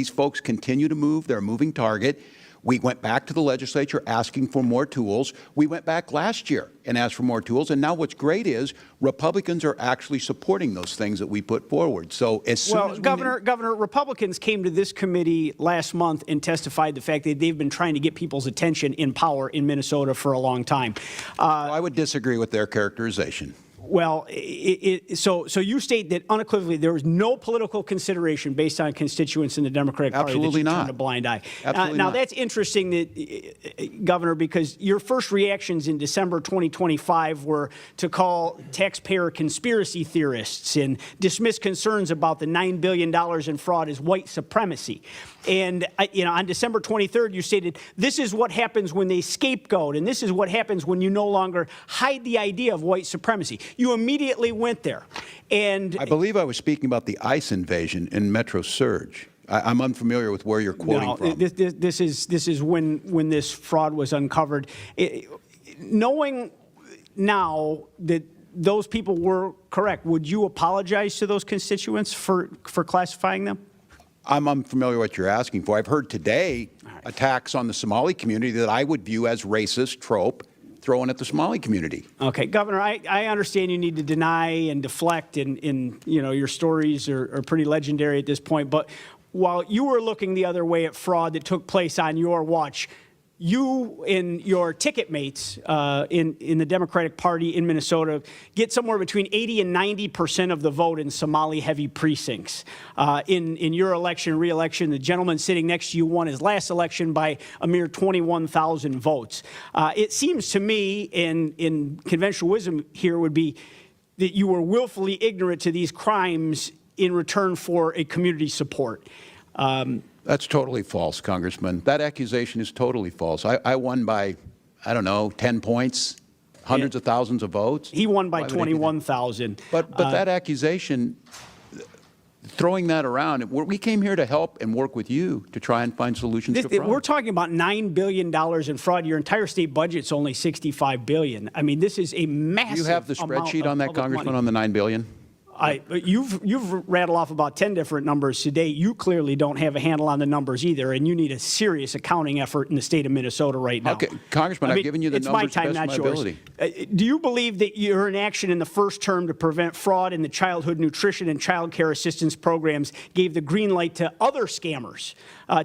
folks continue to move. They're a moving target. We went back to the legislature asking for more tools. We went back last year and asked for more tools. And now what's great is Republicans are actually supporting those things that we put forward. So as soon as Governor, Republicans came to this committee last month and testified the fact that they've been trying to get people's attention in power in Minnesota for a long time. I would disagree with their characterization. Well, so you state that unequivocally there was no political consideration based on constituents in the Democratic Party. Absolutely that you not. turned a blind eye. Absolutely now not. That's interesting, that Governor, because your first reactions in December 2025 were to call taxpayer conspiracy theorists and dismiss concerns about the $9 billion in fraud as white supremacy. And on December 23rd, you stated, this is what happens when they scapegoat, and this is what happens when you no longer hide the idea of white supremacy. You immediately went there. And I believe I was speaking about the ICE invasion in Metro Surge. I'm unfamiliar with where you're quoting from. This is when this fraud was uncovered. Knowing now that those people were correct, would you apologize to those constituents for classifying them? I'm unfamiliar with what you're asking for. I've heard today attacks on the Somali community that I would view as racist trope thrown at the Somali community. Okay, Governor, I understand you need to deny and deflect, and your stories are pretty legendary at this point. But while you were looking the other way at fraud that took place on your watch, you and your ticket mates in the Democratic Party in Minnesota get somewhere between 80 and 90% of the vote in Somali-heavy precincts. In your election, re-election, the gentleman sitting next to you won his last election by a mere 21,000 votes. It seems to me, in conventional wisdom here, would be that you were willfully ignorant to these crimes in return for a community support. That's totally false, Congressman. That accusation is totally false. I won by, 10 points, hundreds of thousands of votes. He won by 21,000. But that accusation, throwing that around, we came here to help and work with you to try and find solutions to fraud. We're talking about $9 billion in fraud. Your entire state budget's only $65 billion. I mean, this is a massive. You have the spreadsheet on that, Congressman, on the $9 billion? You've rattled off about 10 different numbers today. You clearly don't have a handle on the numbers either, and you need a serious accounting effort in the state of Minnesota right now. Okay, Congressman, I've given you the numbers to the best of my ability. Do you believe that your inaction in the first term to prevent fraud in the childhood nutrition and child care assistance programs gave the green light to other scammers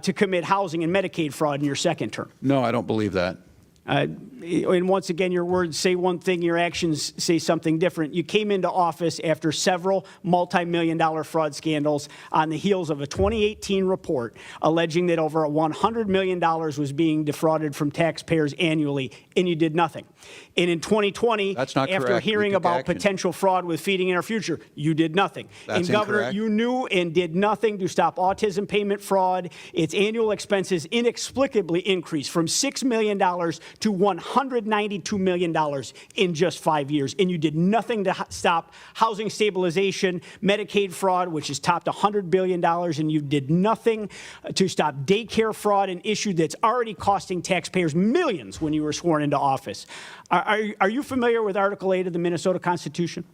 to commit housing and Medicaid fraud in your second term? No, I don't believe that. And once again, your words say one thing, your actions say something different. You came into office after several multi-million-dollar fraud scandals on the heels of a 2018 report alleging that over $100 million was being defrauded from taxpayers annually, and you did nothing. And in 2020, That's not after correct. hearing about potential fraud with Feeding in Our Future, you did nothing. That's and Governor, incorrect. you knew and did nothing to stop autism payment fraud. Its annual expenses inexplicably increased from $6 million to $192 million in just 5 years. And you did nothing to stop housing stabilization, Medicaid fraud, which has topped $100 billion, and you did nothing to stop daycare fraud, an issue that's already costing taxpayers millions when you were sworn into office. Are you familiar with Article 8 of the Minnesota Constitution?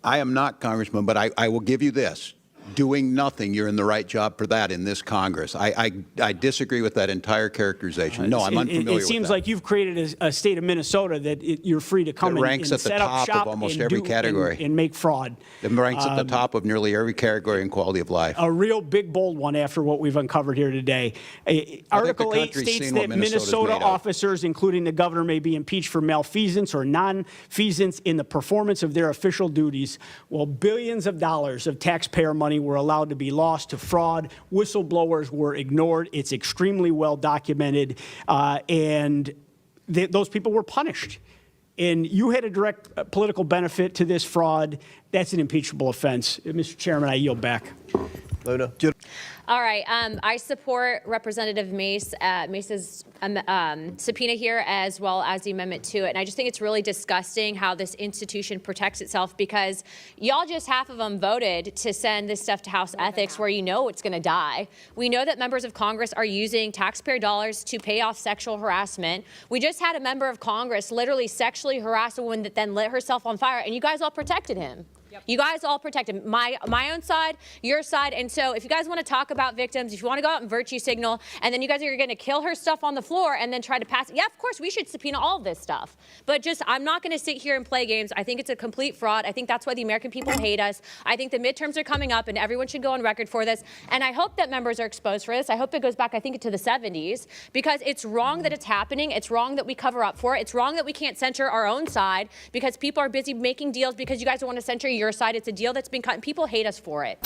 I am not, Congressman, but I will give you this. doing nothing, you're in the right job for that in this Congress. I disagree with that entire characterization. No, I'm unfamiliar with that. It seems like you've created a state of Minnesota that you're free to come It ranks and at the set up top shop of almost and every do- category. and make fraud. It ranks at the top of nearly every category in quality of life. A real big, bold one after what we've uncovered here today. Article 8 country's states seen that what Minnesota's Minnesota made of. officers, including the governor, may be impeached for malfeasance or non-feasance in the performance of their official duties. Well, billions of dollars of taxpayer money were allowed to be lost to fraud. Whistleblowers were ignored. It's extremely well documented, and those people were punished. And you had a direct political benefit to this fraud. That's an impeachable offense. Mr. Chairman, I yield back. Luna. All right. I support Representative Mace's subpoena here, as well as the amendment to it. And I just think it's really disgusting how this institution protects itself, because y'all just half of them voted to send this stuff to House Ethics, where you know it's going to die. We know that members of Congress are using taxpayer dollars to pay off sexual harassment. We just had a member of Congress literally sexually harass a woman that then lit herself on fire, and you guys all protected him. You guys all protected my own side, your side. And so if you guys want to talk about victims, if you want to go out and virtue signal, and then you guys are going to kill her stuff on the floor and then try to pass it, yeah, of course, we should subpoena all of this stuff. But just, I'm not going to sit here and play games. I think it's a complete fraud. I think that's why the American people hate us. I think the midterms are coming up, and everyone should go on record for this. And I hope that members are exposed for this. I hope it goes back, I think, to the 70s, because it's wrong that it's happening. It's wrong that we cover up for it. It's wrong that we can't censure our own side because people are busy making deals because you guys don't want to censure your side. It's a deal that's been cut, and people hate us for it.